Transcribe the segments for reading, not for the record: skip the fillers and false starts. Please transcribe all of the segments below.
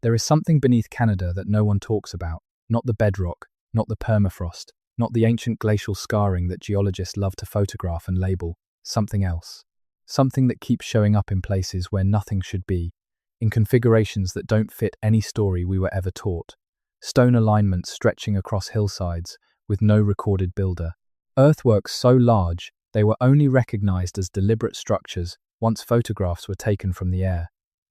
There is something beneath Canada that no one talks about, not the bedrock, not the permafrost, not the ancient glacial scarring that geologists love to photograph and label, something else. Something that keeps showing up in places where nothing should be, in configurations that don't fit any story we were ever taught. Stone alignments stretching across hillsides with no recorded builder. Earthworks so large they were only recognized as deliberate structures once photographs were taken from the air.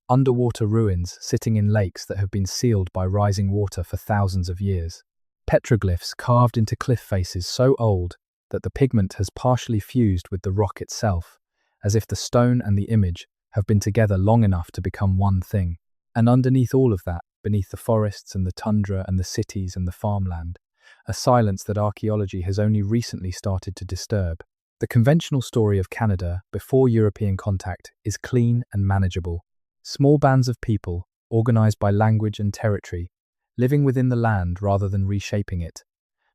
Underwater ruins sitting in lakes that have been sealed by rising water for thousands of years. Petroglyphs carved into cliff faces so old that the pigment has partially fused with the rock itself, as if the stone and the image have been together long enough to become one thing. And underneath all of that, beneath the forests and the tundra and the cities and the farmland, a silence that archaeology has only recently started to disturb. The conventional story of Canada before European contact is clean and manageable. Small bands of people, organized by language and territory, living within the land rather than reshaping it,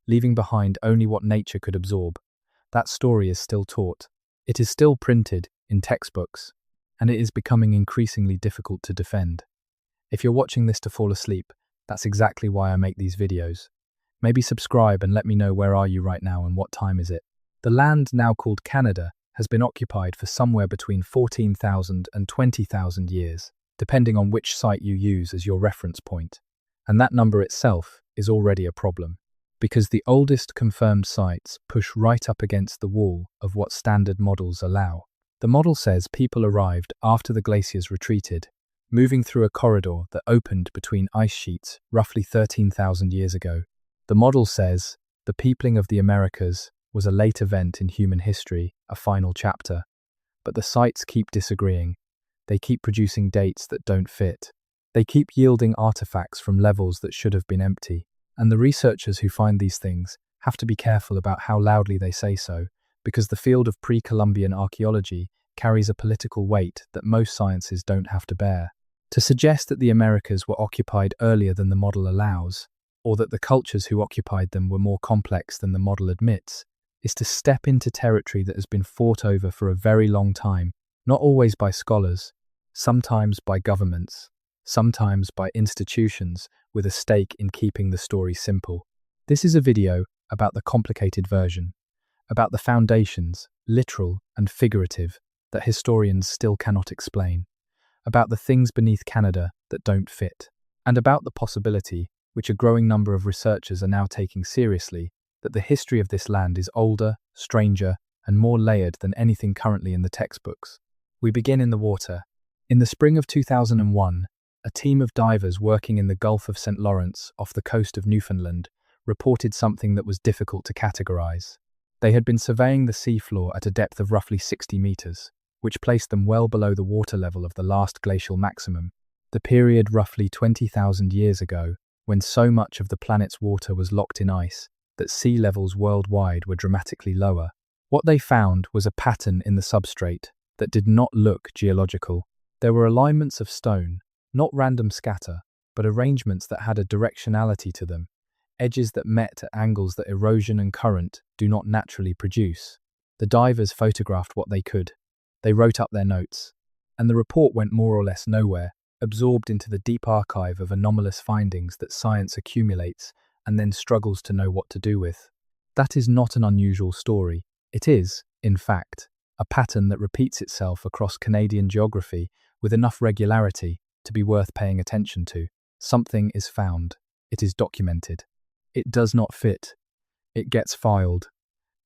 leaving behind only what nature could absorb. That story is still taught. It is still printed in textbooks, and it is becoming increasingly difficult to defend. If you're watching this to fall asleep, that's exactly why I make these videos. Maybe subscribe and let me know where are you right now and what time is it. The land now called Canada has been occupied for somewhere between 14,000 and 20,000 years, depending on which site you use as your reference point. And that number itself is already a problem, because the oldest confirmed sites push right up against the wall of what standard models allow. The model says people arrived after the glaciers retreated, moving through a corridor that opened between ice sheets roughly 13,000 years ago. The model says the peopling of the Americas was a late event in human history, a final chapter. But the sites keep disagreeing. They keep producing dates that don't fit. They keep yielding artifacts from levels that should have been empty. And the researchers who find these things have to be careful about how loudly they say so, because the field of pre-Columbian archaeology carries a political weight that most sciences don't have to bear. To suggest that the Americas were occupied earlier than the model allows, or that the cultures who occupied them were more complex than the model admits, is to step into territory that has been fought over for a very long time, not always by scholars, sometimes by governments, sometimes by institutions with a stake in keeping the story simple. This is a video about the complicated version, about the foundations, literal and figurative, that historians still cannot explain, about the things beneath Canada that don't fit, and about the possibility, which a growing number of researchers are now taking seriously, that the history of this land is older, stranger, and more layered than anything currently in the textbooks. We begin in the water. In the spring of 2001, a team of divers working in the Gulf of St. Lawrence off the coast of Newfoundland reported something that was difficult to categorize. They had been surveying the seafloor at a depth of roughly 60 meters, which placed them well below the water level of the last glacial maximum, the period roughly 20,000 years ago, when so much of the planet's water was locked in ice that sea levels worldwide were dramatically lower. What they found was a pattern in the substrate that did not look geological. There were alignments of stone, not random scatter, but arrangements that had a directionality to them, edges that met at angles that erosion and current do not naturally produce. The divers photographed what they could. They wrote up their notes, and the report went more or less nowhere, absorbed into the deep archive of anomalous findings that science accumulates and then struggles to know what to do with. That is not an unusual story. It is, in fact, a pattern that repeats itself across Canadian geography with enough regularity to be worth paying attention to. Something is found. It is documented. It does not fit. It gets filed.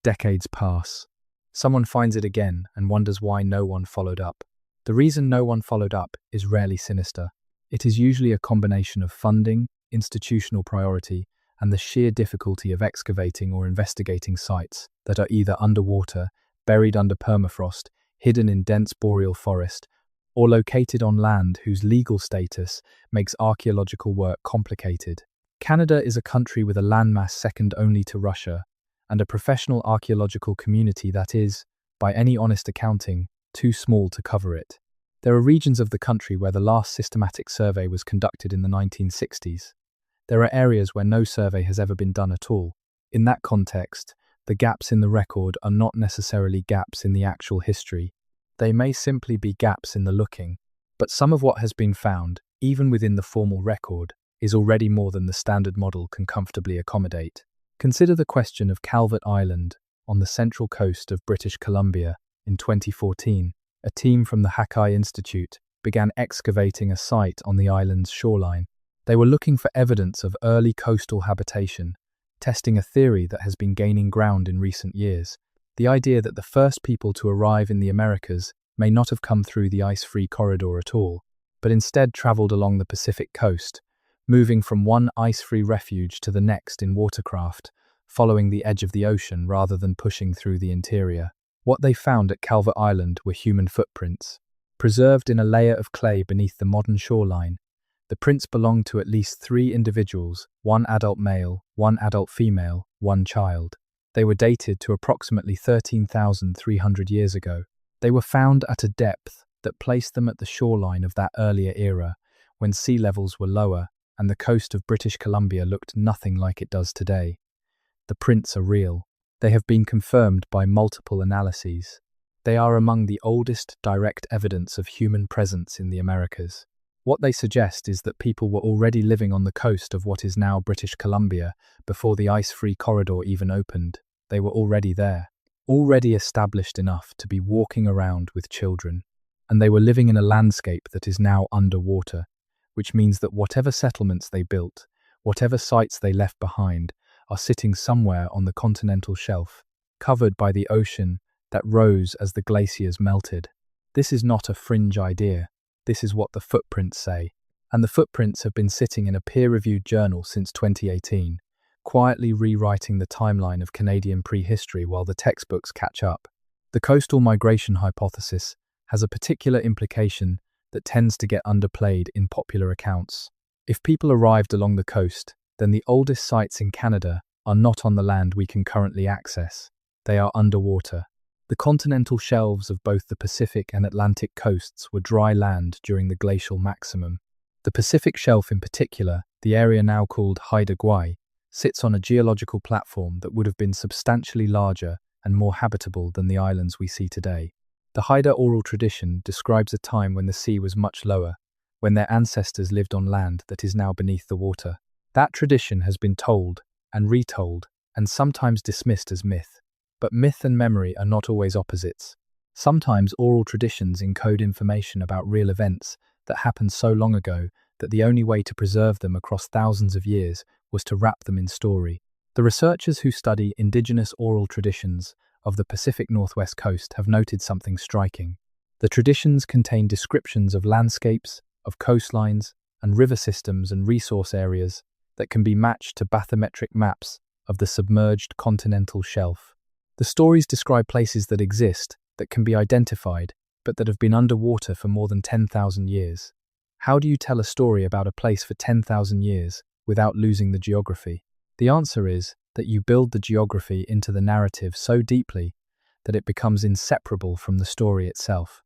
Decades pass. Someone finds it again and wonders why no one followed up. The reason no one followed up is rarely sinister. It is usually a combination of funding, institutional priority, and the sheer difficulty of excavating or investigating sites that are either underwater, buried under permafrost, hidden in dense boreal forest, or located on land whose legal status makes archaeological work complicated. Canada is a country with a landmass second only to Russia, and a professional archaeological community that is, by any honest accounting, too small to cover it. There are regions of the country where the last systematic survey was conducted in the 1960s. There are areas where no survey has ever been done at all. In that context, the gaps in the record are not necessarily gaps in the actual history. They may simply be gaps in the looking. But some of what has been found, even within the formal record, is already more than the standard model can comfortably accommodate. Consider the question of Calvert Island on the central coast of British Columbia. In 2014, a team from the Hakai Institute began excavating a site on the island's shoreline. They were looking for evidence of early coastal habitation, testing a theory that has been gaining ground in recent years. The idea that the first people to arrive in the Americas may not have come through the ice-free corridor at all, but instead traveled along the Pacific coast, moving from one ice-free refuge to the next in watercraft, following the edge of the ocean rather than pushing through the interior. What they found at Calvert Island were human footprints, preserved in a layer of clay beneath the modern shoreline. The prints belonged to at least 3 individuals, 1 adult male, 1 adult female, 1 child. They were dated to approximately 13,300 years ago. They were found at a depth that placed them at the shoreline of that earlier era, when sea levels were lower and the coast of British Columbia looked nothing like it does today. The prints are real. They have been confirmed by multiple analyses. They are among the oldest direct evidence of human presence in the Americas. What they suggest is that people were already living on the coast of what is now British Columbia before the ice-free corridor even opened. They were already there, already established enough to be walking around with children. And they were living in a landscape that is now underwater, which means that whatever settlements they built, whatever sites they left behind, are sitting somewhere on the continental shelf, covered by the ocean that rose as the glaciers melted. This is not a fringe idea. This is what the footprints say. And the footprints have been sitting in a peer-reviewed journal since 2018, quietly rewriting the timeline of Canadian prehistory while the textbooks catch up. The coastal migration hypothesis has a particular implication that tends to get underplayed in popular accounts. If people arrived along the coast, then the oldest sites in Canada are not on the land we can currently access. They are underwater. The continental shelves of both the Pacific and Atlantic coasts were dry land during the glacial maximum. The Pacific shelf in particular, the area now called Haida Gwaii, sits on a geological platform that would have been substantially larger and more habitable than the islands we see today. The Haida oral tradition describes a time when the sea was much lower, when their ancestors lived on land that is now beneath the water. That tradition has been told and retold and sometimes dismissed as myth. But myth and memory are not always opposites. Sometimes oral traditions encode information about real events that happened so long ago that the only way to preserve them across thousands of years was to wrap them in story. The researchers who study indigenous oral traditions of the Pacific Northwest coast have noted something striking. The traditions contain descriptions of landscapes, of coastlines, and river systems and resource areas that can be matched to bathymetric maps of the submerged continental shelf. The stories describe places that exist, that can be identified, but that have been underwater for more than 10,000 years. How do you tell a story about a place for 10,000 years without losing the geography? The answer is that you build the geography into the narrative so deeply that it becomes inseparable from the story itself.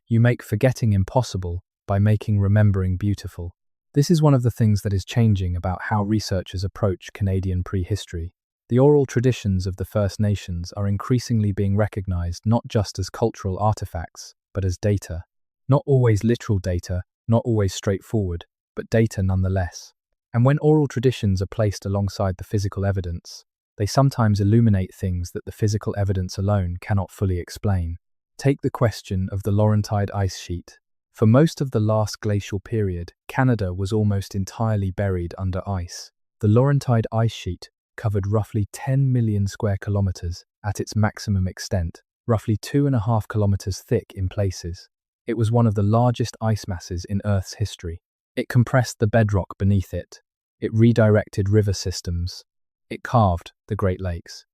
You make forgetting impossible by making remembering beautiful. This is one of the things that is changing about how researchers approach Canadian prehistory. The oral traditions of the First Nations are increasingly being recognized not just as cultural artifacts, but as data. Not always literal data, not always straightforward, but data nonetheless. And when oral traditions are placed alongside the physical evidence, they sometimes illuminate things that the physical evidence alone cannot fully explain. Take the question of the Laurentide ice sheet. For most of the last glacial period, Canada was almost entirely buried under ice. The Laurentide ice sheet covered roughly 10 million square kilometers at its maximum extent, roughly 2.5 kilometers thick in places. It was one of the largest ice masses in Earth's history. It compressed the bedrock beneath it. It redirected river systems. It carved the Great Lakes.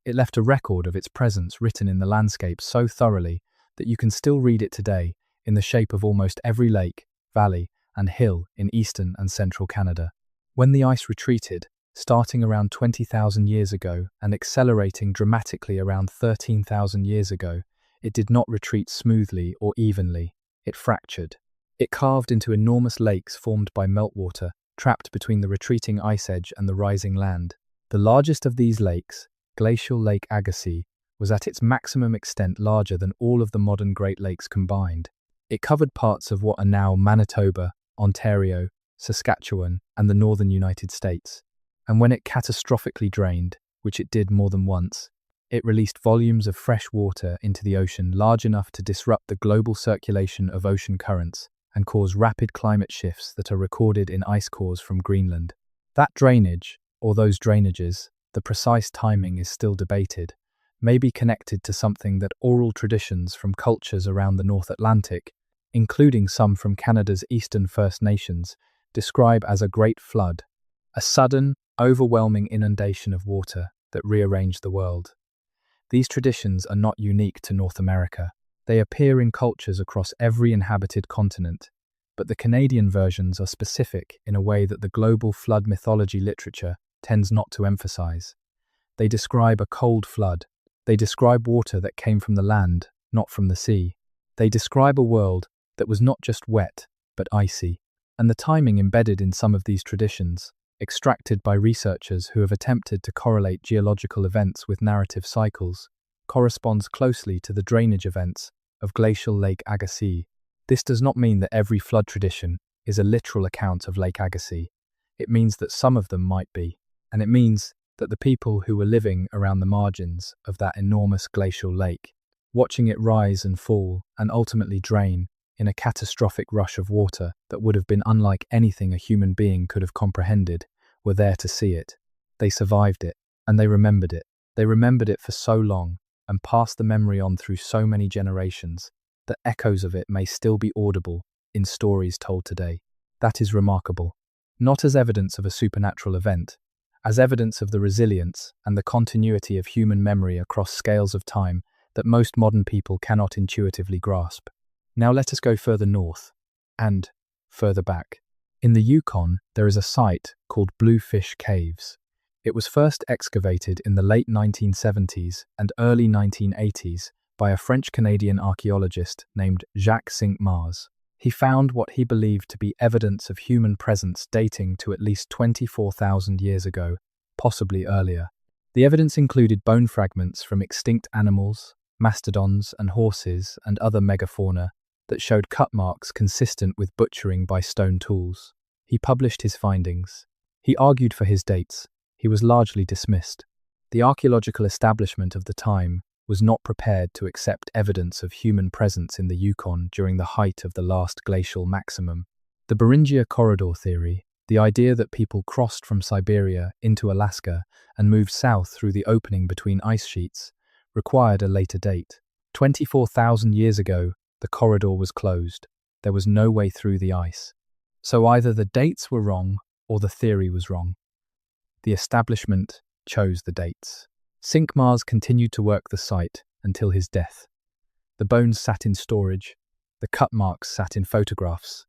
It left a record of its presence written in the landscape so thoroughly that you can still read it today in the shape of almost every lake, valley, and hill in eastern and central Canada. When the ice retreated, starting around 20,000 years ago and accelerating dramatically around 13,000 years ago, it did not retreat smoothly or evenly. It fractured. It carved into enormous lakes formed by meltwater, trapped between the retreating ice edge and the rising land. The largest of these lakes, Glacial Lake Agassiz, was at its maximum extent larger than all of the modern Great Lakes combined. It covered parts of what are now Manitoba, Ontario, Saskatchewan, and the northern United States. And when it catastrophically drained, which it did more than once, it released volumes of fresh water into the ocean large enough to disrupt the global circulation of ocean currents and cause rapid climate shifts that are recorded in ice cores from Greenland. That drainage, or those drainages, the precise timing is still debated, may be connected to something that oral traditions from cultures around the North Atlantic, including some from Canada's eastern First Nations, describe as a great flood, a sudden, overwhelming inundation of water that rearranged the world. These traditions are not unique to North America. They appear in cultures across every inhabited continent, but the Canadian versions are specific in a way that the global flood mythology literature tends not to emphasize. They describe a cold flood. They describe water that came from the land, not from the sea. They describe a world that was not just wet, but icy. And the timing embedded in some of these traditions, extracted by researchers who have attempted to correlate geological events with narrative cycles, corresponds closely to the drainage events of glacial Lake Agassiz. This does not mean that every flood tradition is a literal account of Lake Agassiz. It means that some of them might be, and it means that the people who were living around the margins of that enormous glacial lake, watching it rise and fall and ultimately drain in a catastrophic rush of water that would have been unlike anything a human being could have comprehended, were there to see it. They survived it, and they remembered it. They remembered it for so long, and passed the memory on through so many generations, that echoes of it may still be audible in stories told today. That is remarkable. Not as evidence of a supernatural event, as evidence of the resilience and the continuity of human memory across scales of time that most modern people cannot intuitively grasp. Now let us go further north, and further back. In the Yukon, there is a site called Bluefish Caves. It was first excavated in the late 1970s and early 1980s by a French-Canadian archaeologist named Jacques Cinq-Mars. He found what he believed to be evidence of human presence dating to at least 24,000 years ago, possibly earlier. The evidence included bone fragments from extinct animals, mastodons and horses and other megafauna that showed cut marks consistent with butchering by stone tools. He published his findings. He argued for his dates. He was largely dismissed. The archaeological establishment of the time was not prepared to accept evidence of human presence in the Yukon during the height of the last glacial maximum. The Beringia corridor theory, the idea that people crossed from Siberia into Alaska and moved south through the opening between ice sheets, required a later date. 24,000 years ago, the corridor was closed. There was no way through the ice. So either the dates were wrong or the theory was wrong. The establishment chose the dates. Cinq-Mars continued to work the site until his death. The bones sat in storage, the cut marks sat in photographs,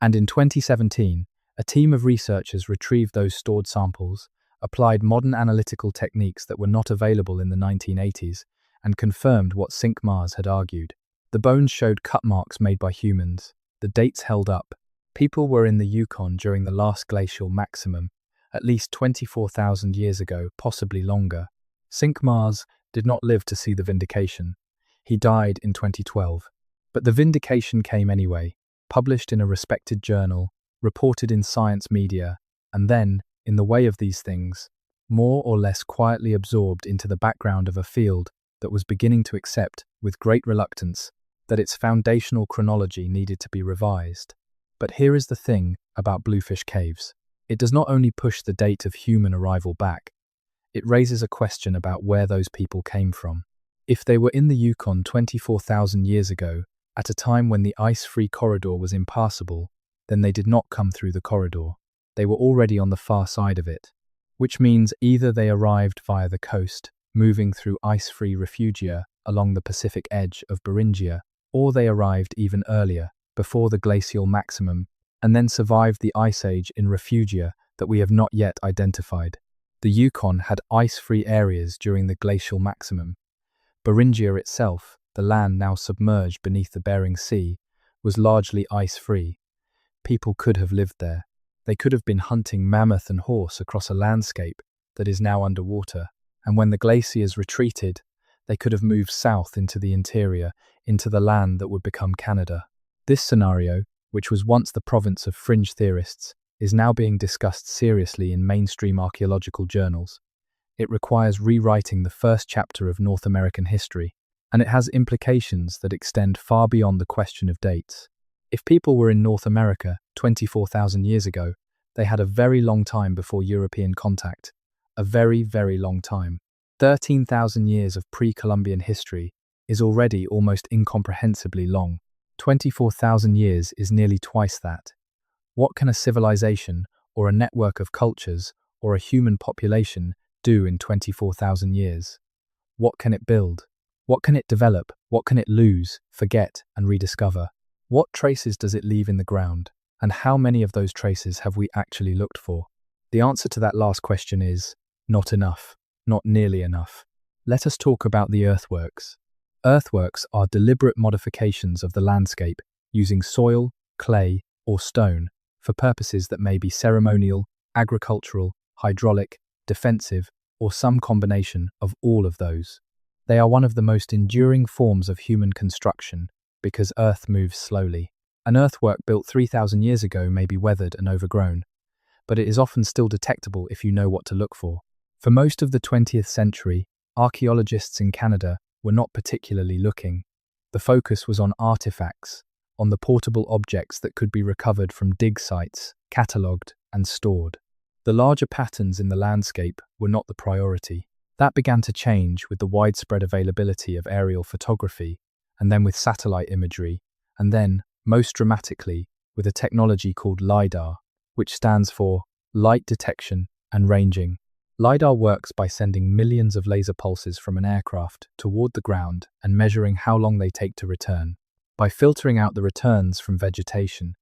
and in 2017, a team of researchers retrieved those stored samples, applied modern analytical techniques that were not available in the 1980s, and confirmed what Cinq-Mars had argued. The bones showed cut marks made by humans. The dates held up. People were in the Yukon during the last glacial maximum, at least 24,000 years ago, possibly longer. Cinq-Mars did not live to see the vindication. He died in 2012. But the vindication came anyway, published in a respected journal, reported in science media, and then, in the way of these things, more or less quietly absorbed into the background of a field that was beginning to accept, with great reluctance, that its foundational chronology needed to be revised. But here is the thing about Bluefish Caves. It does not only push the date of human arrival back, it raises a question about where those people came from. If they were in the Yukon 24,000 years ago, at a time when the ice-free corridor was impassable, then they did not come through the corridor. They were already on the far side of it, which means either they arrived via the coast, moving through ice-free refugia along the Pacific edge of Beringia, or they arrived even earlier, before the glacial maximum, and then survived the ice age in refugia that we have not yet identified. The Yukon had ice-free areas during the glacial maximum. Beringia itself, the land now submerged beneath the Bering Sea, was largely ice-free. People could have lived there. They could have been hunting mammoth and horse across a landscape that is now underwater, and when the glaciers retreated, they could have moved south into the interior, into the land that would become Canada. This scenario, which was once the province of fringe theorists, is now being discussed seriously in mainstream archaeological journals. It requires rewriting the first chapter of North American history, and it has implications that extend far beyond the question of dates. If people were in North America 24,000 years ago, they had a very long time before European contact. A very, very long time. 13,000 years of pre-Columbian history is already almost incomprehensibly long. 24,000 years is nearly twice that. What can a civilization, or a network of cultures, or a human population do in 24,000 years? What can it build? What can it develop? What can it lose, forget, and rediscover? What traces does it leave in the ground? And how many of those traces have we actually looked for? The answer to that last question is not enough, not nearly enough. Let us talk about the earthworks. Earthworks are deliberate modifications of the landscape using soil, clay, or stone for purposes that may be ceremonial, agricultural, hydraulic, defensive, or some combination of all of those. They are one of the most enduring forms of human construction because Earth moves slowly. An earthwork built 3,000 years ago may be weathered and overgrown, but it is often still detectable if you know what to look for. For most of the 20th century, archaeologists in Canada were not particularly looking. The focus was on artifacts, on the portable objects that could be recovered from dig sites, catalogued, and stored. The larger patterns in the landscape were not the priority. That began to change with the widespread availability of aerial photography, and then with satellite imagery, and then, most dramatically, with a technology called LiDAR, which stands for Light Detection and Ranging. LiDAR works by sending millions of laser pulses from an aircraft toward the ground and measuring how long they take to return. By filtering out the returns from vegetation,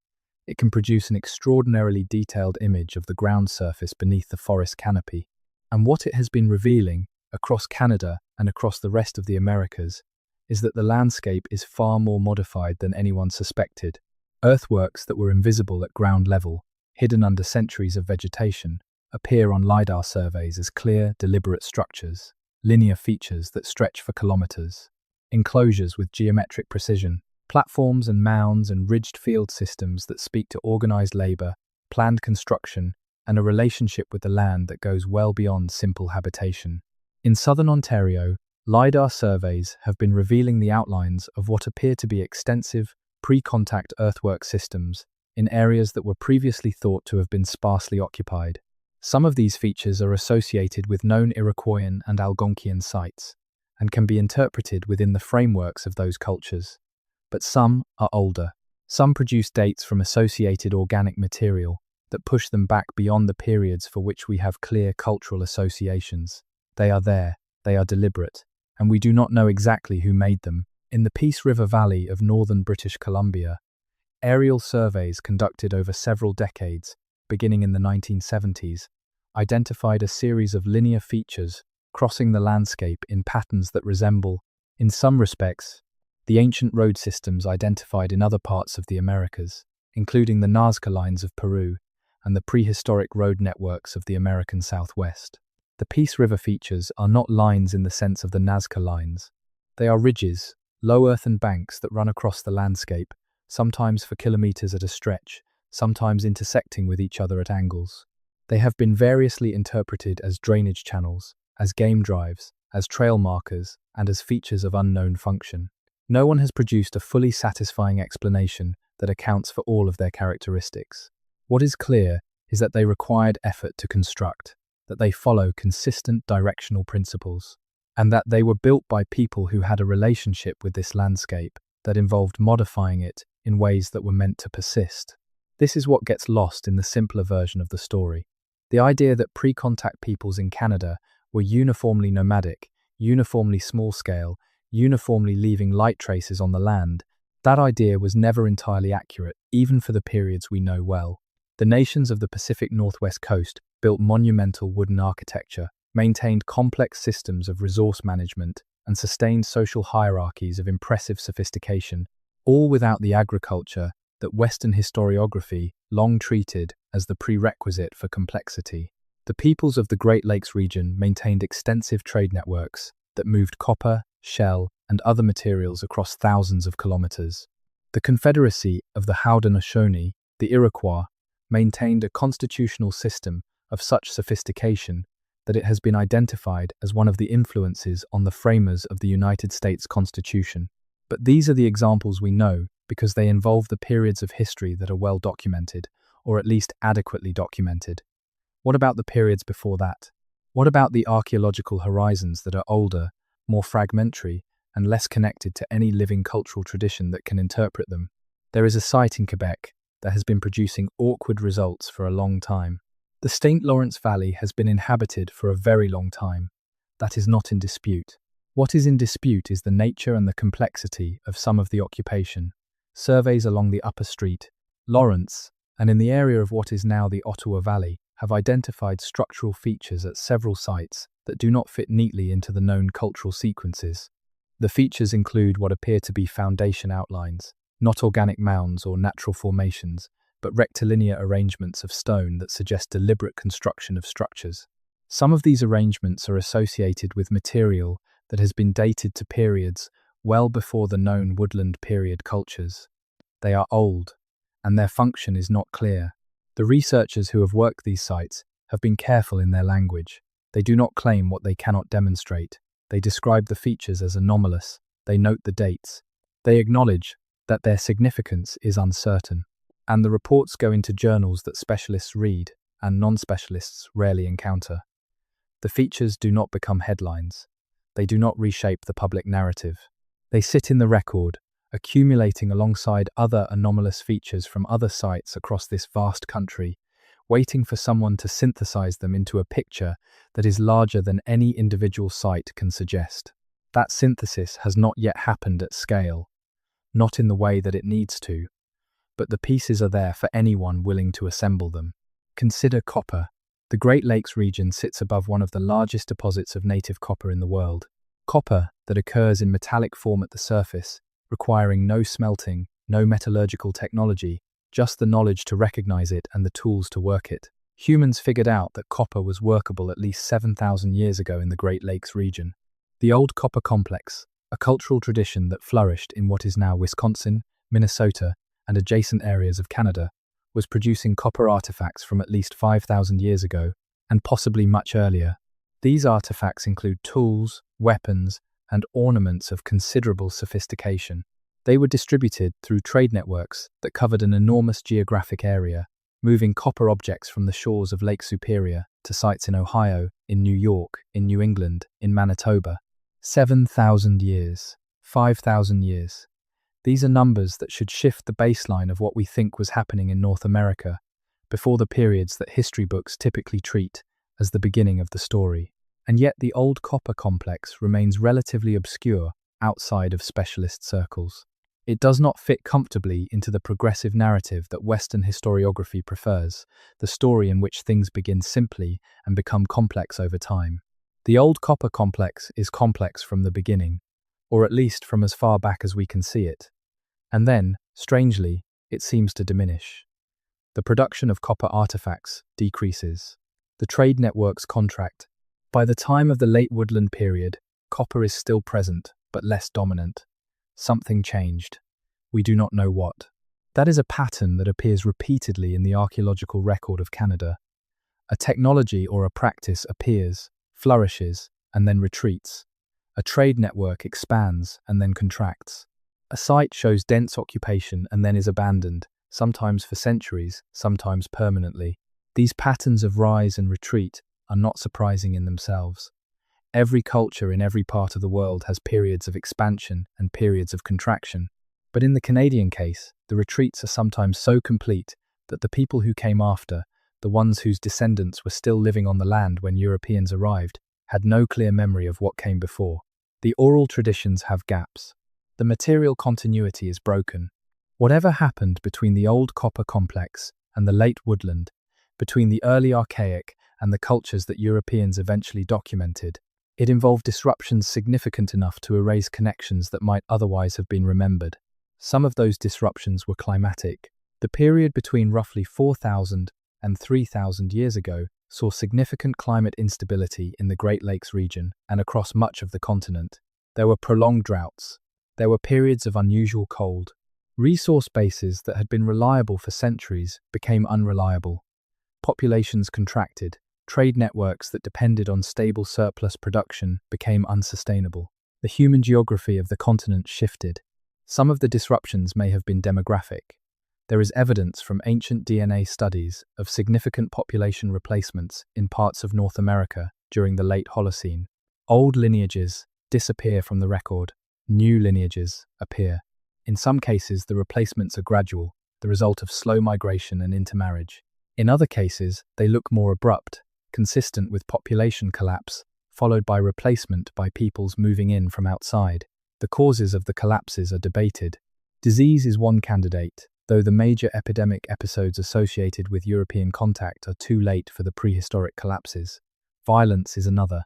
it can produce an extraordinarily detailed image of the ground surface beneath the forest canopy. And what it has been revealing, across Canada and across the rest of the Americas, is that the landscape is far more modified than anyone suspected. Earthworks that were invisible at ground level, hidden under centuries of vegetation, appear on LiDAR surveys as clear, deliberate structures, linear features that stretch for kilometers, enclosures with geometric precision, platforms and mounds and ridged field systems that speak to organized labor, planned construction, and a relationship with the land that goes well beyond simple habitation. In southern Ontario, LiDAR surveys have been revealing the outlines of what appear to be extensive, pre-contact earthwork systems in areas that were previously thought to have been sparsely occupied. Some of these features are associated with known Iroquoian and Algonquian sites, and can be interpreted within the frameworks of those cultures. But some are older. Some produce dates from associated organic material that push them back beyond the periods for which we have clear cultural associations. They are there, they are deliberate, and we do not know exactly who made them. In the Peace River Valley of northern British Columbia, aerial surveys conducted over several decades, beginning in the 1970s, identified a series of linear features crossing the landscape in patterns that resemble, in some respects, the ancient road systems identified in other parts of the Americas, including the Nazca lines of Peru and the prehistoric road networks of the American Southwest. The Peace River features are not lines in the sense of the Nazca lines. They are ridges, low earthen banks that run across the landscape, sometimes for kilometers at a stretch, sometimes intersecting with each other at angles. They have been variously interpreted as drainage channels, as game drives, as trail markers, and as features of unknown function. No one has produced a fully satisfying explanation that accounts for all of their characteristics. What is clear is that they required effort to construct, that they follow consistent directional principles, and that they were built by people who had a relationship with this landscape that involved modifying it in ways that were meant to persist. This is what gets lost in the simpler version of the story. The idea that pre-contact peoples in Canada were uniformly nomadic, uniformly small-scale, uniformly leaving light traces on the land, that idea was never entirely accurate, even for the periods we know well. The nations of the Pacific Northwest coast built monumental wooden architecture, maintained complex systems of resource management, and sustained social hierarchies of impressive sophistication, all without the agriculture that Western historiography long treated as the prerequisite for complexity. The peoples of the Great Lakes region maintained extensive trade networks that moved copper, shell, and other materials across thousands of kilometers. The Confederacy of the Haudenosaunee, the Iroquois, maintained a constitutional system of such sophistication that it has been identified as one of the influences on the framers of the United States Constitution. But these are the examples we know because they involve the periods of history that are well documented, or at least adequately documented. What about the periods before that? What about the archaeological horizons that are older, more fragmentary, and less connected to any living cultural tradition that can interpret them? There is a site in Quebec that has been producing awkward results for a long time. The St. Lawrence Valley has been inhabited for a very long time. That is not in dispute. What is in dispute is the nature and the complexity of some of the occupation. Surveys along the Upper Street, Lawrence, and in the area of what is now the Ottawa Valley have identified structural features at several sites that do not fit neatly into the known cultural sequences. The features include what appear to be foundation outlines, not organic mounds or natural formations, but rectilinear arrangements of stone that suggest deliberate construction of structures. Some of these arrangements are associated with material that has been dated to periods well before the known woodland period cultures. They are old, and their function is not clear. The researchers who have worked these sites have been careful in their language. They do not claim what they cannot demonstrate. They describe the features as anomalous. They note the dates. They acknowledge that their significance is uncertain. And the reports go into journals that specialists read and non-specialists rarely encounter. The features do not become headlines. They do not reshape the public narrative. They sit in the record, accumulating alongside other anomalous features from other sites across this vast country, waiting for someone to synthesize them into a picture that is larger than any individual site can suggest. That synthesis has not yet happened at scale, not in the way that it needs to, but the pieces are there for anyone willing to assemble them. Consider copper. The Great Lakes region sits above one of the largest deposits of native copper in the world. Copper that occurs in metallic form at the surface, requiring no smelting, no metallurgical technology, just the knowledge to recognize it and the tools to work it. Humans figured out that copper was workable at least 7,000 years ago in the Great Lakes region. The old copper complex, a cultural tradition that flourished in what is now Wisconsin, Minnesota, and adjacent areas of Canada, was producing copper artifacts from at least 5,000 years ago, and possibly much earlier. These artifacts include tools, weapons, and ornaments of considerable sophistication. They were distributed through trade networks that covered an enormous geographic area, moving copper objects from the shores of Lake Superior to sites in Ohio, in New York, in New England, in Manitoba. 7,000 years, 5,000 years. These are numbers that should shift the baseline of what we think was happening in North America, before the periods that history books typically treat as the beginning of the story. And yet the old copper complex remains relatively obscure outside of specialist circles. It does not fit comfortably into the progressive narrative that Western historiography prefers, the story in which things begin simply and become complex over time. The old copper complex is complex from the beginning, or at least from as far back as we can see it. And then, strangely, it seems to diminish. The production of copper artifacts decreases. The trade networks contract. By the time of the late woodland period, copper is still present, but less dominant. Something changed. We do not know what. That is a pattern that appears repeatedly in the archaeological record of Canada. A technology or a practice appears, flourishes, and then retreats. A trade network expands and then contracts. A site shows dense occupation and then is abandoned, sometimes for centuries, sometimes permanently. These patterns of rise and retreat are not surprising in themselves. Every culture in every part of the world has periods of expansion and periods of contraction. But in the Canadian case, the retreats are sometimes so complete that the people who came after, the ones whose descendants were still living on the land when Europeans arrived, had no clear memory of what came before. The oral traditions have gaps. The material continuity is broken. Whatever happened between the old copper complex and the late woodland, between the early archaic and the cultures that Europeans eventually documented, it involved disruptions significant enough to erase connections that might otherwise have been remembered. Some of those disruptions were climatic. The period between roughly 4,000 and 3,000 years ago saw significant climate instability in the Great Lakes region and across much of the continent. There were prolonged droughts. There were periods of unusual cold. Resource bases that had been reliable for centuries became unreliable. Populations contracted. Trade networks that depended on stable surplus production became unsustainable. The human geography of the continent shifted. Some of the disruptions may have been demographic. There is evidence from ancient DNA studies of significant population replacements in parts of North America during the late Holocene. Old lineages disappear from the record. New lineages appear. In some cases, the replacements are gradual, the result of slow migration and intermarriage. In other cases, they look more abrupt, consistent with population collapse, followed by replacement by peoples moving in from outside. The causes of the collapses are debated. Disease is one candidate, though the major epidemic episodes associated with European contact are too late for the prehistoric collapses. Violence is another.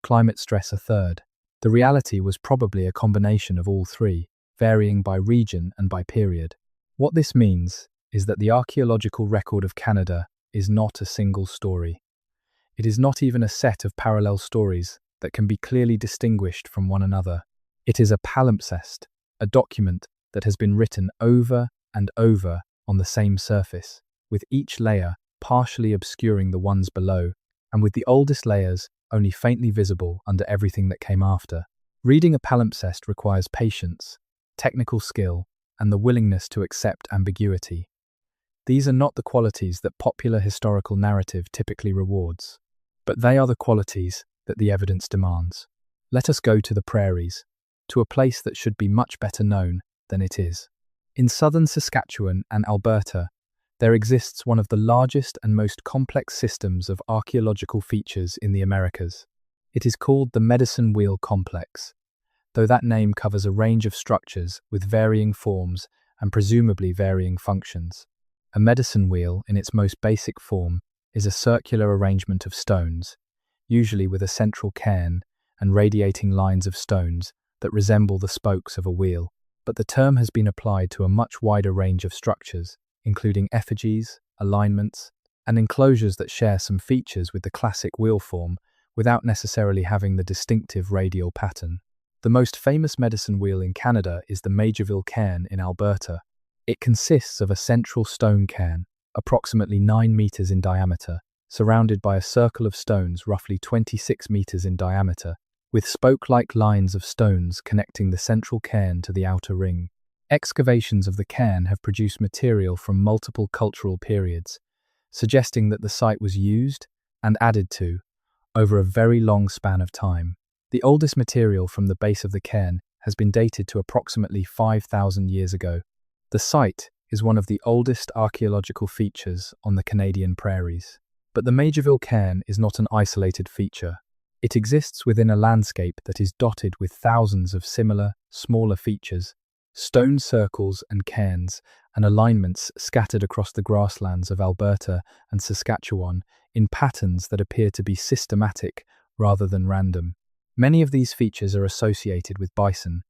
Climate stress a third. The reality was probably a combination of all three, varying by region and by period. What this means is that the archaeological record of Canada is not a single story. It is not even a set of parallel stories that can be clearly distinguished from one another. It is a palimpsest, a document that has been written over and over on the same surface, with each layer partially obscuring the ones below, and with the oldest layers only faintly visible under everything that came after. Reading a palimpsest requires patience, technical skill, and the willingness to accept ambiguity. These are not the qualities that popular historical narrative typically rewards, but they are the qualities that the evidence demands. Let us go to the prairies, to a place that should be much better known than it is. In southern Saskatchewan and Alberta, there exists one of the largest and most complex systems of archaeological features in the Americas. It is called the Medicine Wheel Complex, though that name covers a range of structures with varying forms and presumably varying functions. A medicine wheel, in its most basic form, is a circular arrangement of stones, usually with a central cairn and radiating lines of stones that resemble the spokes of a wheel. But the term has been applied to a much wider range of structures, including effigies, alignments, and enclosures that share some features with the classic wheel form without necessarily having the distinctive radial pattern. The most famous medicine wheel in Canada is the Majorville Cairn in Alberta. It consists of a central stone cairn, approximately 9 meters in diameter, surrounded by a circle of stones roughly 26 meters in diameter, with spoke-like lines of stones connecting the central cairn to the outer ring. Excavations of the cairn have produced material from multiple cultural periods, suggesting that the site was used and added to over a very long span of time. The oldest material from the base of the cairn has been dated to approximately 5,000 years ago. The site is one of the oldest archaeological features on the Canadian prairies. But the Majorville Cairn is not an isolated feature. It exists within a landscape that is dotted with thousands of similar, smaller features, stone circles and cairns, and alignments scattered across the grasslands of Alberta and Saskatchewan in patterns that appear to be systematic rather than random. Many of these features are associated with bison,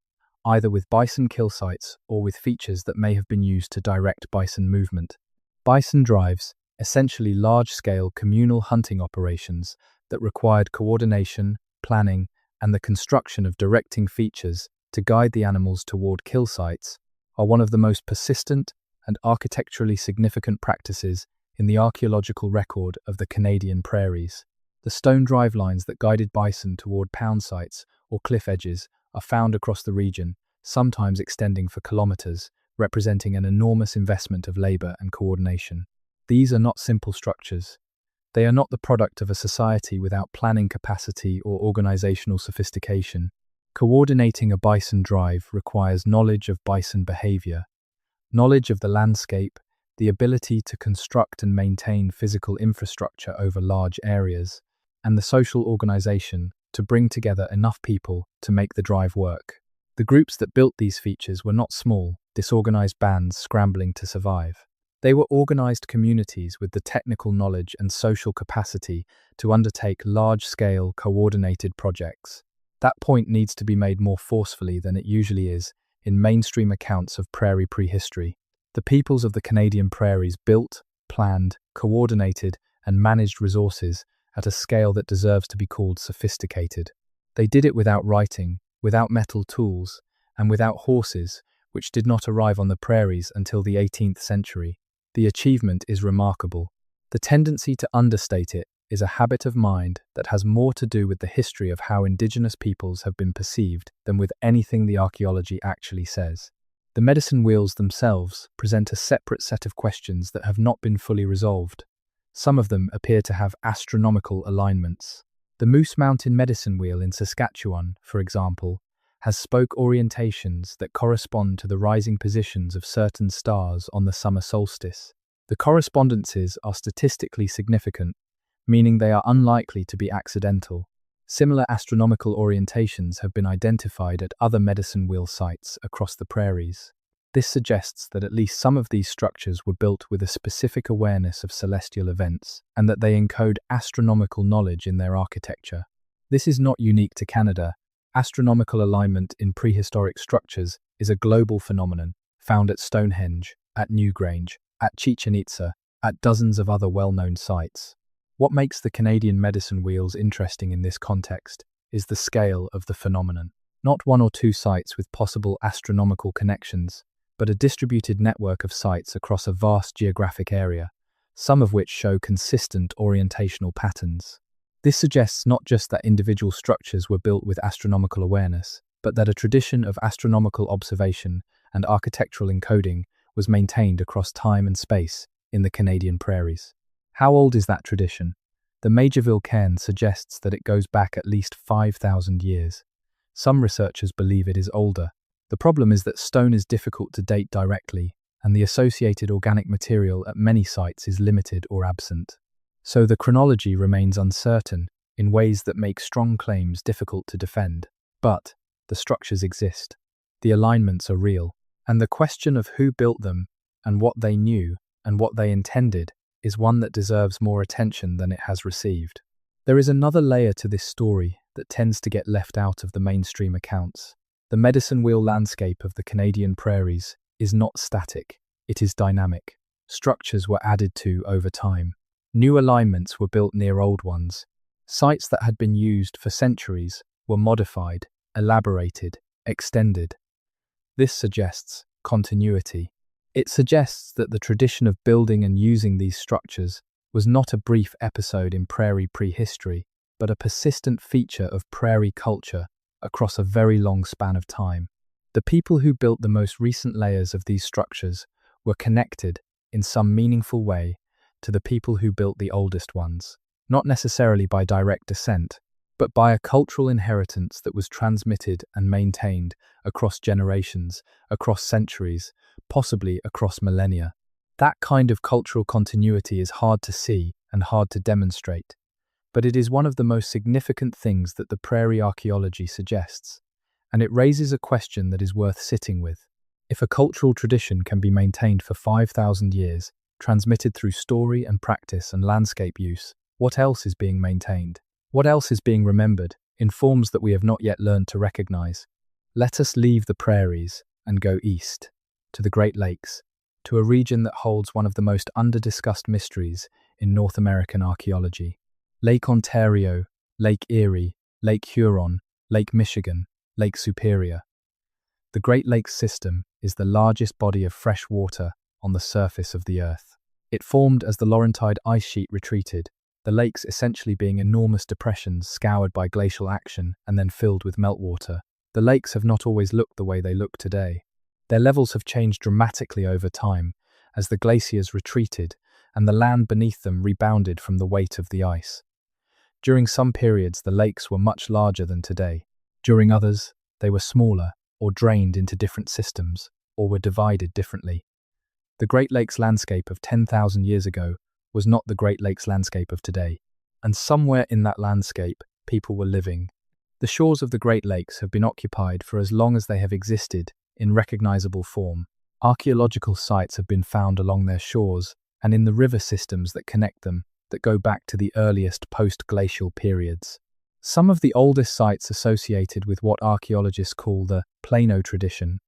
either with bison kill sites or with features that may have been used to direct bison movement. Bison drives, essentially large-scale communal hunting operations that required coordination, planning, and the construction of directing features to guide the animals toward kill sites, are one of the most persistent and architecturally significant practices in the archaeological record of the Canadian prairies. The stone drive lines that guided bison toward pound sites or cliff edges are found across the region, sometimes extending for kilometers, representing an enormous investment of labor and coordination. These are not simple structures. They are not the product of a society without planning capacity or organizational sophistication. Coordinating a bison drive requires knowledge of bison behavior, knowledge of the landscape, the ability to construct and maintain physical infrastructure over large areas, and the social organization to bring together enough people to make the drive work. The groups that built these features were not small, disorganized bands scrambling to survive. They were organized communities with the technical knowledge and social capacity to undertake large-scale, coordinated projects. That point needs to be made more forcefully than it usually is in mainstream accounts of prairie prehistory. The peoples of the Canadian prairies built, planned, coordinated, and managed resources at a scale that deserves to be called sophisticated. They did it without writing, without metal tools, and without horses, which did not arrive on the prairies until the 18th century. The achievement is remarkable. The tendency to understate it is a habit of mind that has more to do with the history of how indigenous peoples have been perceived than with anything the archaeology actually says. The medicine wheels themselves present a separate set of questions that have not been fully resolved. Some of them appear to have astronomical alignments. The Moose Mountain medicine wheel in Saskatchewan, for example, has spoke orientations that correspond to the rising positions of certain stars on the summer solstice. The correspondences are statistically significant, meaning they are unlikely to be accidental. Similar astronomical orientations have been identified at other medicine wheel sites across the prairies. This suggests that at least some of these structures were built with a specific awareness of celestial events, and that they encode astronomical knowledge in their architecture. This is not unique to Canada. Astronomical alignment in prehistoric structures is a global phenomenon, found at Stonehenge, at Newgrange, at Chichen Itza, at dozens of other well-known sites. What makes the Canadian medicine wheels interesting in this context is the scale of the phenomenon. Not one or two sites with possible astronomical connections, but a distributed network of sites across a vast geographic area, some of which show consistent orientational patterns. This suggests not just that individual structures were built with astronomical awareness, but that a tradition of astronomical observation and architectural encoding was maintained across time and space in the Canadian prairies. How old is that tradition? The Majorville cairn suggests that it goes back at least 5,000 years. Some researchers believe it is older. The problem is that stone is difficult to date directly, and the associated organic material at many sites is limited or absent. So the chronology remains uncertain in ways that make strong claims difficult to defend. But the structures exist. The alignments are real. And the question of who built them, and what they knew, and what they intended, is one that deserves more attention than it has received. There is another layer to this story that tends to get left out of the mainstream accounts. The medicine wheel landscape of the Canadian prairies is not static, it is dynamic. Structures were added to over time. New alignments were built near old ones. Sites that had been used for centuries were modified, elaborated, extended. This suggests continuity. It suggests that the tradition of building and using these structures was not a brief episode in prairie prehistory, but a persistent feature of prairie culture across a very long span of time. The people who built the most recent layers of these structures were connected, in some meaningful way, to the people who built the oldest ones, not necessarily by direct descent, but by a cultural inheritance that was transmitted and maintained across generations, across centuries, possibly across millennia. That kind of cultural continuity is hard to see and hard to demonstrate, but it is one of the most significant things that the prairie archaeology suggests, and it raises a question that is worth sitting with. If a cultural tradition can be maintained for 5,000 years, transmitted through story and practice and landscape use, what else is being maintained? What else is being remembered in forms that we have not yet learned to recognize? Let us leave the prairies and go east, to the Great Lakes, to a region that holds one of the most under-discussed mysteries in North American archaeology. Lake Ontario, Lake Erie, Lake Huron, Lake Michigan, Lake Superior. The Great Lakes system is the largest body of fresh water on the surface of the Earth. It formed as the Laurentide ice sheet retreated, the lakes essentially being enormous depressions scoured by glacial action and then filled with meltwater. The lakes have not always looked the way they look today. Their levels have changed dramatically over time as the glaciers retreated and the land beneath them rebounded from the weight of the ice. During some periods, the lakes were much larger than today. During others, they were smaller or drained into different systems or were divided differently. The Great Lakes landscape of 10,000 years ago was not the Great Lakes landscape of today, and somewhere in that landscape, people were living. The shores of the Great Lakes have been occupied for as long as they have existed in recognizable form. Archaeological sites have been found along their shores and in the river systems that connect them, that go back to the earliest post-glacial periods. Some of the oldest sites associated with what archaeologists call the Plano tradition,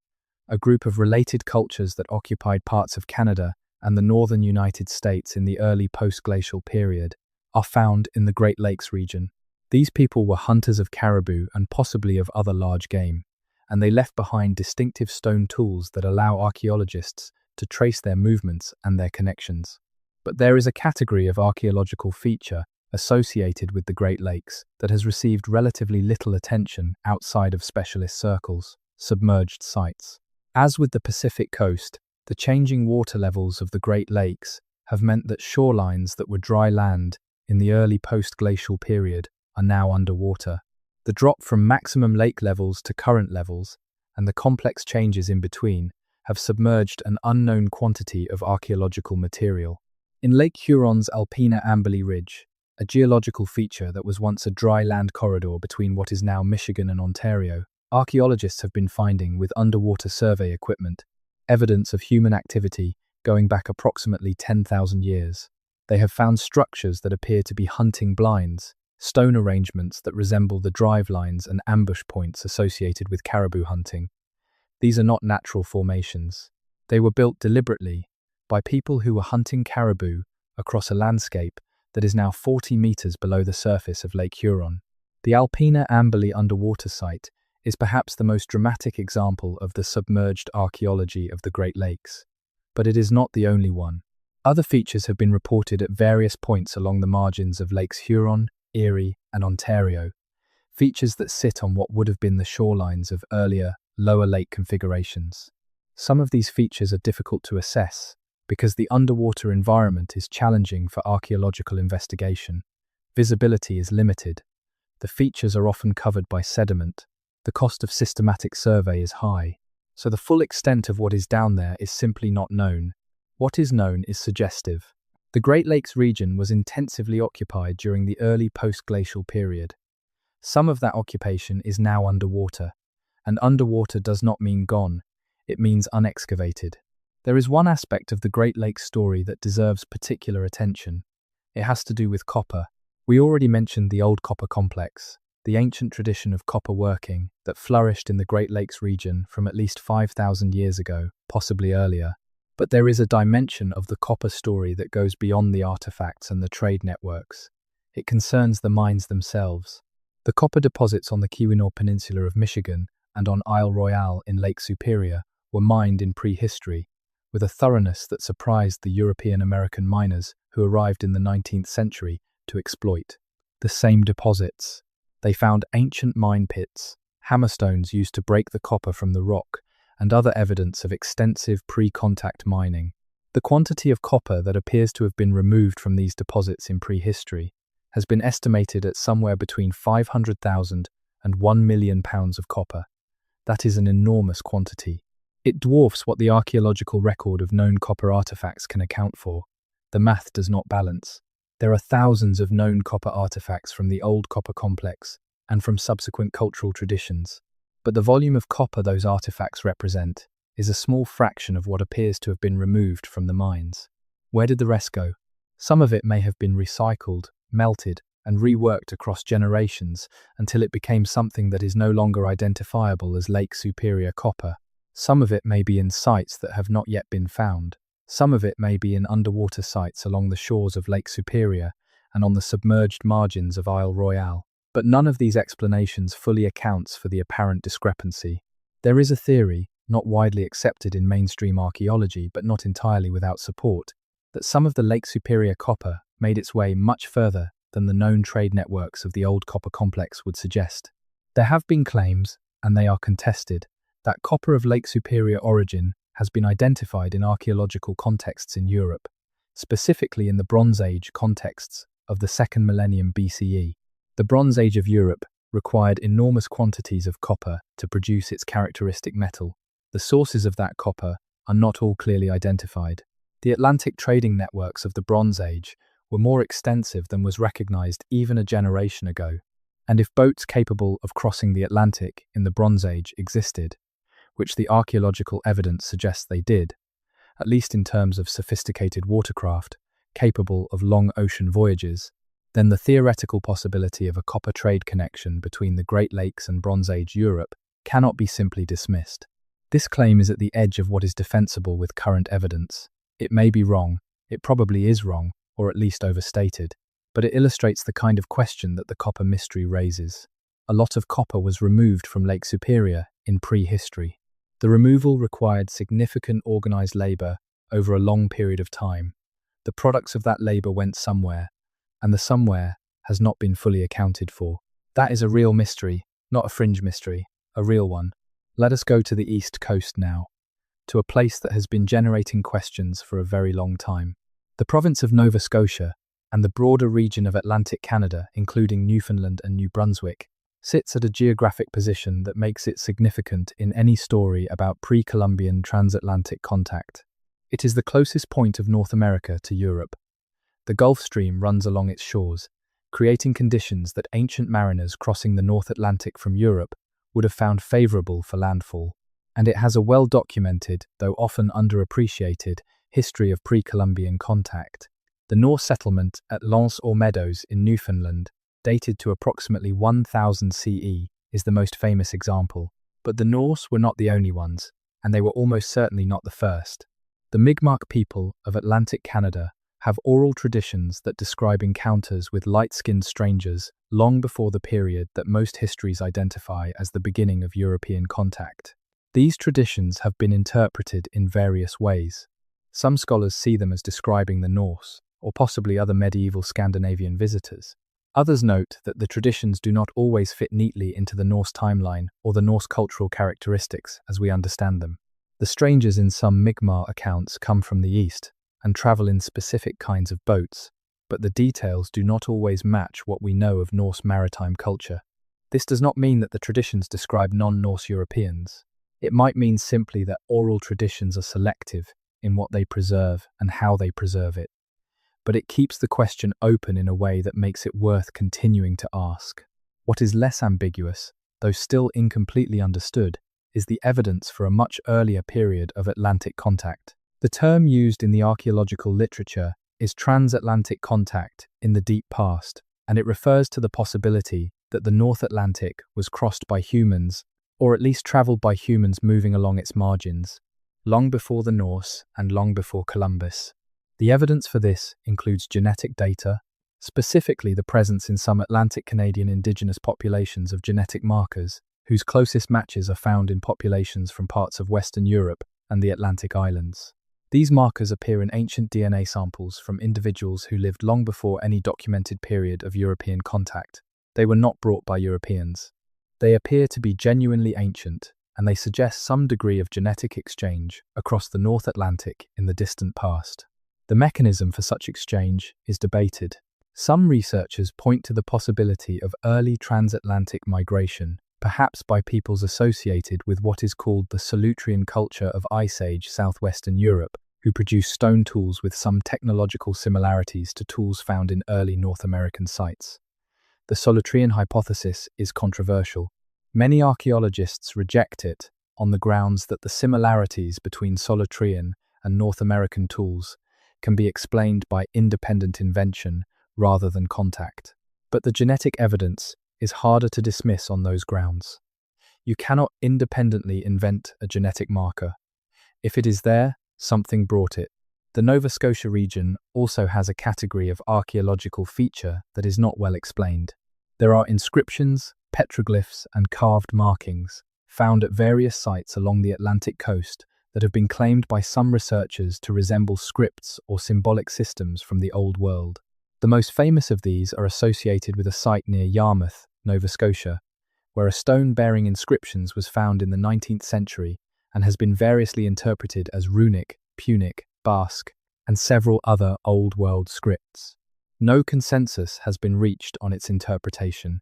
a group of related cultures that occupied parts of Canada and the northern United States in the early post-glacial period, are found in the Great Lakes region. These people were hunters of caribou and possibly of other large game, and they left behind distinctive stone tools that allow archaeologists to trace their movements and their connections. But there is a category of archaeological feature associated with the Great Lakes that has received relatively little attention outside of specialist circles: submerged sites. As with the Pacific coast, the changing water levels of the Great Lakes have meant that shorelines that were dry land in the early post-glacial period are now underwater. The drop from maximum lake levels to current levels, and the complex changes in between, have submerged an unknown quantity of archaeological material. In Lake Huron's Alpena Amberley Ridge, a geological feature that was once a dry land corridor between what is now Michigan and Ontario, archaeologists have been finding, with underwater survey equipment, evidence of human activity going back approximately 10,000 years. They have found structures that appear to be hunting blinds, stone arrangements that resemble the drive lines and ambush points associated with caribou hunting. These are not natural formations. They were built deliberately by people who were hunting caribou across a landscape that is now 40 meters below the surface of Lake Huron. The Alpena Amberley underwater site is perhaps the most dramatic example of the submerged archaeology of the Great Lakes. But it is not the only one. Other features have been reported at various points along the margins of Lakes Huron, Erie, and Ontario, features that sit on what would have been the shorelines of earlier, lower lake configurations. Some of these features are difficult to assess because the underwater environment is challenging for archaeological investigation. Visibility is limited. The features are often covered by sediment. The cost of systematic survey is high, so the full extent of what is down there is simply not known. What is known is suggestive. The Great Lakes region was intensively occupied during the early post-glacial period. Some of that occupation is now underwater, and underwater does not mean gone, it means unexcavated. There is one aspect of the Great Lakes story that deserves particular attention. It has to do with copper. We already mentioned the old copper complex, the ancient tradition of copper working that flourished in the Great Lakes region from at least 5,000 years ago, possibly earlier. But there is a dimension of the copper story that goes beyond the artifacts and the trade networks. It concerns the mines themselves. The copper deposits on the Keweenaw Peninsula of Michigan and on Isle Royale in Lake Superior were mined in prehistory, with a thoroughness that surprised the European-American miners who arrived in the 19th century to exploit the same deposits. They found ancient mine pits, hammerstones used to break the copper from the rock, and other evidence of extensive pre-contact mining. The quantity of copper that appears to have been removed from these deposits in prehistory has been estimated at somewhere between 500,000 and 1 million pounds of copper. That is an enormous quantity. It dwarfs what the archaeological record of known copper artifacts can account for. The math does not balance. There are thousands of known copper artifacts from the old copper complex and from subsequent cultural traditions. But the volume of copper those artifacts represent is a small fraction of what appears to have been removed from the mines. Where did the rest go? Some of it may have been recycled, melted, and reworked across generations until it became something that is no longer identifiable as Lake Superior copper. Some of it may be in sites that have not yet been found. Some of it may be in underwater sites along the shores of Lake Superior and on the submerged margins of Isle Royale. But none of these explanations fully accounts for the apparent discrepancy. There is a theory, not widely accepted in mainstream archaeology but not entirely without support, that some of the Lake Superior copper made its way much further than the known trade networks of the old copper complex would suggest. There have been claims, and they are contested, that copper of Lake Superior origin has been identified in archaeological contexts in Europe, specifically in the Bronze Age contexts of the 2nd millennium BCE. The Bronze Age of Europe required enormous quantities of copper to produce its characteristic metal. The sources of that copper are not all clearly identified. The Atlantic trading networks of the Bronze Age were more extensive than was recognized even a generation ago. And if boats capable of crossing the Atlantic in the Bronze Age existed, which the archaeological evidence suggests they did, at least in terms of sophisticated watercraft capable of long ocean voyages, then the theoretical possibility of a copper trade connection between the Great Lakes and Bronze Age Europe cannot be simply dismissed. This claim is at the edge of what is defensible with current evidence. It may be wrong, it probably is wrong, or at least overstated, but it illustrates the kind of question that the copper mystery raises. A lot of copper was removed from Lake Superior in prehistory. The removal required significant organized labor over a long period of time. The products of that labor went somewhere, and the somewhere has not been fully accounted for. That is a real mystery, not a fringe mystery, a real one. Let us go to the East Coast now, to a place that has been generating questions for a very long time. The province of Nova Scotia and the broader region of Atlantic Canada, including Newfoundland and New Brunswick, sits at a geographic position that makes it significant in any story about pre-Columbian transatlantic contact. It is the closest point of North America to Europe. The Gulf Stream runs along its shores, creating conditions that ancient mariners crossing the North Atlantic from Europe would have found favorable for landfall. And it has a well-documented, though often underappreciated, history of pre-Columbian contact. The Norse settlement at L'Anse aux Meadows in Newfoundland, dated to approximately 1000 CE, is the most famous example. But the Norse were not the only ones, and they were almost certainly not the first. The Mi'kmaq people of Atlantic Canada have oral traditions that describe encounters with light-skinned strangers long before the period that most histories identify as the beginning of European contact. These traditions have been interpreted in various ways. Some scholars see them as describing the Norse, or possibly other medieval Scandinavian visitors. Others note that the traditions do not always fit neatly into the Norse timeline or the Norse cultural characteristics as we understand them. The strangers in some Mi'kmaq accounts come from the east and travel in specific kinds of boats, but the details do not always match what we know of Norse maritime culture. This does not mean that the traditions describe non-Norse Europeans. It might mean simply that oral traditions are selective in what they preserve and how they preserve it. But it keeps the question open in a way that makes it worth continuing to ask. What is less ambiguous, though still incompletely understood, is the evidence for a much earlier period of Atlantic contact. The term used in the archaeological literature is transatlantic contact in the deep past, and it refers to the possibility that the North Atlantic was crossed by humans, or at least traveled by humans moving along its margins, long before the Norse and long before Columbus. The evidence for this includes genetic data, specifically the presence in some Atlantic Canadian indigenous populations of genetic markers, whose closest matches are found in populations from parts of Western Europe and the Atlantic Islands. These markers appear in ancient DNA samples from individuals who lived long before any documented period of European contact. They were not brought by Europeans. They appear to be genuinely ancient, and they suggest some degree of genetic exchange across the North Atlantic in the distant past. The mechanism for such exchange is debated. Some researchers point to the possibility of early transatlantic migration, perhaps by peoples associated with what is called the Solutrean culture of Ice Age southwestern Europe, who produced stone tools with some technological similarities to tools found in early North American sites. The Solutrean hypothesis is controversial. Many archaeologists reject it on the grounds that the similarities between Solutrean and North American tools can be explained by independent invention rather than contact. But the genetic evidence is harder to dismiss on those grounds. You cannot independently invent a genetic marker. If it is there, something brought it. The Nova Scotia region also has a category of archaeological feature that is not well explained. There are inscriptions, petroglyphs, and carved markings found at various sites along the Atlantic coast that have been claimed by some researchers to resemble scripts or symbolic systems from the Old World. The most famous of these are associated with a site near Yarmouth, Nova Scotia, where a stone bearing inscriptions was found in the 19th century and has been variously interpreted as runic, Punic, Basque, and several other Old World scripts. No consensus has been reached on its interpretation,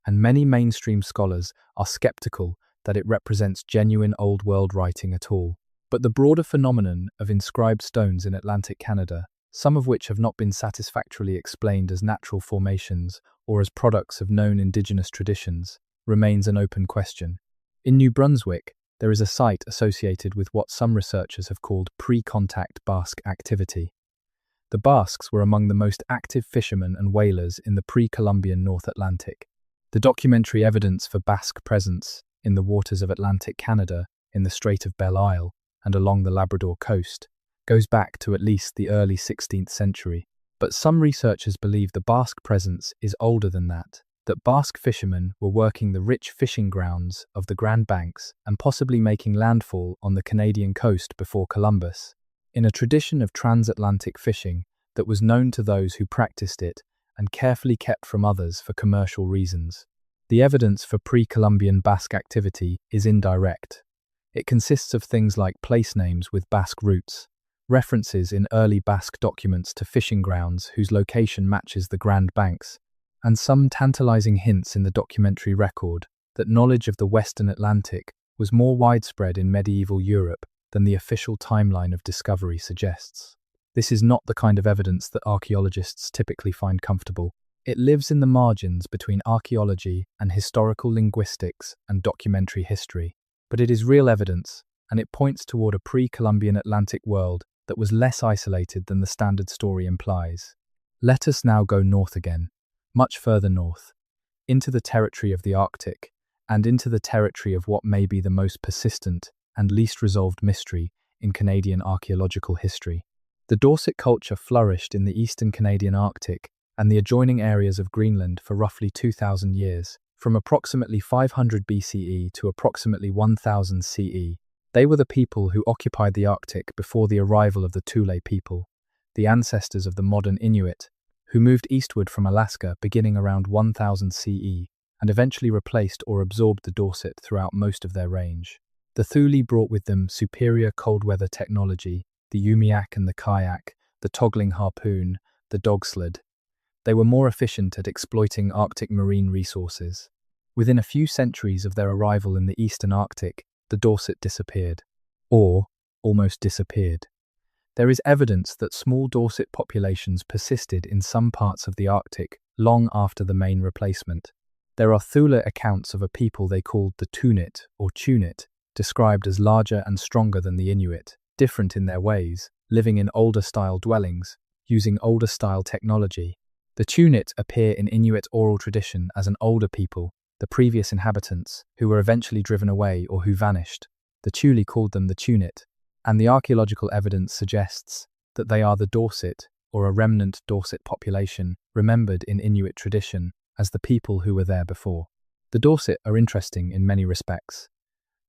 and many mainstream scholars are skeptical that it represents genuine Old World writing at all. But the broader phenomenon of inscribed stones in Atlantic Canada, some of which have not been satisfactorily explained as natural formations or as products of known indigenous traditions, remains an open question. In New Brunswick, there is a site associated with what some researchers have called pre-contact Basque activity. The Basques were among the most active fishermen and whalers in the pre-Columbian North Atlantic. The documentary evidence for Basque presence in the waters of Atlantic Canada, in the Strait of Belle Isle, and along the Labrador coast, goes back to at least the early 16th century. But some researchers believe the Basque presence is older than that, that Basque fishermen were working the rich fishing grounds of the Grand Banks and possibly making landfall on the Canadian coast before Columbus, in a tradition of transatlantic fishing that was known to those who practiced it and carefully kept from others for commercial reasons. The evidence for pre-Columbian Basque activity is indirect. It consists of things like place names with Basque roots, references in early Basque documents to fishing grounds whose location matches the Grand Banks, and some tantalizing hints in the documentary record that knowledge of the Western Atlantic was more widespread in medieval Europe than the official timeline of discovery suggests. This is not the kind of evidence that archaeologists typically find comfortable. It lives in the margins between archaeology and historical linguistics and documentary history. But it is real evidence, and it points toward a pre-Columbian Atlantic world that was less isolated than the standard story implies. Let us now go north again, much further north, into the territory of the Arctic, and into the territory of what may be the most persistent and least resolved mystery in Canadian archaeological history. The Dorset culture flourished in the eastern Canadian Arctic and the adjoining areas of Greenland for roughly 2,000 years, from approximately 500 BCE to approximately 1000 CE. They were the people who occupied the Arctic before the arrival of the Thule people, the ancestors of the modern Inuit, who moved eastward from Alaska beginning around 1000 CE and eventually replaced or absorbed the Dorset throughout most of their range. The Thule brought with them superior cold-weather technology, the umiak and the kayak, the toggling harpoon, the dog sled. They were more efficient at exploiting Arctic marine resources. Within a few centuries of their arrival in the eastern Arctic, the Dorset disappeared, or almost disappeared. There is evidence that small Dorset populations persisted in some parts of the Arctic long after the main replacement. There are Thule accounts of a people they called the Tunit or Tunit, described as larger and stronger than the Inuit, different in their ways, living in older-style dwellings, using older-style technology. The Tunit appear in Inuit oral tradition as an older people, the previous inhabitants, who were eventually driven away or who vanished. The Thule called them the Tunit, and the archaeological evidence suggests that they are the Dorset, or a remnant Dorset population, remembered in Inuit tradition as the people who were there before. The Dorset are interesting in many respects,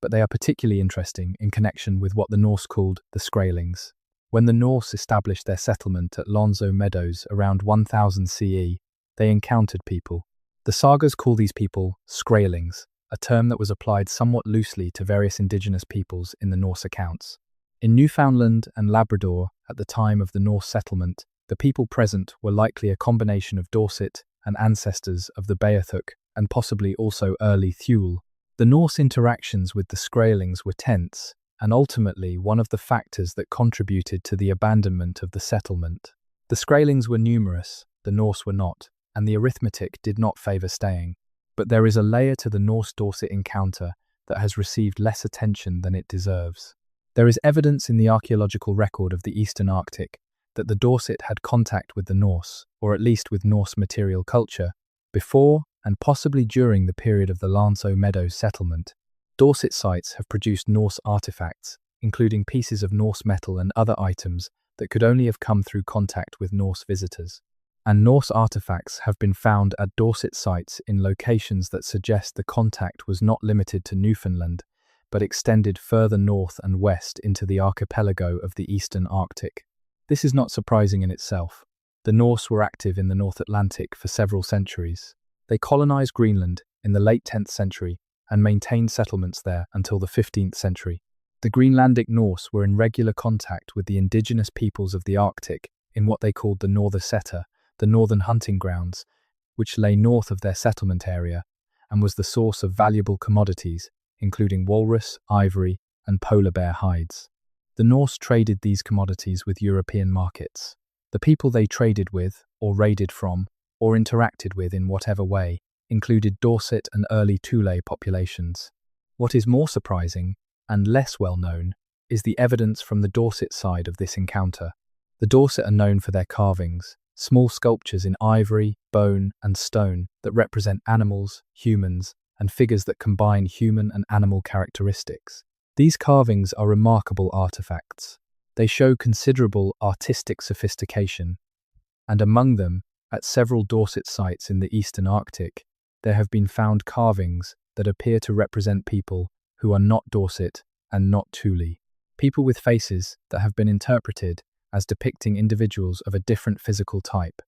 but they are particularly interesting in connection with what the Norse called the Skraelings. When the Norse established their settlement at Lonzo Meadows around 1000 CE, they encountered people. The sagas call these people Skraelings, a term that was applied somewhat loosely to various indigenous peoples in the Norse accounts. In Newfoundland and Labrador, at the time of the Norse settlement, the people present were likely a combination of Dorset and ancestors of the Beothuk and possibly also early Thule. The Norse interactions with the Skraelings were tense, and ultimately one of the factors that contributed to the abandonment of the settlement. The Skraelings were numerous, the Norse were not, and the arithmetic did not favour staying. But there is a layer to the Norse-Dorset encounter that has received less attention than it deserves. There is evidence in the archaeological record of the Eastern Arctic that the Dorset had contact with the Norse, or at least with Norse material culture, before and possibly during the period of the Lonzo Meadows settlement. Dorset sites have produced Norse artifacts, including pieces of Norse metal and other items that could only have come through contact with Norse visitors. And Norse artifacts have been found at Dorset sites in locations that suggest the contact was not limited to Newfoundland, but extended further north and west into the archipelago of the Eastern Arctic. This is not surprising in itself. The Norse were active in the North Atlantic for several centuries. They colonized Greenland in the late 10th century and maintained settlements there until the 15th century. The Greenlandic Norse were in regular contact with the indigenous peoples of the Arctic in what they called the Northersetta, the northern hunting grounds, which lay north of their settlement area and was the source of valuable commodities, including walrus, ivory, and polar bear hides. The Norse traded these commodities with European markets. The people they traded with, or raided from, or interacted with in whatever way, included Dorset and early Thule populations. What is more surprising, and less well known, is the evidence from the Dorset side of this encounter. The Dorset are known for their carvings, small sculptures in ivory, bone, and stone that represent animals, humans, and figures that combine human and animal characteristics. These carvings are remarkable artifacts. They show considerable artistic sophistication, and among them, at several Dorset sites in the Eastern Arctic, there have been found carvings that appear to represent people who are not Dorset and not Thule. People with faces that have been interpreted as depicting individuals of a different physical type.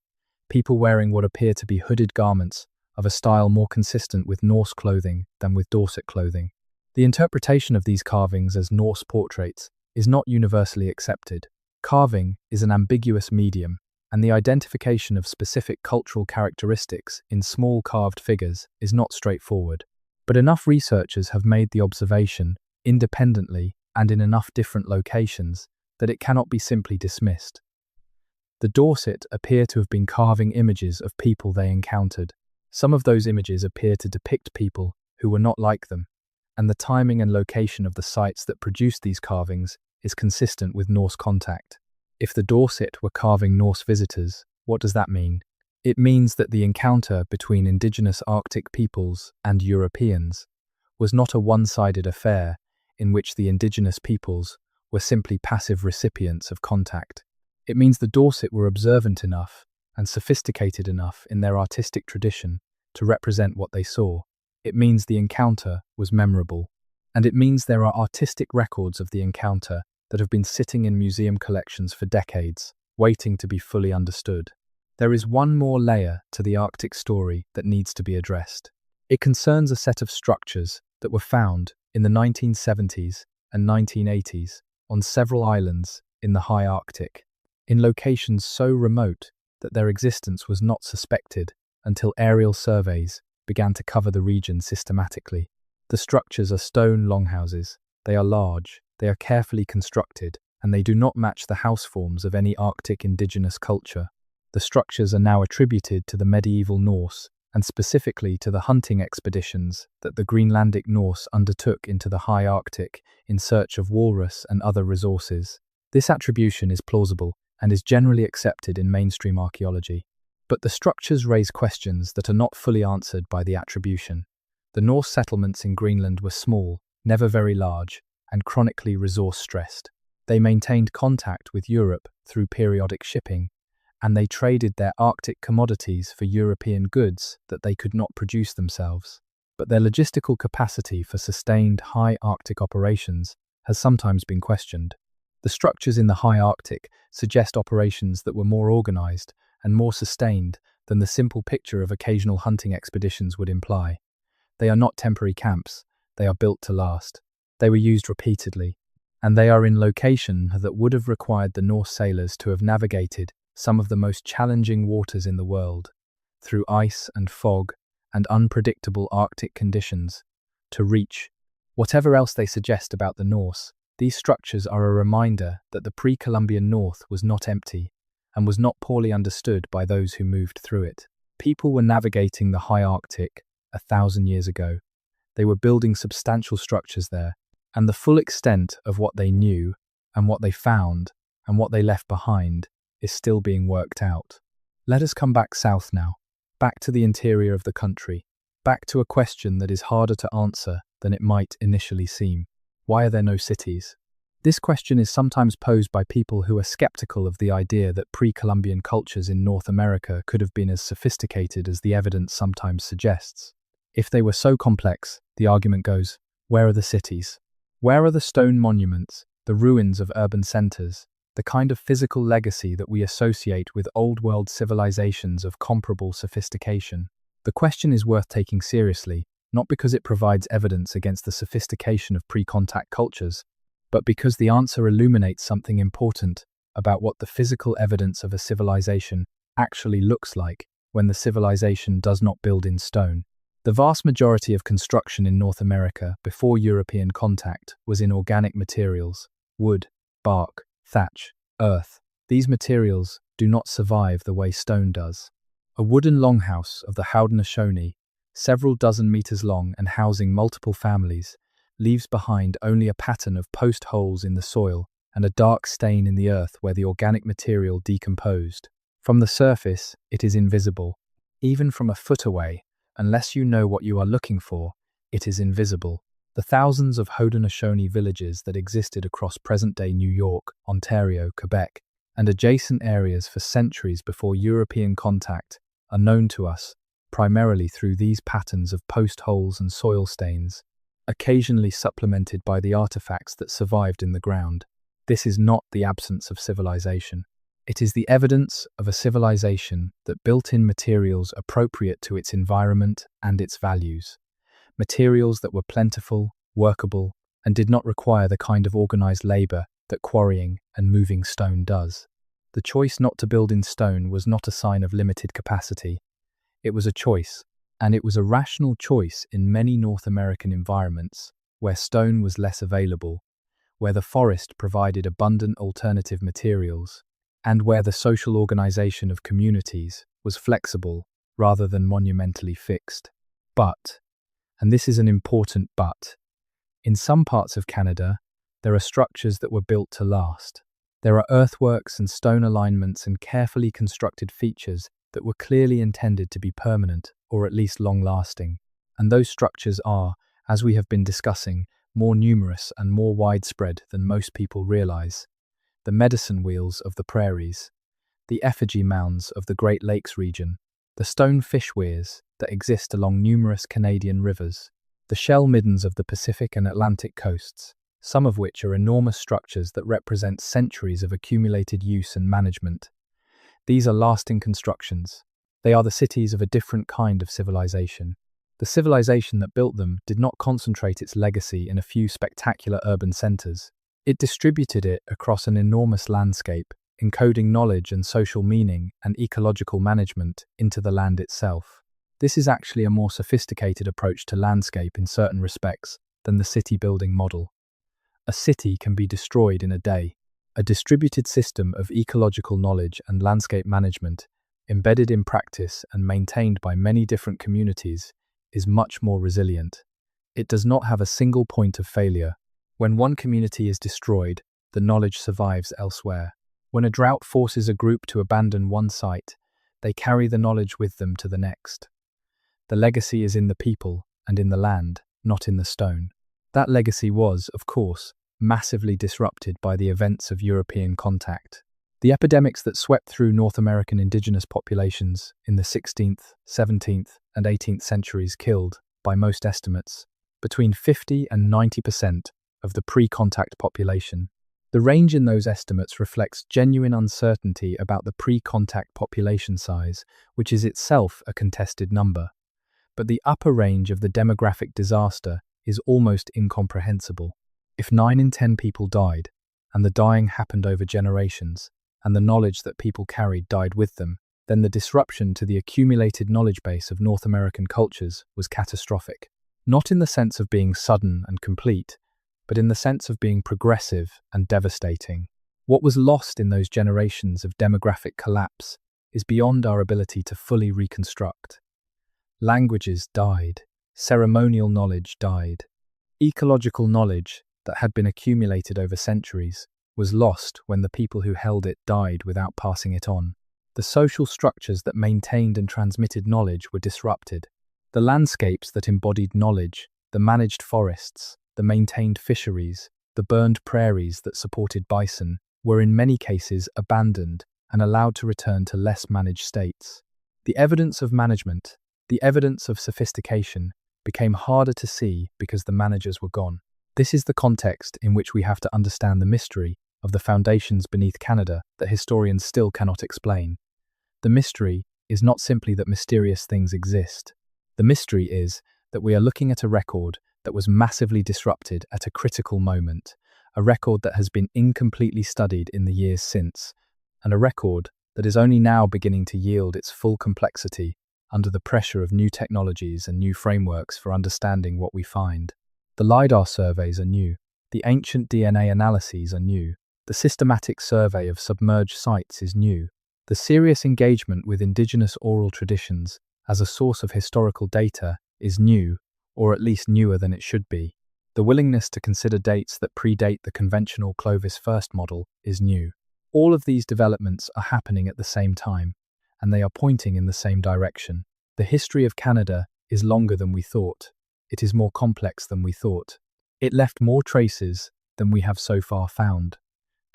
People wearing what appear to be hooded garments of a style more consistent with Norse clothing than with Dorset clothing. The interpretation of these carvings as Norse portraits is not universally accepted. Carving is an ambiguous medium, and the identification of specific cultural characteristics in small carved figures is not straightforward. But enough researchers have made the observation, independently and in enough different locations, that it cannot be simply dismissed. The Dorset appear to have been carving images of people they encountered. Some of those images appear to depict people who were not like them, and the timing and location of the sites that produced these carvings is consistent with Norse contact. If the Dorset were carving Norse visitors, what does that mean? It means that the encounter between indigenous Arctic peoples and Europeans was not a one-sided affair in which the indigenous peoples were simply passive recipients of contact. It means the Dorset were observant enough and sophisticated enough in their artistic tradition to represent what they saw. It means the encounter was memorable. And it means there are artistic records of the encounter that have been sitting in museum collections for decades, waiting to be fully understood. There is one more layer to the Arctic story that needs to be addressed. It concerns a set of structures that were found in the 1970s and 1980s on several islands in the high Arctic, in locations so remote that their existence was not suspected until aerial surveys began to cover the region systematically. The structures are stone longhouses. They are large, they are carefully constructed, and they do not match the house forms of any Arctic indigenous culture. The structures are now attributed to the medieval Norse, and specifically to the hunting expeditions that the Greenlandic Norse undertook into the high Arctic in search of walrus and other resources. This attribution is plausible and is generally accepted in mainstream archaeology. But the structures raise questions that are not fully answered by the attribution. The Norse settlements in Greenland were small, never very large, and chronically resource-stressed. They maintained contact with Europe through periodic shipping, and they traded their Arctic commodities for European goods that they could not produce themselves. But their logistical capacity for sustained high Arctic operations has sometimes been questioned. The structures in the high Arctic suggest operations that were more organized and more sustained than the simple picture of occasional hunting expeditions would imply. They are not temporary camps, they are built to last. They were used repeatedly, and they are in location that would have required the Norse sailors to have navigated some of the most challenging waters in the world, through ice and fog and unpredictable Arctic conditions, to reach. Whatever else they suggest about the Norse, these structures are a reminder that the pre-Columbian North was not empty and was not poorly understood by those who moved through it. People were navigating the high Arctic 1,000 years ago. They were building substantial structures there, and the full extent of what they knew and what they found and what they left behind is still being worked out. Let us come back south now, back to the interior of the country, back to a question that is harder to answer than it might initially seem. Why are there no cities? This question is sometimes posed by people who are skeptical of the idea that pre-Columbian cultures in North America could have been as sophisticated as the evidence sometimes suggests. If they were so complex, the argument goes, where are the cities? Where are the stone monuments, the ruins of urban centers, the kind of physical legacy that we associate with old-world civilizations of comparable sophistication? The question is worth taking seriously, not because it provides evidence against the sophistication of pre-contact cultures, but because the answer illuminates something important about what the physical evidence of a civilization actually looks like when the civilization does not build in stone. The vast majority of construction in North America before European contact was in organic materials: wood, bark, thatch, earth. These materials do not survive the way stone does. A wooden longhouse of the Haudenosaunee, several dozen meters long and housing multiple families, leaves behind only a pattern of post holes in the soil and a dark stain in the earth where the organic material decomposed. From the surface, it is invisible. Even from a foot away, unless you know what you are looking for, it is invisible. The thousands of Haudenosaunee villages that existed across present-day New York, Ontario, Quebec, and adjacent areas for centuries before European contact are known to us primarily through these patterns of post holes and soil stains, occasionally supplemented by the artifacts that survived in the ground. This is not the absence of civilization. It is the evidence of a civilization that built in materials appropriate to its environment and its values. Materials that were plentiful, workable, and did not require the kind of organized labor that quarrying and moving stone does. The choice not to build in stone was not a sign of limited capacity. It was a choice, and it was a rational choice in many North American environments where stone was less available, where the forest provided abundant alternative materials, and where the social organization of communities was flexible rather than monumentally fixed. But, and this is an important but, in some parts of Canada, there are structures that were built to last. There are earthworks and stone alignments and carefully constructed features that were clearly intended to be permanent or at least long-lasting. And those structures are, as we have been discussing, more numerous and more widespread than most people realize. The medicine wheels of the prairies, the effigy mounds of the Great Lakes region, the stone fish weirs that exist along numerous Canadian rivers, the shell middens of the Pacific and Atlantic coasts, some of which are enormous structures that represent centuries of accumulated use and management. These are lasting constructions. They are the cities of a different kind of civilization. The civilization that built them did not concentrate its legacy in a few spectacular urban centers. It distributed it across an enormous landscape, encoding knowledge and social meaning and ecological management into the land itself. This is actually a more sophisticated approach to landscape in certain respects than the city building model. A city can be destroyed in a day. A distributed system of ecological knowledge and landscape management, embedded in practice and maintained by many different communities, is much more resilient. It does not have a single point of failure. When one community is destroyed, the knowledge survives elsewhere. When a drought forces a group to abandon one site, they carry the knowledge with them to the next. The legacy is in the people and in the land, not in the stone. That legacy was, of course, massively disrupted by the events of European contact. The epidemics that swept through North American indigenous populations in the 16th, 17th, and 18th centuries killed, by most estimates, between 50 and 90% of the pre-contact population. The range in those estimates reflects genuine uncertainty about the pre-contact population size, which is itself a contested number. But the upper range of the demographic disaster is almost incomprehensible. If 9 in 10 people died, and the dying happened over generations, and the knowledge that people carried died with them, then the disruption to the accumulated knowledge base of North American cultures was catastrophic. Not in the sense of being sudden and complete, but in the sense of being progressive and devastating. What was lost in those generations of demographic collapse is beyond our ability to fully reconstruct. Languages died. Ceremonial knowledge died. Ecological knowledge that had been accumulated over centuries was lost when the people who held it died without passing it on. The social structures that maintained and transmitted knowledge were disrupted. The landscapes that embodied knowledge, the managed forests, the maintained fisheries, the burned prairies that supported bison, were in many cases abandoned and allowed to return to less managed states. The evidence of management, the evidence of sophistication, became harder to see because the managers were gone. This is the context in which we have to understand the mystery of the foundations beneath Canada that historians still cannot explain. The mystery is not simply that mysterious things exist. The mystery is that we are looking at a record that was massively disrupted at a critical moment, a record that has been incompletely studied in the years since, and a record that is only now beginning to yield its full complexity under the pressure of new technologies and new frameworks for understanding what we find. The LiDAR surveys are new. The ancient DNA analyses are new. The systematic survey of submerged sites is new. The serious engagement with indigenous oral traditions as a source of historical data is new, or at least newer than it should be. The willingness to consider dates that predate the conventional Clovis first model is new. All of these developments are happening at the same time, and they are pointing in the same direction. The history of Canada is longer than we thought. It is more complex than we thought. It left more traces than we have so far found.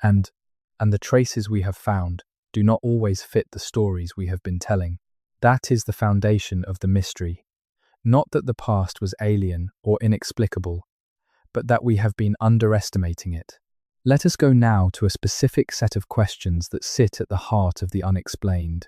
And the traces we have found do not always fit the stories we have been telling. That is the foundation of the mystery. Not that the past was alien or inexplicable, but that we have been underestimating it. Let us go now to a specific set of questions that sit at the heart of the unexplained.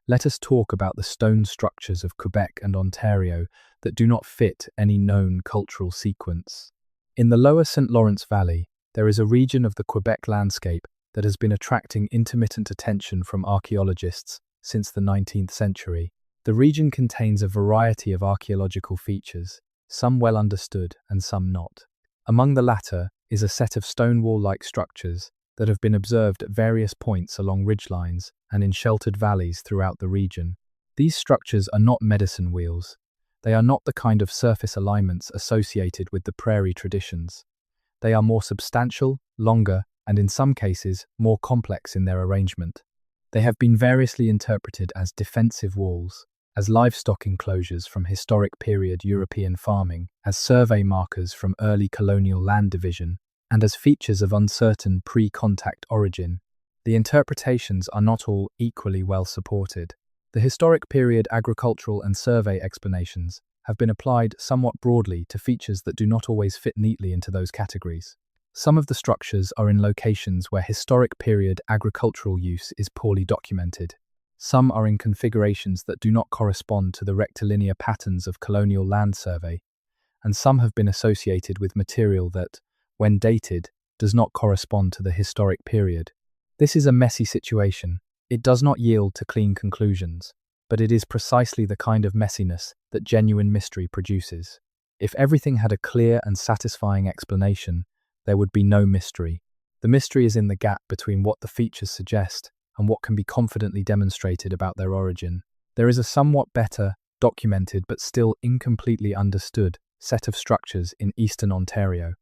Let us talk about the stone structures of Quebec and Ontario that do not fit any known cultural sequence. In the lower St. Lawrence Valley, there is a region of the Quebec landscape that has been attracting intermittent attention from archaeologists since the 19th century. The region contains a variety of archaeological features, some well understood and some not. Among the latter is a set of stone wall-like structures that have been observed at various points along ridgelines and in sheltered valleys throughout the region. These structures are not medicine wheels. They are not the kind of surface alignments associated with the prairie traditions. They are more substantial, longer, and in some cases, more complex in their arrangement. They have been variously interpreted as defensive walls, as livestock enclosures from historic period European farming, as survey markers from early colonial land division, and as features of uncertain pre-contact origin. The interpretations are not all equally well supported. The historic period agricultural and survey explanations have been applied somewhat broadly to features that do not always fit neatly into those categories. Some of the structures are in locations where historic period agricultural use is poorly documented. Some are in configurations that do not correspond to the rectilinear patterns of colonial land survey, and some have been associated with material that, when dated, does not correspond to the historic period. This is a messy situation. It does not yield to clean conclusions, but it is precisely the kind of messiness that genuine mystery produces. If everything had a clear and satisfying explanation, there would be no mystery. The mystery is in the gap between what the features suggest and what can be confidently demonstrated about their origin. There is a somewhat better, documented but still incompletely understood set of structures in eastern Ontario.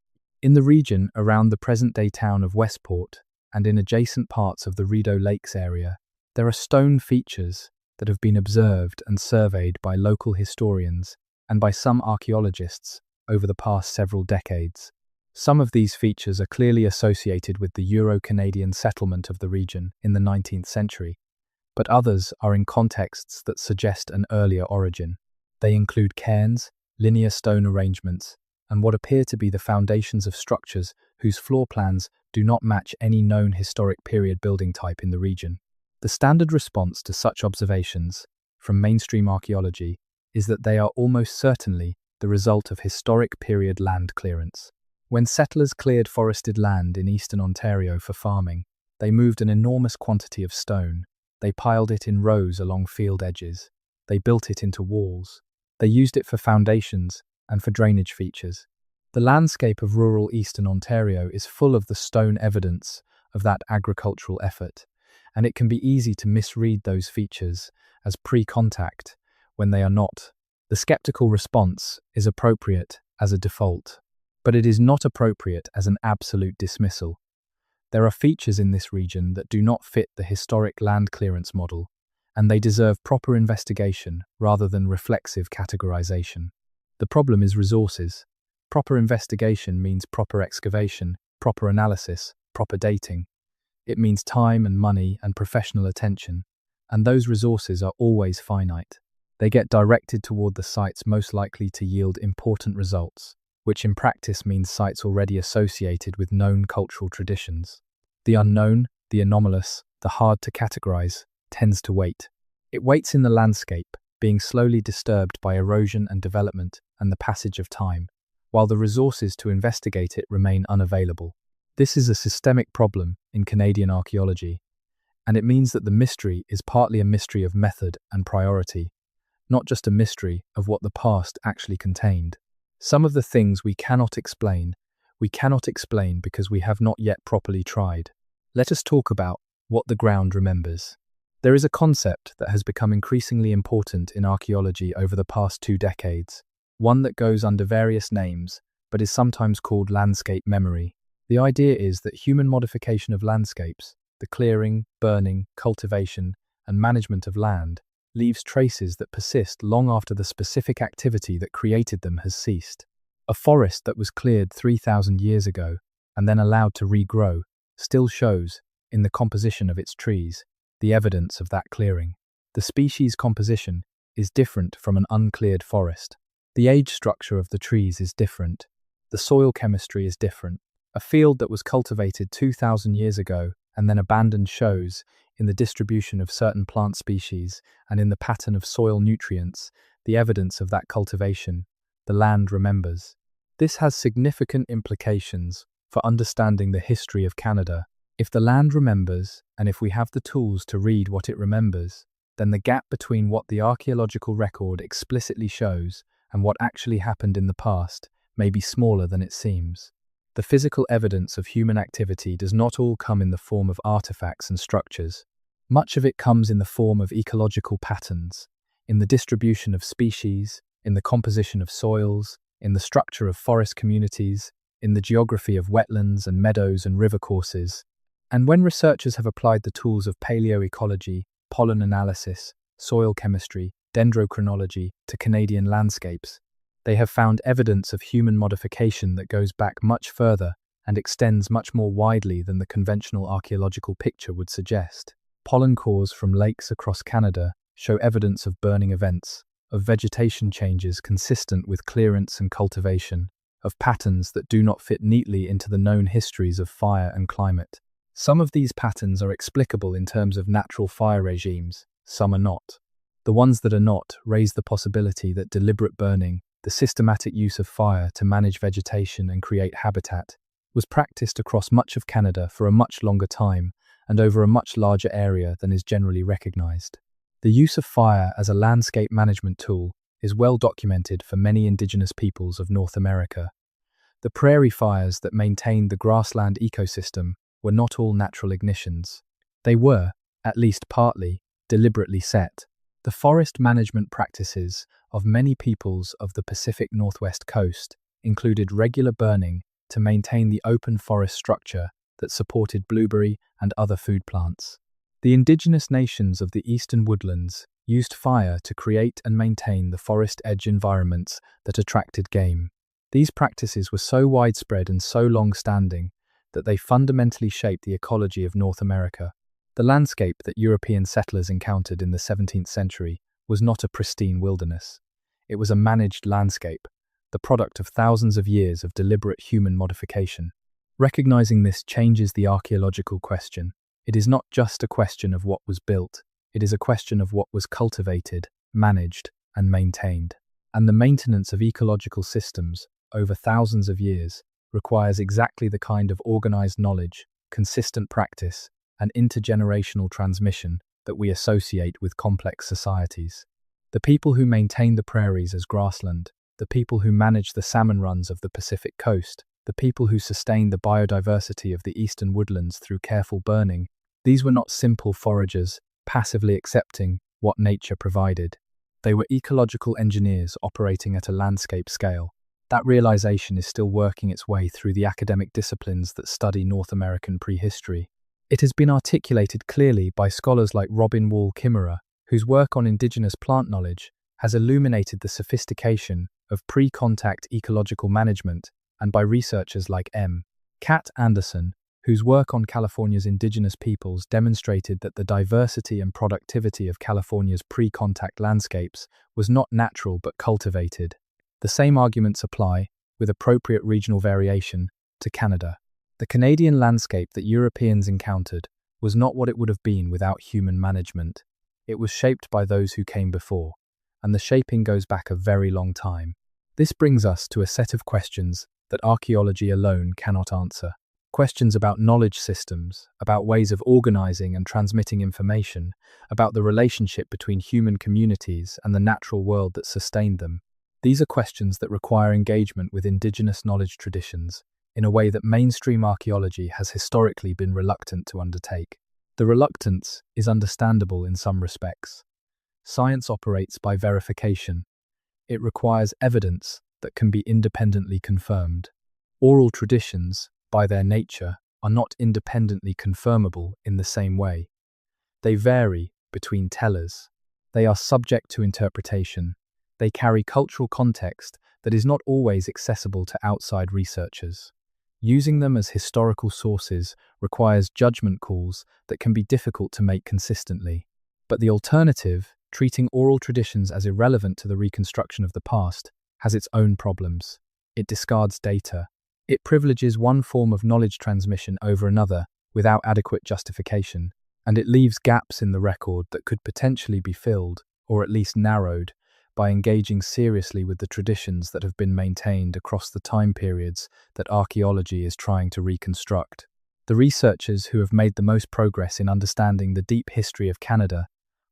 In the region around the present-day town of Westport and in adjacent parts of the Rideau Lakes area, there are stone features that have been observed and surveyed by local historians and by some archaeologists over the past several decades. Some of these features are clearly associated with the Euro-Canadian settlement of the region in the 19th century, but others are in contexts that suggest an earlier origin. They include cairns, linear stone arrangements, and what appear to be the foundations of structures whose floor plans do not match any known historic period building type in the region. The standard response to such observations from mainstream archaeology is that they are almost certainly the result of historic period land clearance. When settlers cleared forested land in eastern Ontario for farming, they moved an enormous quantity of stone. They piled it in rows along field edges. They built it into walls. They used it for foundations and for drainage features. The landscape of rural eastern Ontario is full of the stone evidence of that agricultural effort, and it can be easy to misread those features as pre-contact when they are not. The skeptical response is appropriate as a default, but it is not appropriate as an absolute dismissal. There are features in this region that do not fit the historic land clearance model, and they deserve proper investigation rather than reflexive categorization. The problem is resources. Proper investigation means proper excavation, proper analysis, proper dating. It means time and money and professional attention, and those resources are always finite. They get directed toward the sites most likely to yield important results, which in practice means sites already associated with known cultural traditions. The unknown, the anomalous, the hard to categorize, tends to wait. It waits in the landscape, being slowly disturbed by erosion and development and the passage of time, while the resources to investigate it remain unavailable. This is a systemic problem in Canadian archaeology, and it means that the mystery is partly a mystery of method and priority, not just a mystery of what the past actually contained. Some of the things we cannot explain because we have not yet properly tried. Let us talk about what the ground remembers. There is a concept that has become increasingly important in archaeology over the past 2 decades, one that goes under various names, but is sometimes called landscape memory. The idea is that human modification of landscapes, the clearing, burning, cultivation, and management of land, leaves traces that persist long after the specific activity that created them has ceased. A forest that was cleared 3,000 years ago and then allowed to regrow still shows, in the composition of its trees, the evidence of that clearing. The species composition is different from an uncleared forest. The age structure of the trees is different. The soil chemistry is different. A field that was cultivated 2,000 years ago and then abandoned shows, in the distribution of certain plant species and in the pattern of soil nutrients, the evidence of that cultivation. The land remembers. This has significant implications for understanding the history of Canada. If the land remembers, and if we have the tools to read what it remembers, then the gap between what the archaeological record explicitly shows and what actually happened in the past may be smaller than it seems. The physical evidence of human activity does not all come in the form of artifacts and structures. Much of it comes in the form of ecological patterns, in the distribution of species, in the composition of soils, in the structure of forest communities, in the geography of wetlands and meadows and river courses. And when researchers have applied the tools of paleoecology, pollen analysis, soil chemistry, dendrochronology to Canadian landscapes, they have found evidence of human modification that goes back much further and extends much more widely than the conventional archaeological picture would suggest. Pollen cores from lakes across Canada show evidence of burning events, of vegetation changes consistent with clearance and cultivation, of patterns that do not fit neatly into the known histories of fire and climate. Some of these patterns are explicable in terms of natural fire regimes, some are not. The ones that are not raise the possibility that deliberate burning, the systematic use of fire to manage vegetation and create habitat, was practiced across much of Canada for a much longer time and over a much larger area than is generally recognized. The use of fire as a landscape management tool is well documented for many Indigenous peoples of North America. The prairie fires that maintained the grassland ecosystem were not all natural ignitions. They were, at least partly, deliberately set. The forest management practices of many peoples of the Pacific Northwest coast included regular burning to maintain the open forest structure that supported blueberry and other food plants. The indigenous nations of the eastern woodlands used fire to create and maintain the forest edge environments that attracted game. These practices were so widespread and so long-standing that they fundamentally shaped the ecology of North America. The landscape that European settlers encountered in the 17th century was not a pristine wilderness. It was a managed landscape, the product of thousands of years of deliberate human modification. Recognizing this changes the archaeological question. It is not just a question of what was built, it is a question of what was cultivated, managed, and maintained. And the maintenance of ecological systems over thousands of years requires exactly the kind of organized knowledge, consistent practice, and intergenerational transmission that we associate with complex societies. The people who maintained the prairies as grassland, the people who managed the salmon runs of the Pacific coast, the people who sustained the biodiversity of the eastern woodlands through careful burning, these were not simple foragers, passively accepting what nature provided. They were ecological engineers operating at a landscape scale. That realization is still working its way through the academic disciplines that study North American prehistory. It has been articulated clearly by scholars like Robin Wall Kimmerer, whose work on indigenous plant knowledge has illuminated the sophistication of pre-contact ecological management, and by researchers like M. Kat Anderson, whose work on California's indigenous peoples demonstrated that the diversity and productivity of California's pre-contact landscapes was not natural but cultivated. The same arguments apply, with appropriate regional variation, to Canada. The Canadian landscape that Europeans encountered was not what it would have been without human management. It was shaped by those who came before, and the shaping goes back a very long time. This brings us to a set of questions that archaeology alone cannot answer. Questions about knowledge systems, about ways of organizing and transmitting information, about the relationship between human communities and the natural world that sustained them. These are questions that require engagement with indigenous knowledge traditions in a way that mainstream archaeology has historically been reluctant to undertake. The reluctance is understandable in some respects. Science operates by verification. It requires evidence that can be independently confirmed. Oral traditions, by their nature, are not independently confirmable in the same way. They vary between tellers. They are subject to interpretation. They carry cultural context that is not always accessible to outside researchers. Using them as historical sources requires judgment calls that can be difficult to make consistently. But the alternative treating oral traditions as irrelevant to the reconstruction of the past, has its own problems. It discards data. It privileges one form of knowledge transmission over another without adequate justification, and it leaves gaps in the record that could potentially be filled, or at least narrowed, by engaging seriously with the traditions that have been maintained across the time periods that archaeology is trying to reconstruct. The researchers who have made the most progress in understanding the deep history of Canada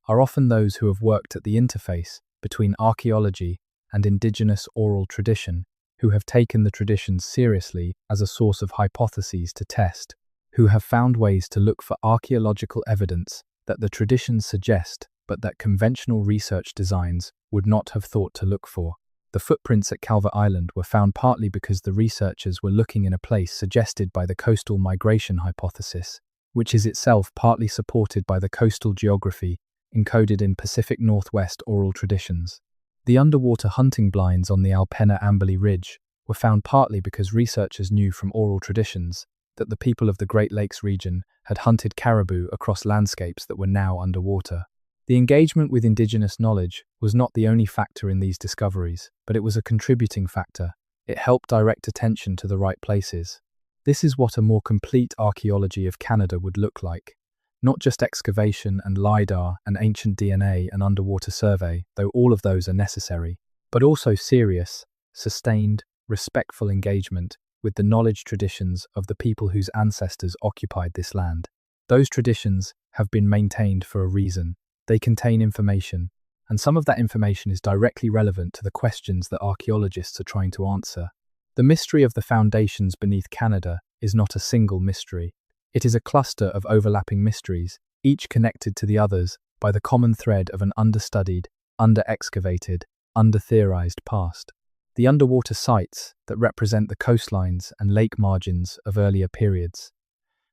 are often those who have worked at the interface between archaeology and indigenous oral tradition, who have taken the traditions seriously as a source of hypotheses to test, who have found ways to look for archaeological evidence that the traditions suggest but that conventional research designs would not have thought to look for. The footprints at Calvert Island were found partly because the researchers were looking in a place suggested by the coastal migration hypothesis, which is itself partly supported by the coastal geography encoded in Pacific Northwest oral traditions. The underwater hunting blinds on the Alpena-Amberley Ridge were found partly because researchers knew from oral traditions that the people of the Great Lakes region had hunted caribou across landscapes that were now underwater. The engagement with indigenous knowledge was not the only factor in these discoveries, but it was a contributing factor. It helped direct attention to the right places. This is what a more complete archaeology of Canada would look like. Not just excavation and LiDAR and ancient DNA and underwater survey, though all of those are necessary, but also serious, sustained, respectful engagement with the knowledge traditions of the people whose ancestors occupied this land. Those traditions have been maintained for a reason. They contain information, and some of that information is directly relevant to the questions that archaeologists are trying to answer. The mystery of the foundations beneath Canada is not a single mystery. It is a cluster of overlapping mysteries, each connected to the others by the common thread of an understudied, under-excavated, under-theorized past. The underwater sites that represent the coastlines and lake margins of earlier periods.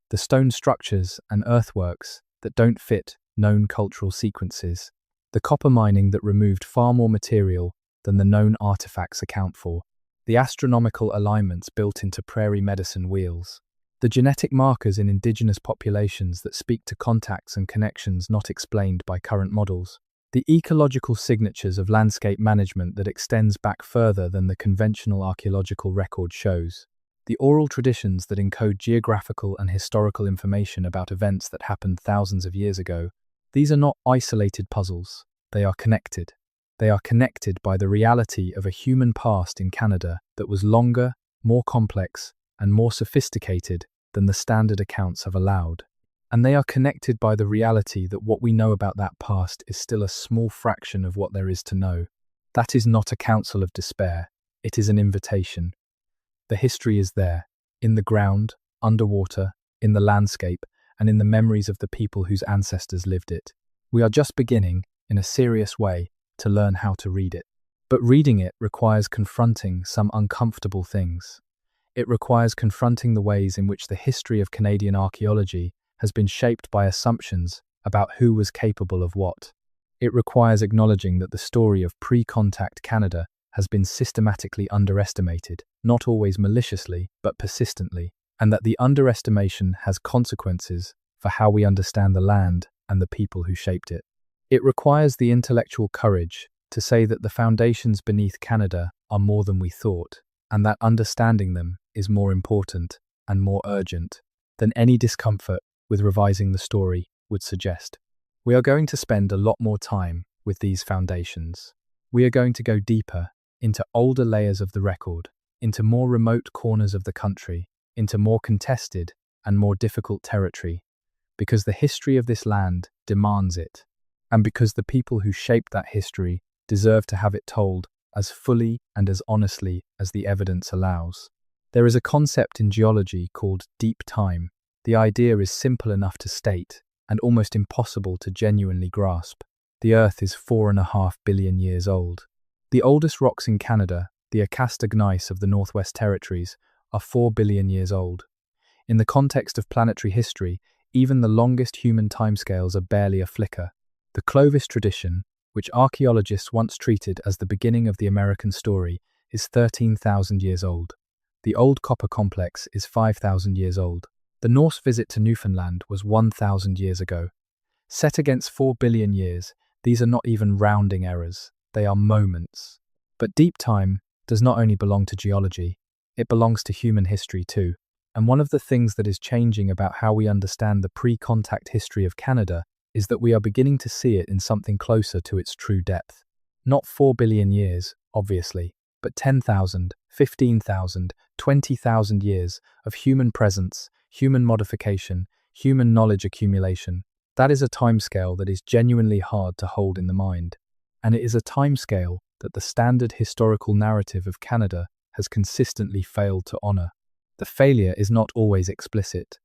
The stone structures and earthworks that don't fit known cultural sequences. The copper mining that removed far more material than the known artifacts account for. The astronomical alignments built into prairie medicine wheels. The genetic markers in indigenous populations that speak to contacts and connections not explained by current models. The ecological signatures of landscape management that extends back further than the conventional archaeological record shows. The oral traditions that encode geographical and historical information about events that happened thousands of years ago. These are not isolated puzzles. They are connected. They are connected by the reality of a human past in Canada that was longer, more complex, and more sophisticated than the standard accounts have allowed. And they are connected by the reality that what we know about that past is still a small fraction of what there is to know. That is not a counsel of despair. It is an invitation. The history is there, in the ground, underwater, in the landscape, and in the memories of the people whose ancestors lived it. We are just beginning, in a serious way, to learn how to read it. But reading it requires confronting some uncomfortable things. It requires confronting the ways in which the history of Canadian archaeology has been shaped by assumptions about who was capable of what. It requires acknowledging that the story of pre-contact Canada has been systematically underestimated, not always maliciously, but persistently, and that the underestimation has consequences for how we understand the land and the people who shaped it. It requires the intellectual courage to say that the foundations beneath Canada are more than we thought, and that understanding them is more important and more urgent than any discomfort with revising the story would suggest. We are going to spend a lot more time with these foundations. We are going to go deeper into older layers of the record, into more remote corners of the country, into more contested and more difficult territory, because the history of this land demands it, and because the people who shaped that history deserve to have it told as fully and as honestly as the evidence allows. There is a concept in geology called deep time. The idea is simple enough to state and almost impossible to genuinely grasp. The Earth is 4.5 billion years old. The oldest rocks in Canada, the Acasta gneiss of the Northwest Territories, are 4 billion years old. In the context of planetary history, even the longest human timescales are barely a flicker. The Clovis tradition, which archaeologists once treated as the beginning of the American story, is 13,000 years old. The Old Copper Complex is 5,000 years old. The Norse visit to Newfoundland was 1,000 years ago. Set against 4 billion years, These are not even rounding errors, they are moments. But deep time does not only belong to geology, it belongs to human history too. And one of the things that is changing about how we understand the pre-contact history of Canada is that we are beginning to see it in something closer to its true depth. Not 4 billion years, obviously, but 10,000, 15,000, 20,000 years of human presence, human modification, human knowledge accumulation. That is a timescale that is genuinely hard to hold in the mind. And it is a timescale that the standard historical narrative of Canada has consistently failed to honor. The failure is not always explicit.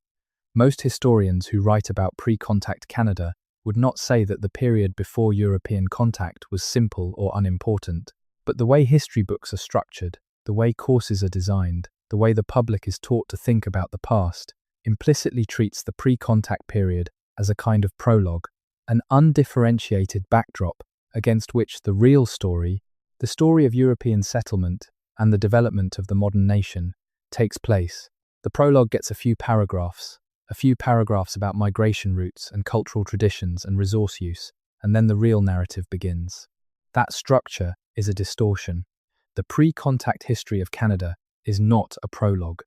Most historians who write about pre-contact Canada would not say that the period before European contact was simple or unimportant. But the way history books are structured, the way courses are designed, the way the public is taught to think about the past, implicitly treats the pre-contact period as a kind of prologue, an undifferentiated backdrop against which the real story, the story of European settlement and the development of the modern nation, takes place. The prologue gets a few paragraphs about migration routes and cultural traditions and resource use, and then the real narrative begins. That structure is a distortion. The pre-contact history of Canada is not a prologue.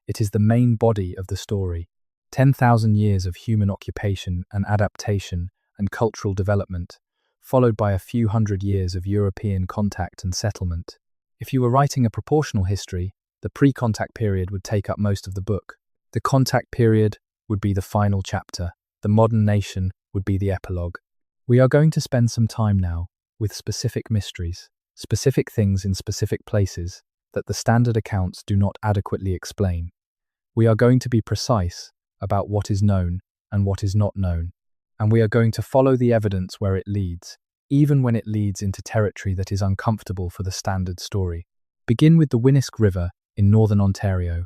It is the main body of the story. 10,000 years of human occupation and adaptation and cultural development, followed by a few hundred years of European contact and settlement. If you were writing a proportional history, the pre-contact period would take up most of the book. The contact period would be the final chapter. The modern nation would be the epilogue. We are going to spend some time now with specific mysteries, specific things in specific places that the standard accounts do not adequately explain. We are going to be precise about what is known and what is not known, and we are going to follow the evidence where it leads, even when it leads into territory that is uncomfortable for the standard story. Begin with the Winnisk River in northern Ontario.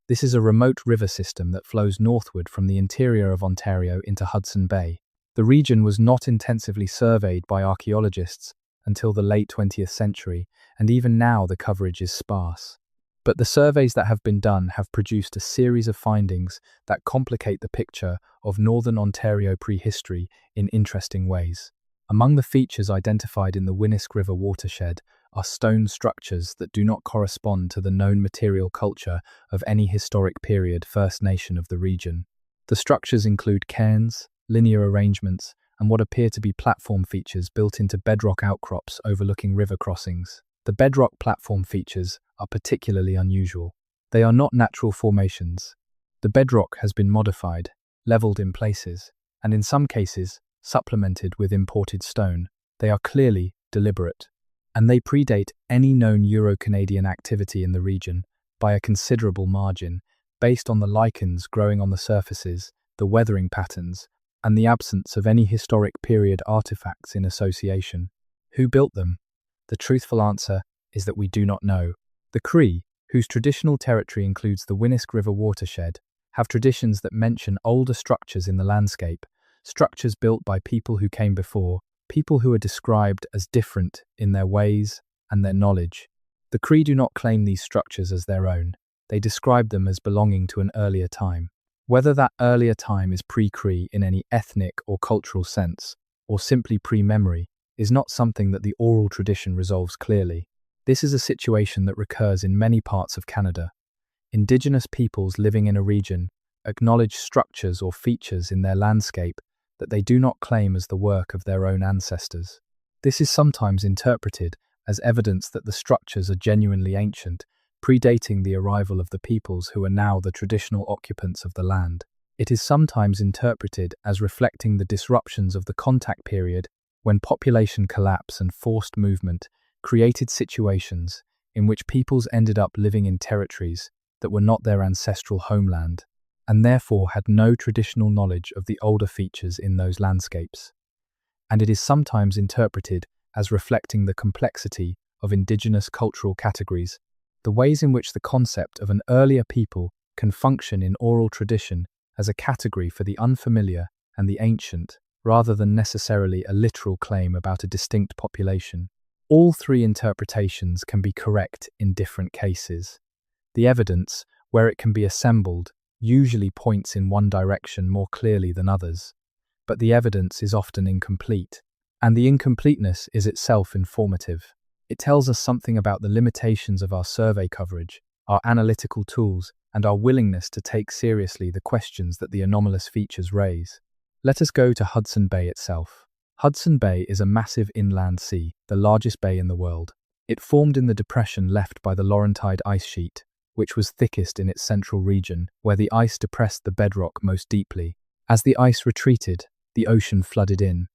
This is a remote river system that flows northward from the interior of Ontario into Hudson Bay. The region was not intensively surveyed by archaeologists until the late 20th century, and even now the coverage is sparse. But the surveys that have been done have produced a series of findings that complicate the picture of northern Ontario prehistory in interesting ways. Among the features identified in the Winnisk River watershed are stone structures that do not correspond to the known material culture of any historic period First Nation of the region. The structures include cairns, linear arrangements, and what appear to be platform features built into bedrock outcrops overlooking river crossings. The bedrock platform features are particularly unusual. They are not natural formations. The bedrock has been modified, leveled in places, and in some cases, supplemented with imported stone. They are clearly deliberate, and they predate any known Euro-Canadian activity in the region by a considerable margin, based on the lichens growing on the surfaces, the weathering patterns, and the absence of any historic period artifacts in association. Who built them? The truthful answer is that we do not know. The Cree, whose traditional territory includes the Winnisk River watershed, have traditions that mention older structures in the landscape, structures built by people who came before, people who are described as different in their ways and their knowledge. The Cree do not claim these structures as their own. They describe them as belonging to an earlier time. Whether that earlier time is pre-Cree in any ethnic or cultural sense, or simply pre-memory, is not something that the oral tradition resolves clearly. This is a situation that recurs in many parts of Canada. Indigenous peoples living in a region acknowledge structures or features in their landscape that they do not claim as the work of their own ancestors. This is sometimes interpreted as evidence that the structures are genuinely ancient, predating the arrival of the peoples who are now the traditional occupants of the land. It is sometimes interpreted as reflecting the disruptions of the contact period when population collapse and forced movement created situations in which peoples ended up living in territories that were not their ancestral homeland, and therefore had no traditional knowledge of the older features in those landscapes. And it is sometimes interpreted as reflecting the complexity of indigenous cultural categories, the ways in which the concept of an earlier people can function in oral tradition as a category for the unfamiliar and the ancient, rather than necessarily a literal claim about a distinct population. All three interpretations can be correct in different cases. The evidence, where it can be assembled, usually points in one direction more clearly than others, but the evidence is often incomplete. And the incompleteness is itself informative. It tells us something about the limitations of our survey coverage, our analytical tools, and our willingness to take seriously the questions that the anomalous features raise. Let us go to Hudson Bay itself. Hudson Bay is a massive inland sea, the largest bay in the world. It formed in the depression left by the Laurentide ice sheet, which was thickest in its central region, where the ice depressed the bedrock most deeply. As the ice retreated, the ocean flooded in.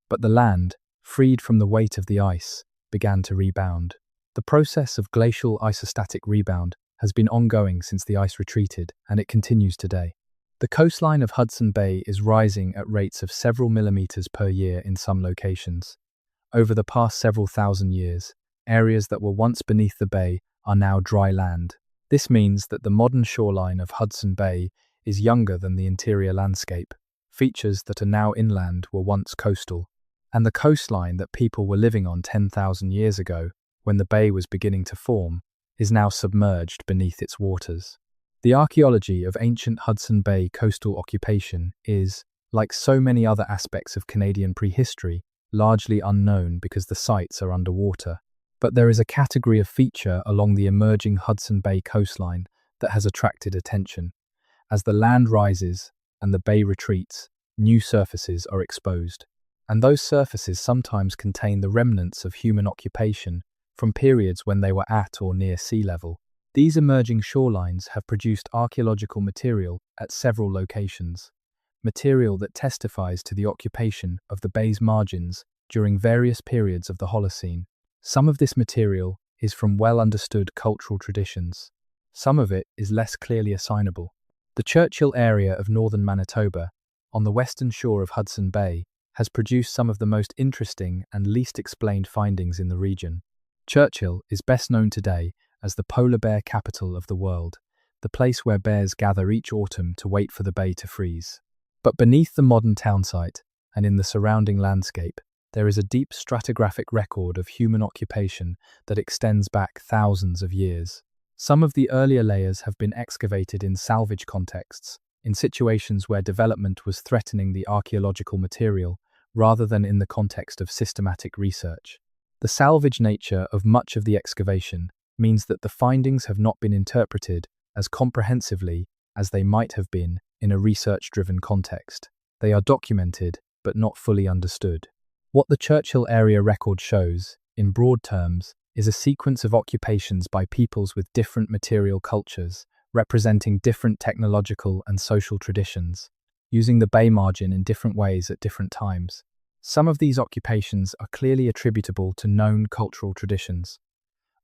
But the land, freed from the weight of the ice, began to rebound. The process of glacial isostatic rebound has been ongoing since the ice retreated, and it continues today. The coastline of Hudson Bay is rising at rates of several millimeters per year in some locations. Over the past several thousand years, areas that were once beneath the bay are now dry land. This means that the modern shoreline of Hudson Bay is younger than the interior landscape. Features that are now inland were once coastal. And the coastline that people were living on 10,000 years ago, when the bay was beginning to form, is now submerged beneath its waters. The archaeology of ancient Hudson Bay coastal occupation is, like so many other aspects of Canadian prehistory, largely unknown because the sites are underwater. But there is a category of feature along the emerging Hudson Bay coastline that has attracted attention. As the land rises and the bay retreats, new surfaces are exposed. And those surfaces sometimes contain the remnants of human occupation from periods when they were at or near sea level. These emerging shorelines have produced archaeological material at several locations, material that testifies to the occupation of the bay's margins during various periods of the Holocene. Some of this material is from well-understood cultural traditions. Some of it is less clearly assignable. The Churchill area of northern Manitoba, on the western shore of Hudson Bay, has produced some of the most interesting and least explained findings in the region. Churchill is best known today as the polar bear capital of the world, the place where bears gather each autumn to wait for the bay to freeze. But beneath the modern town site, and in the surrounding landscape, there is a deep stratigraphic record of human occupation that extends back thousands of years. Some of the earlier layers have been excavated in salvage contexts, in situations where development was threatening the archaeological material, rather than in the context of systematic research. The salvage nature of much of the excavation means that the findings have not been interpreted as comprehensively as they might have been in a research-driven context. They are documented, but not fully understood. What the Churchill area record shows, in broad terms, is a sequence of occupations by peoples with different material cultures, representing different technological and social traditions, using the bay margin in different ways at different times. Some of these occupations are clearly attributable to known cultural traditions.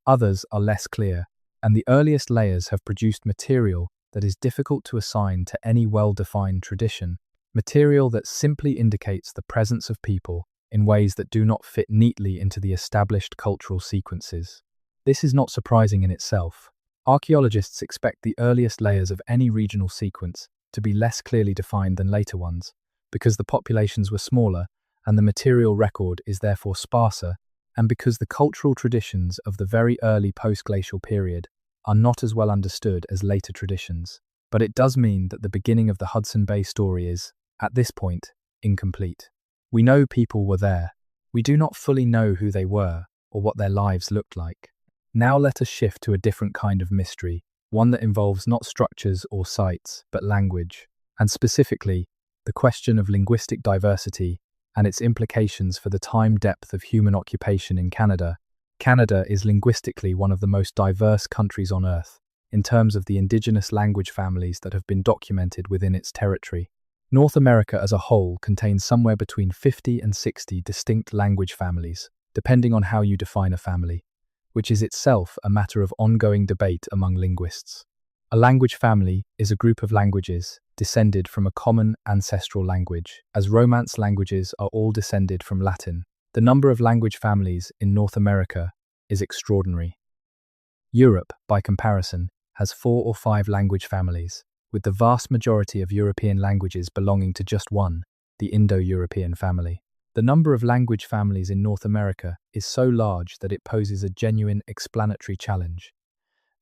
Others are less clear, and the earliest layers have produced material that is difficult to assign to any well-defined tradition, material that simply indicates the presence of people in ways that do not fit neatly into the established cultural sequences. This is not surprising in itself. Archaeologists expect the earliest layers of any regional sequence to be less clearly defined than later ones, because the populations were smaller and the material record is therefore sparser, and because the cultural traditions of the very early post-glacial period are not as well understood as later traditions. But it does mean that the beginning of the Hudson Bay story is, at this point, incomplete. We know people were there. We do not fully know who they were or what their lives looked like. Now let us shift to a different kind of mystery, one that involves not structures or sites, but language, and specifically, the question of linguistic diversity and its implications for the time depth of human occupation in Canada. Canada is linguistically one of the most diverse countries on Earth, in terms of the indigenous language families that have been documented within its territory. North America as a whole contains somewhere between 50 and 60 distinct language families, depending on how you define a family, which is itself a matter of ongoing debate among linguists. A language family is a group of languages descended from a common ancestral language, as Romance languages are all descended from Latin. The number of language families in North America is extraordinary. Europe, by comparison, has 4 or 5 language families, with the vast majority of European languages belonging to just one, the Indo-European family. The number of language families in North America is so large that it poses a genuine explanatory challenge.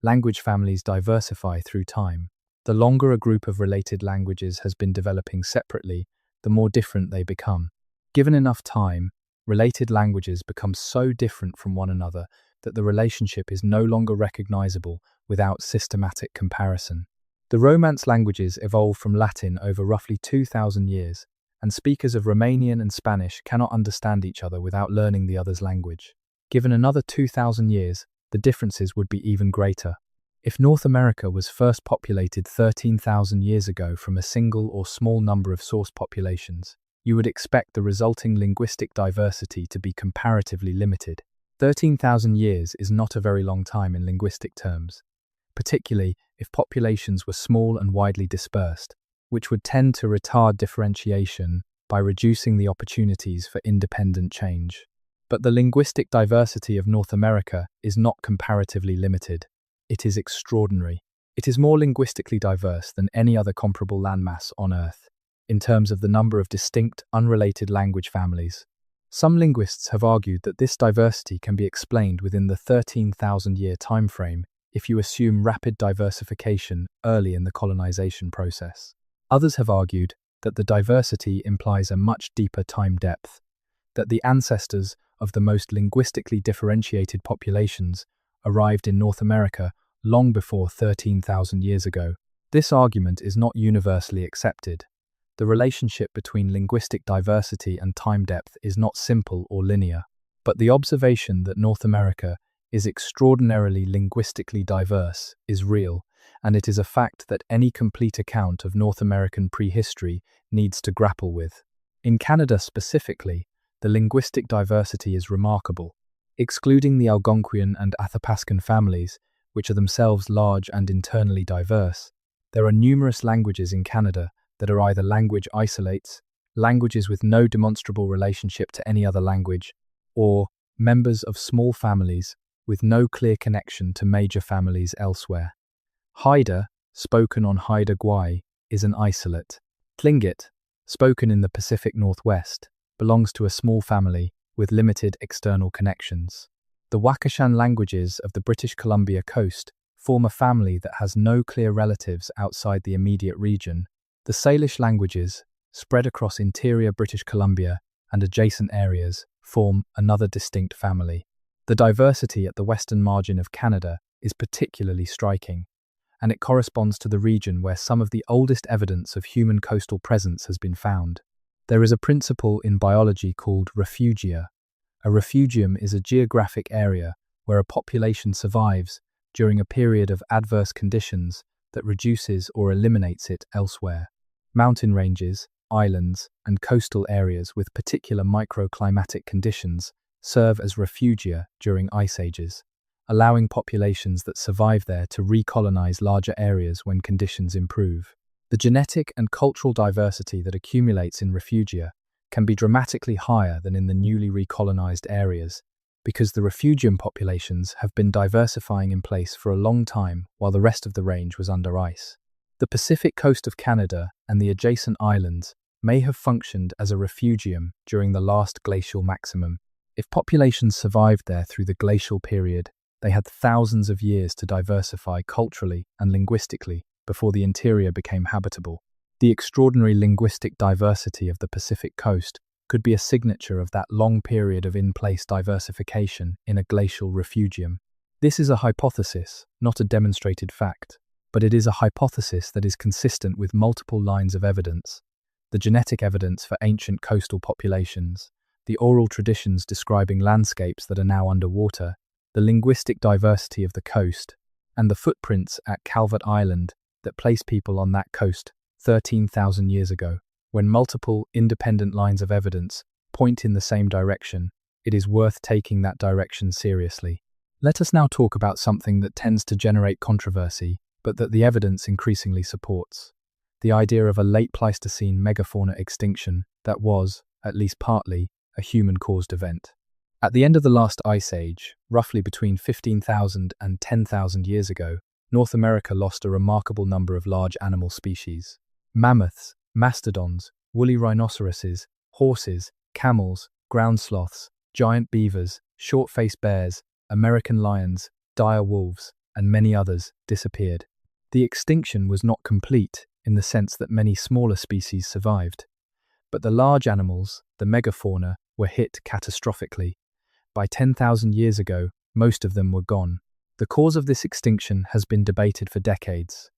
Language families diversify through time. The longer a group of related languages has been developing separately, the more different they become. Given enough time, related languages become so different from one another that the relationship is no longer recognizable without systematic comparison. The Romance languages evolved from Latin over roughly 2,000 years, and speakers of Romanian and Spanish cannot understand each other without learning the other's language. Given another 2,000 years, the differences would be even greater. If North America was first populated 13,000 years ago from a single or small number of source populations, you would expect the resulting linguistic diversity to be comparatively limited. 13,000 years is not a very long time in linguistic terms, particularly if populations were small and widely dispersed, which would tend to retard differentiation by reducing the opportunities for independent change. But the linguistic diversity of North America is not comparatively limited. It is extraordinary. It is more linguistically diverse than any other comparable landmass on Earth, in terms of the number of distinct, unrelated language families. Some linguists have argued that this diversity can be explained within the 13,000-year timeframe if you assume rapid diversification early in the colonization process. Others have argued that the diversity implies a much deeper time depth, that the ancestors of the most linguistically differentiated populations arrived in North America long before 13,000 years ago. This argument is not universally accepted. The relationship between linguistic diversity and time depth is not simple or linear, but the observation that North America is extraordinarily linguistically diverse is real, and it is a fact that any complete account of North American prehistory needs to grapple with. In Canada specifically, the linguistic diversity is remarkable. Excluding the Algonquian and Athapascan families, which are themselves large and internally diverse, there are numerous languages in Canada that are either language isolates, languages with no demonstrable relationship to any other language, or members of small families with no clear connection to major families elsewhere. Haida, spoken on Haida Gwaii, is an isolate. Tlingit, spoken in the Pacific Northwest, belongs to a small family with limited external connections. The Wakashan languages of the British Columbia coast form a family that has no clear relatives outside the immediate region. The Salish languages, spread across interior British Columbia and adjacent areas, form another distinct family. The diversity at the western margin of Canada is particularly striking, and it corresponds to the region where some of the oldest evidence of human coastal presence has been found. There is a principle in biology called refugia. A refugium is a geographic area where a population survives during a period of adverse conditions that reduces or eliminates it elsewhere. Mountain ranges, islands, and coastal areas with particular microclimatic conditions serve as refugia during ice ages, allowing populations that survive there to recolonize larger areas when conditions improve. The genetic and cultural diversity that accumulates in refugia can be dramatically higher than in the newly recolonized areas, because the refugium populations have been diversifying in place for a long time while the rest of the range was under ice. The Pacific coast of Canada and the adjacent islands may have functioned as a refugium during the last glacial maximum. If populations survived there through the glacial period, they had thousands of years to diversify culturally and linguistically before the interior became habitable. The extraordinary linguistic diversity of the Pacific coast could be a signature of that long period of in-place diversification in a glacial refugium. This is a hypothesis, not a demonstrated fact, but it is a hypothesis that is consistent with multiple lines of evidence: the genetic evidence for ancient coastal populations, the oral traditions describing landscapes that are now underwater, the linguistic diversity of the coast, and the footprints at Calvert Island that place people on that coast 13,000 years ago. When multiple, independent lines of evidence point in the same direction, it is worth taking that direction seriously. Let us now talk about something that tends to generate controversy, but that the evidence increasingly supports: the idea of a late Pleistocene megafauna extinction that was, at least partly, a human-caused event. At the end of the last ice age, roughly between 15,000 and 10,000 years ago, North America lost a remarkable number of large animal species. Mammoths, mastodons, woolly rhinoceroses, horses, camels, ground sloths, giant beavers, short-faced bears, American lions, dire wolves, and many others disappeared. The extinction was not complete in the sense that many smaller species survived, but the large animals, the megafauna, were hit catastrophically. By 10,000 years ago, most of them were gone. The cause of this extinction has been debated for decades.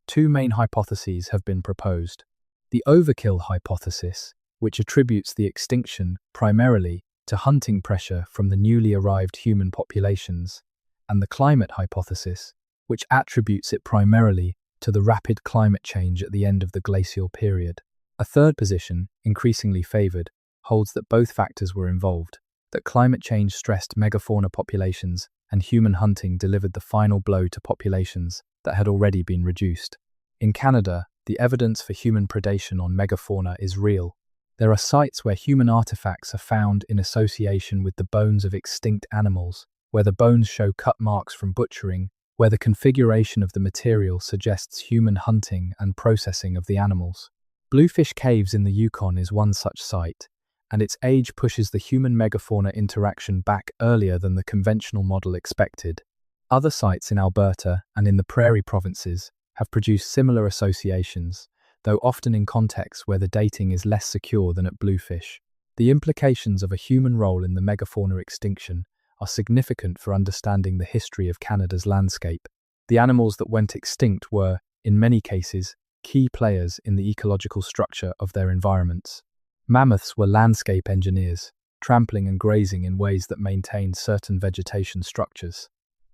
Two main hypotheses have been proposed. The overkill hypothesis, which attributes the extinction primarily to hunting pressure from the newly arrived human populations, and the climate hypothesis, which attributes it primarily to the rapid climate change at the end of the glacial period. A third position, increasingly favored, holds that both factors were involved, that climate change stressed megafauna populations and human hunting delivered the final blow to populations that had already been reduced. In Canada, the evidence for human predation on megafauna is real. There are sites where human artifacts are found in association with the bones of extinct animals, where the bones show cut marks from butchering, where the configuration of the material suggests human hunting and processing of the animals. Bluefish Caves in the Yukon is one such site, and its age pushes the human-megafauna interaction back earlier than the conventional model expected. Other sites in Alberta and in the Prairie provinces have produced similar associations, though often in contexts where the dating is less secure than at Bluefish. The implications of a human role in the megafauna extinction are significant for understanding the history of Canada's landscape. The animals that went extinct were, in many cases, key players in the ecological structure of their environments. Mammoths were landscape engineers, trampling and grazing in ways that maintained certain vegetation structures.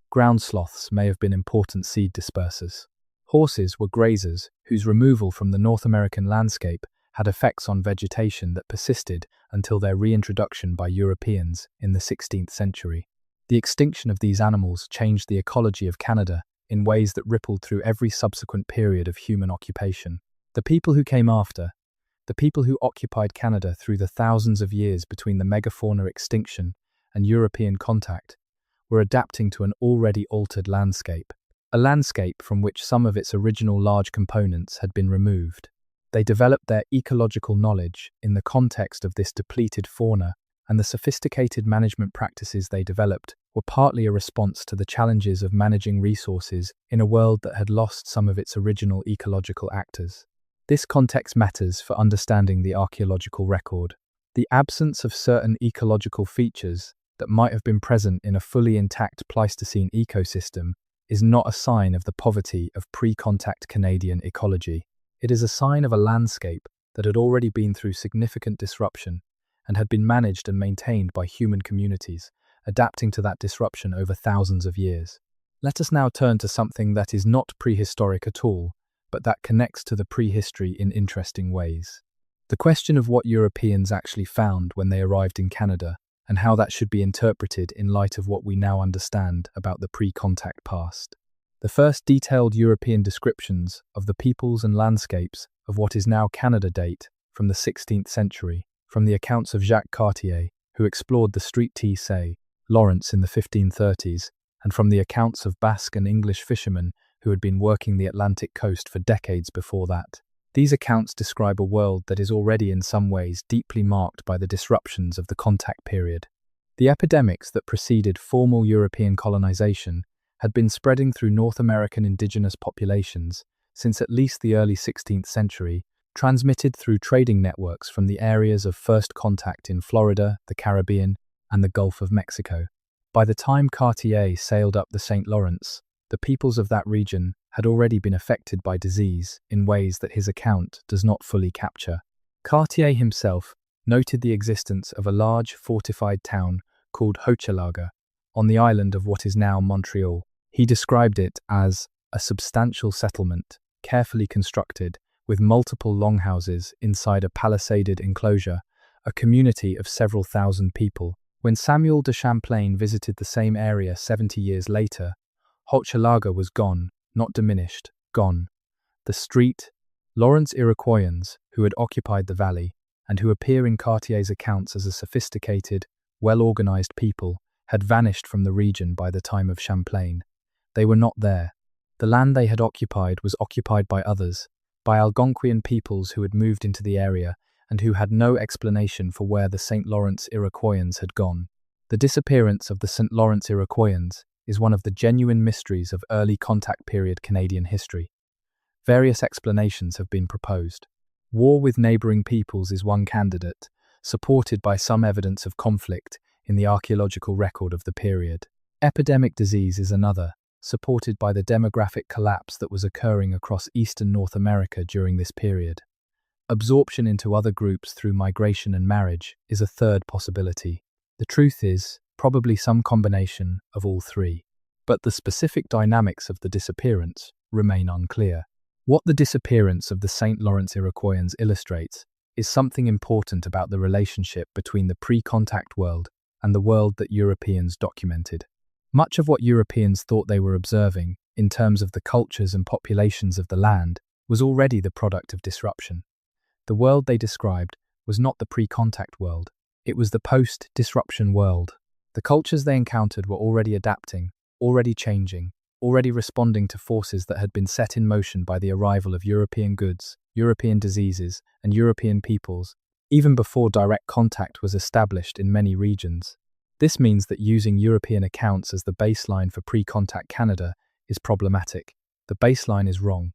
Ground sloths may have been important seed dispersers. Horses were grazers whose removal from the North American landscape had effects on vegetation that persisted until their reintroduction by Europeans in the 16th century. The extinction of these animals changed the ecology of Canada in ways that rippled through every subsequent period of human occupation. The people who came after, the people who occupied Canada through the thousands of years between the megafauna extinction and European contact, were adapting to an already altered landscape, a landscape from which some of its original large components had been removed. They developed their ecological knowledge in the context of this depleted fauna, and the sophisticated management practices they developed were partly a response to the challenges of managing resources in a world that had lost some of its original ecological actors. This context matters for understanding the archaeological record. The absence of certain ecological features that might have been present in a fully intact Pleistocene ecosystem is not a sign of the poverty of pre-contact Canadian ecology. It is a sign of a landscape that had already been through significant disruption and had been managed and maintained by human communities, adapting to that disruption over thousands of years. Let us now turn to something that is not prehistoric at all, but that connects to the prehistory in interesting ways. The question of what Europeans actually found when they arrived in Canada, and how that should be interpreted in light of what we now understand about the pre-contact past. The first detailed European descriptions of the peoples and landscapes of what is now Canada date from the 16th century, from the accounts of Jacques Cartier, who explored the Strait St. Lawrence in the 1530s, and from the accounts of Basque and English fishermen who had been working the Atlantic coast for decades before that. These accounts describe a world that is already in some ways deeply marked by the disruptions of the contact period. The epidemics that preceded formal European colonization had been spreading through North American indigenous populations since at least the early 16th century, transmitted through trading networks from the areas of first contact in Florida, the Caribbean, and the Gulf of Mexico. By the time Cartier sailed up the St. Lawrence, the peoples of that region had already been affected by disease in ways that his account does not fully capture. Cartier himself noted the existence of a large fortified town called Hochelaga on the island of what is now Montreal. He described it as a substantial settlement, carefully constructed, with multiple longhouses inside a palisaded enclosure, a community of several thousand people. When Samuel de Champlain visited the same area 70 years later, Hochelaga was gone, not diminished, gone. The St. Lawrence Iroquoians, who had occupied the valley, and who appear in Cartier's accounts as a sophisticated, well-organized people, had vanished from the region by the time of Champlain. They were not there. The land they had occupied was occupied by others, by Algonquian peoples who had moved into the area and who had no explanation for where the St. Lawrence Iroquoians had gone. The disappearance of the St. Lawrence Iroquoians is one of the genuine mysteries of early contact period Canadian history. Various explanations have been proposed. War with neighbouring peoples is one candidate, supported by some evidence of conflict in the archaeological record of the period. Epidemic disease is another, supported by the demographic collapse that was occurring across eastern North America during this period. Absorption into other groups through migration and marriage is a third possibility. The truth is, probably some combination of all three. But the specific dynamics of the disappearance remain unclear. What the disappearance of the St. Lawrence Iroquoians illustrates is something important about the relationship between the pre-contact world and the world that Europeans documented. Much of what Europeans thought they were observing, in terms of the cultures and populations of the land, was already the product of disruption. The world they described was not the pre-contact world, it was the post-disruption world. The cultures they encountered were already adapting, already changing, already responding to forces that had been set in motion by the arrival of European goods, European diseases, and European peoples, even before direct contact was established in many regions. This means that using European accounts as the baseline for pre-contact Canada is problematic. The baseline is wrong.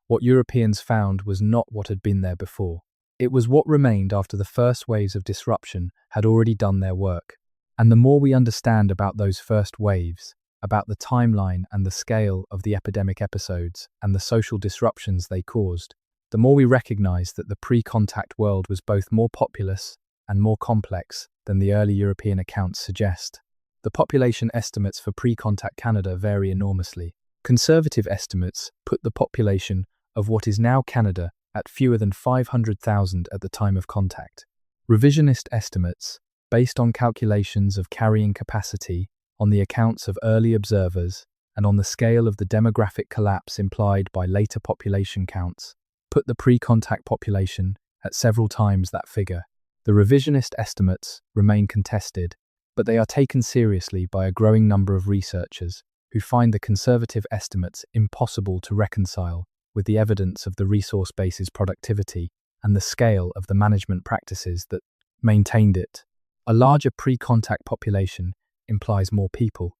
What Europeans found was not what had been there before. It was what remained after the first waves of disruption had already done their work. And the more we understand about those first waves, about the timeline and the scale of the epidemic episodes and the social disruptions they caused, the more we recognize that the pre-contact world was both more populous and more complex than the early European accounts suggest. The population estimates for pre-contact Canada vary enormously. Conservative estimates put the population of what is now Canada at fewer than 500,000 at the time of contact. Revisionist estimates, based on calculations of carrying capacity, on the accounts of early observers, and on the scale of the demographic collapse implied by later population counts, put the pre-contact population at several times that figure. The revisionist estimates remain contested, but they are taken seriously by a growing number of researchers who find the conservative estimates impossible to reconcile with the evidence of the resource base's productivity and the scale of the management practices that maintained it. A larger pre-contact population implies more people.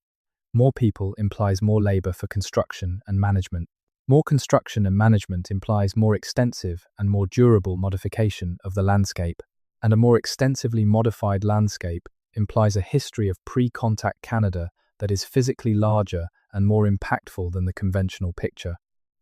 More people implies more labor for construction and management. More construction and management implies more extensive and more durable modification of the landscape. And a more extensively modified landscape implies a history of pre-contact Canada that is physically larger and more impactful than the conventional picture.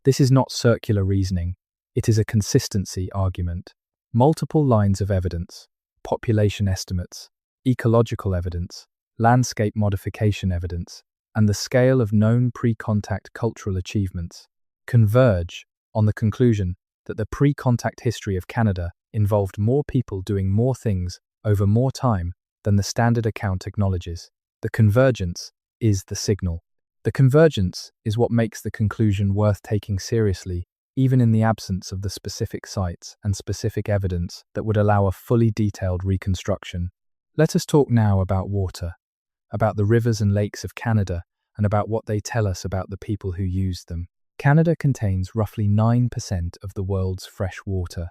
This is not circular reasoning, it is a consistency argument. Multiple lines of evidence, population estimates, ecological evidence, landscape modification evidence, and the scale of known pre-contact cultural achievements converge on the conclusion that the pre-contact history of Canada involved more people doing more things over more time than the standard account acknowledges. The convergence is the signal. The convergence is what makes the conclusion worth taking seriously, even in the absence of the specific sites and specific evidence that would allow a fully detailed reconstruction. Let us talk now about water, about the rivers and lakes of Canada, and about what they tell us about the people who use them. Canada contains roughly 9% of the world's fresh water.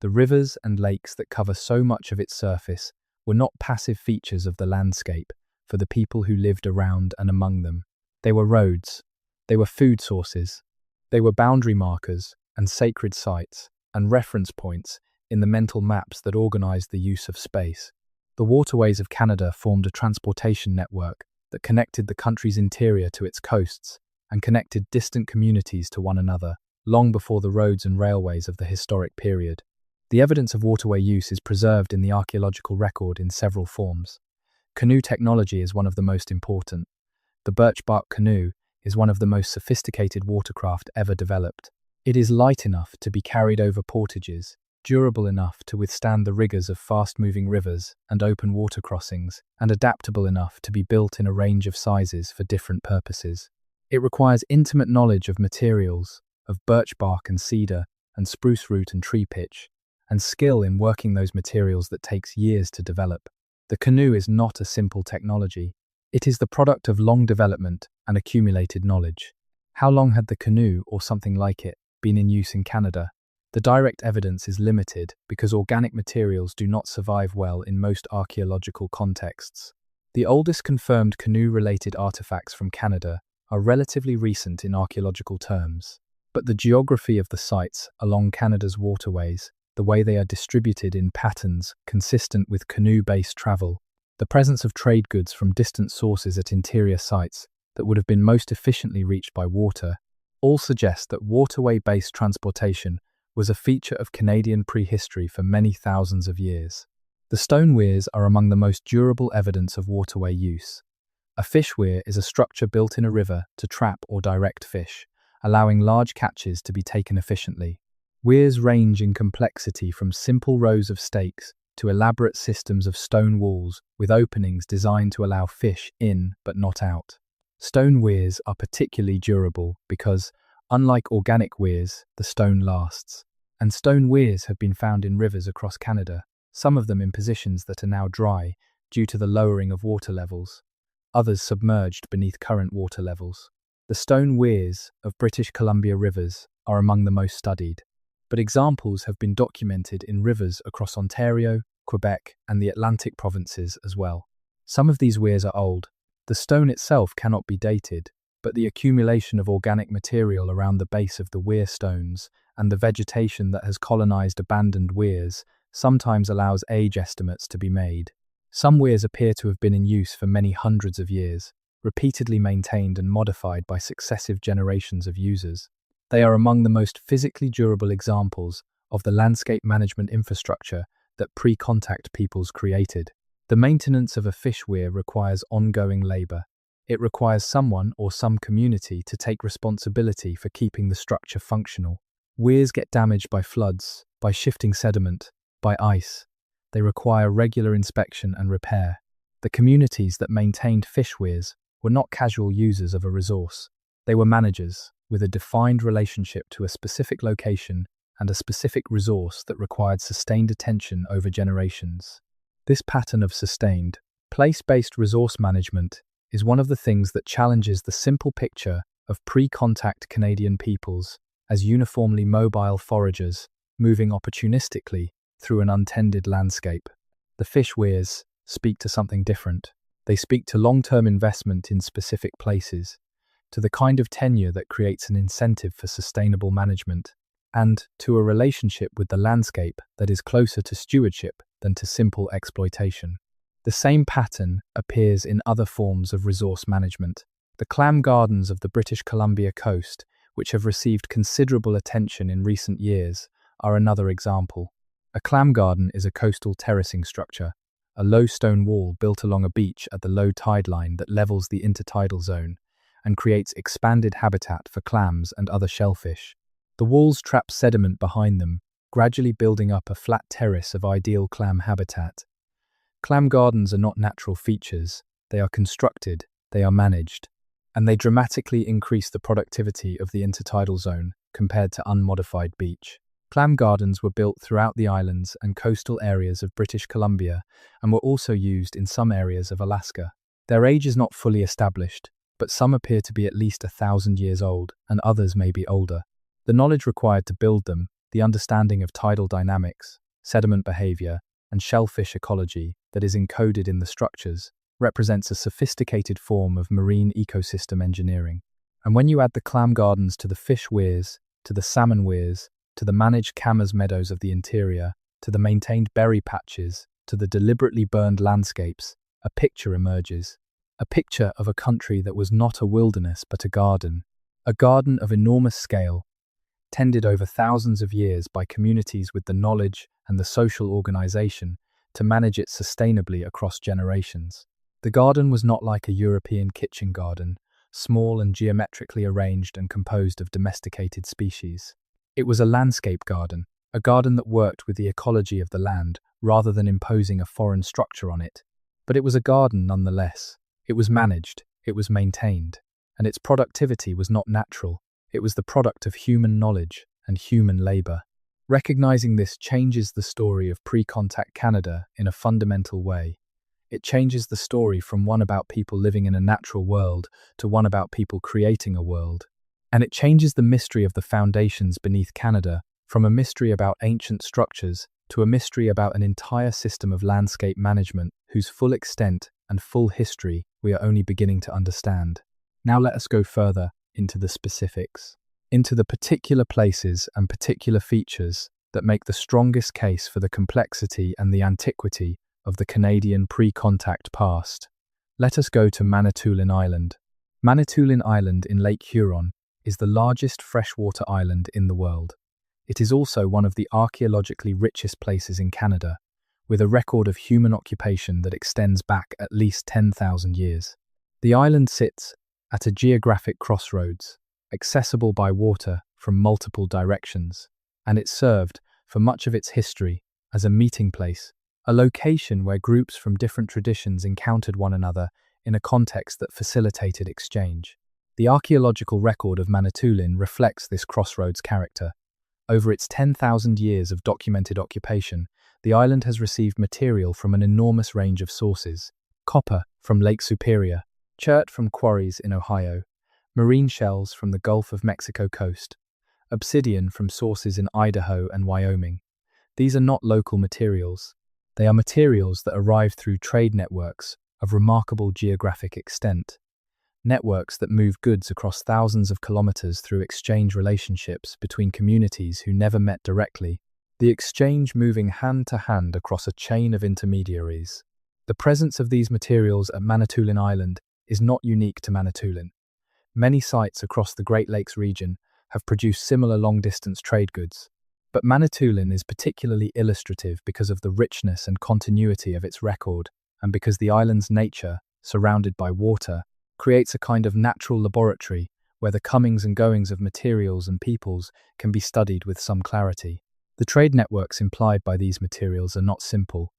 The rivers and lakes that cover so much of its surface were not passive features of the landscape for the people who lived around and among them. They were roads, they were food sources, they were boundary markers and sacred sites and reference points in the mental maps that organized the use of space. The waterways of Canada formed a transportation network that connected the country's interior to its coasts and connected distant communities to one another, long before the roads and railways of the historic period. The evidence of waterway use is preserved in the archaeological record in several forms. Canoe technology is one of the most important. The birch bark canoe is one of the most sophisticated watercraft ever developed. It is light enough to be carried over portages, durable enough to withstand the rigors of fast-moving rivers and open water crossings, and adaptable enough to be built in a range of sizes for different purposes. It requires intimate knowledge of materials, of birch bark and cedar, and spruce root and tree pitch, and skill in working those materials that takes years to develop. The canoe is not a simple technology. It is the product of long development and accumulated knowledge. How long had the canoe, or something like it, been in use in Canada? The direct evidence is limited because organic materials do not survive well in most archaeological contexts. The oldest confirmed canoe-related artifacts from Canada are relatively recent in archaeological terms, but the geography of the sites along Canada's waterways the way they are distributed in patterns consistent with canoe-based travel, the presence of trade goods from distant sources at interior sites that would have been most efficiently reached by water, all suggest that waterway-based transportation was a feature of Canadian prehistory for many thousands of years. The stone weirs are among the most durable evidence of waterway use. A fish weir is a structure built in a river to trap or direct fish, allowing large catches to be taken efficiently. Weirs range in complexity from simple rows of stakes to elaborate systems of stone walls with openings designed to allow fish in but not out. Stone weirs are particularly durable because, unlike organic weirs, the stone lasts. And stone weirs have been found in rivers across Canada, some of them in positions that are now dry due to the lowering of water levels, others submerged beneath current water levels. The stone weirs of British Columbia rivers are among the most studied, but examples have been documented in rivers across Ontario, Quebec, and the Atlantic provinces as well. Some of these weirs are old. The stone itself cannot be dated, but the accumulation of organic material around the base of the weir stones and the vegetation that has colonized abandoned weirs sometimes allows age estimates to be made. Some weirs appear to have been in use for many hundreds of years, repeatedly maintained and modified by successive generations of users. They are among the most physically durable examples of the landscape management infrastructure that pre-contact peoples created. The maintenance of a fish weir requires ongoing labor. It requires someone or some community to take responsibility for keeping the structure functional. Weirs get damaged by floods, by shifting sediment, by ice. They require regular inspection and repair. The communities that maintained fish weirs were not casual users of a resource. They were managers, with a defined relationship to a specific location and a specific resource that required sustained attention over generations. This pattern of sustained, place-based resource management is one of the things that challenges the simple picture of pre-contact Canadian peoples as uniformly mobile foragers moving opportunistically through an untended landscape. The fish weirs speak to something different. They speak to long-term investment in specific places, to the kind of tenure that creates an incentive for sustainable management, and to a relationship with the landscape that is closer to stewardship than to simple exploitation. The same pattern appears in other forms of resource management. The clam gardens of the British Columbia coast, which have received considerable attention in recent years, are another example. A clam garden is a coastal terracing structure, a low stone wall built along a beach at the low tide line that levels the intertidal zone and creates expanded habitat for clams and other shellfish. The walls trap sediment behind them, gradually building up a flat terrace of ideal clam habitat. Clam gardens are not natural features, they are constructed, they are managed, and they dramatically increase the productivity of the intertidal zone compared to unmodified beach. Clam gardens were built throughout the islands and coastal areas of British Columbia and were also used in some areas of Alaska. Their age is not fully established, but some appear to be at least 1,000 years old, and others may be older. The knowledge required to build them, the understanding of tidal dynamics, sediment behavior, and shellfish ecology that is encoded in the structures, represents a sophisticated form of marine ecosystem engineering. And when you add the clam gardens to the fish weirs, to the salmon weirs, to the managed camas meadows of the interior, to the maintained berry patches, to the deliberately burned landscapes, a picture emerges. A picture of a country that was not a wilderness but a garden of enormous scale, tended over thousands of years by communities with the knowledge and the social organization to manage it sustainably across generations. The garden was not like a European kitchen garden, small and geometrically arranged and composed of domesticated species. It was a landscape garden, a garden that worked with the ecology of the land rather than imposing a foreign structure on it. But it was a garden nonetheless. It was managed, it was maintained, and its productivity was not natural. It was the product of human knowledge and human labor. Recognizing this changes the story of pre-contact Canada in a fundamental way. It changes the story from one about people living in a natural world to one about people creating a world. And it changes the mystery of the foundations beneath Canada from a mystery about ancient structures to a mystery about an entire system of landscape management whose full extent and full history we are only beginning to understand. Now let us go further into the specifics, into the particular places and particular features that make the strongest case for the complexity and the antiquity of the Canadian pre-contact past. Let us go to Manitoulin Island. Manitoulin Island in Lake Huron is the largest freshwater island in the world. It is also one of the archaeologically richest places in Canada, with a record of human occupation that extends back at least 10,000 years. The island sits at a geographic crossroads, accessible by water from multiple directions, and it served, for much of its history, as a meeting place, a location where groups from different traditions encountered one another in a context that facilitated exchange. The archaeological record of Manitoulin reflects this crossroads character. Over its 10,000 years of documented occupation, the island has received material from an enormous range of sources: copper from Lake Superior, chert from quarries in Ohio, marine shells from the Gulf of Mexico coast, obsidian from sources in Idaho and Wyoming. These are not local materials. They are materials that arrive through trade networks of remarkable geographic extent. Networks that move goods across thousands of kilometers through exchange relationships between communities who never met directly, the exchange moving hand to hand across a chain of intermediaries. The presence of these materials at Manitoulin Island is not unique to Manitoulin. Many sites across the Great Lakes region have produced similar long-distance trade goods, but Manitoulin is particularly illustrative because of the richness and continuity of its record, and because the island's nature, surrounded by water, creates a kind of natural laboratory where the comings and goings of materials and peoples can be studied with some clarity. The trade networks implied by these materials are not simple.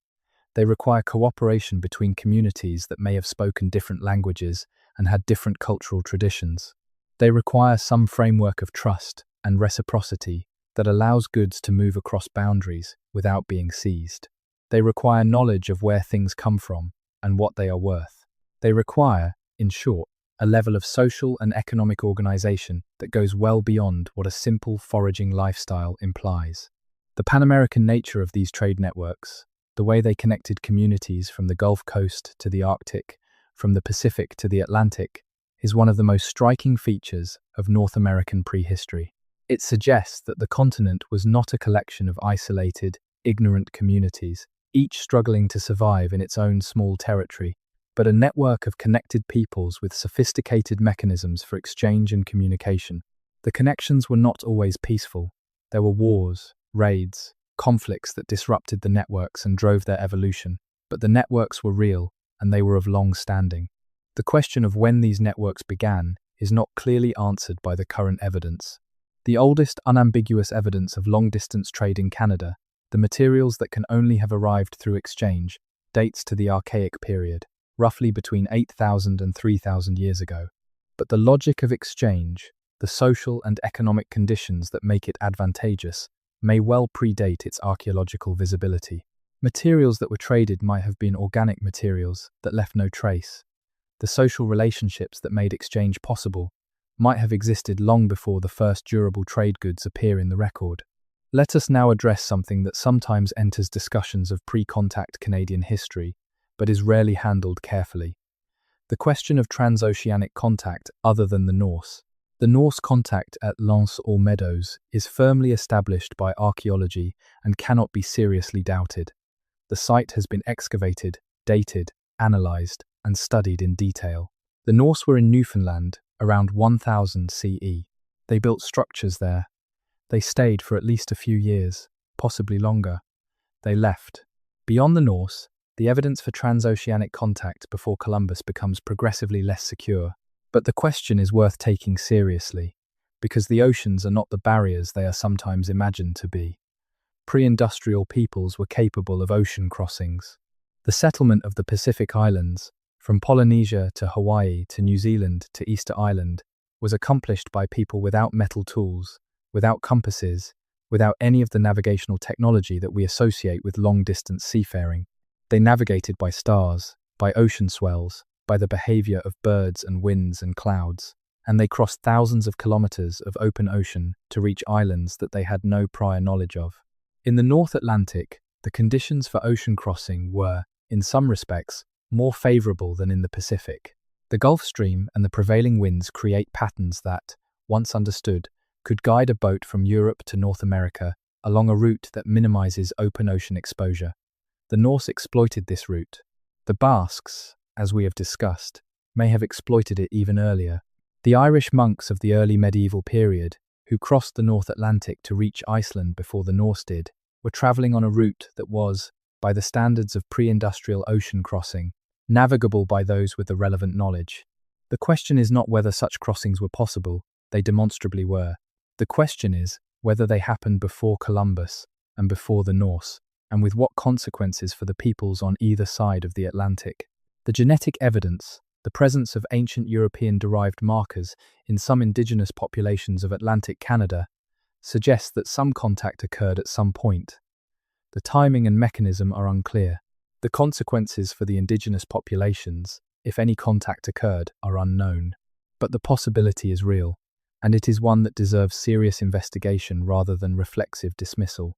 They require cooperation between communities that may have spoken different languages and had different cultural traditions. They require some framework of trust and reciprocity that allows goods to move across boundaries without being seized. They require knowledge of where things come from and what they are worth. They require, in short, a level of social and economic organization that goes well beyond what a simple foraging lifestyle implies. The Pan-American nature of these trade networks, the way they connected communities from the Gulf Coast to the Arctic, from the Pacific to the Atlantic, is one of the most striking features of North American prehistory. It suggests that the continent was not a collection of isolated, ignorant communities, each struggling to survive in its own small territory, but a network of connected peoples with sophisticated mechanisms for exchange and communication. The connections were not always peaceful. There were wars, raids, conflicts that disrupted the networks and drove their evolution, but the networks were real and they were of long standing. The question of when these networks began is not clearly answered by the current evidence. The oldest unambiguous evidence of long-distance trade in Canada, the materials that can only have arrived through exchange, dates to the Archaic period, roughly between 8,000 and 3,000 years ago. But the logic of exchange, the social and economic conditions that make it advantageous, may well predate its archaeological visibility. Materials that were traded might have been organic materials that left no trace. The social relationships that made exchange possible might have existed long before the first durable trade goods appear in the record. Let us now address something that sometimes enters discussions of pre-contact Canadian history, but is rarely handled carefully. The question of transoceanic contact other than the Norse. The Norse contact at Lens or Meadows is firmly established by archaeology and cannot be seriously doubted. The site has been excavated, dated, analysed, and studied in detail. The Norse were in Newfoundland around 1000 CE. They built structures there. They stayed for at least a few years, possibly longer. They left. Beyond the Norse, the evidence for transoceanic contact before Columbus becomes progressively less secure. But the question is worth taking seriously, because the oceans are not the barriers they are sometimes imagined to be. Pre-industrial peoples were capable of ocean crossings. The settlement of the Pacific Islands, from Polynesia to Hawaii to New Zealand to Easter Island, was accomplished by people without metal tools, without compasses, without any of the navigational technology that we associate with long-distance seafaring. They navigated by stars, by ocean swells, by the behavior of birds and winds and clouds, and they crossed thousands of kilometers of open ocean to reach islands that they had no prior knowledge of. In the North Atlantic, the conditions for ocean crossing were, in some respects, more favorable than in the Pacific. The Gulf Stream and the prevailing winds create patterns that, once understood, could guide a boat from Europe to North America along a route that minimizes open ocean exposure. The Norse exploited this route. The Basques, as we have discussed, may have exploited it even earlier. The Irish monks of the early medieval period, who crossed the North Atlantic to reach Iceland before the Norse did, were traveling on a route that was, by the standards of pre-industrial ocean crossing, navigable by those with the relevant knowledge. The question is not whether such crossings were possible, they demonstrably were. The question is whether they happened before Columbus and before the Norse, and with what consequences for the peoples on either side of the Atlantic. The genetic evidence, the presence of ancient European-derived markers in some indigenous populations of Atlantic Canada, suggests that some contact occurred at some point. The timing and mechanism are unclear. The consequences for the indigenous populations, if any contact occurred, are unknown. But the possibility is real, and it is one that deserves serious investigation rather than reflexive dismissal.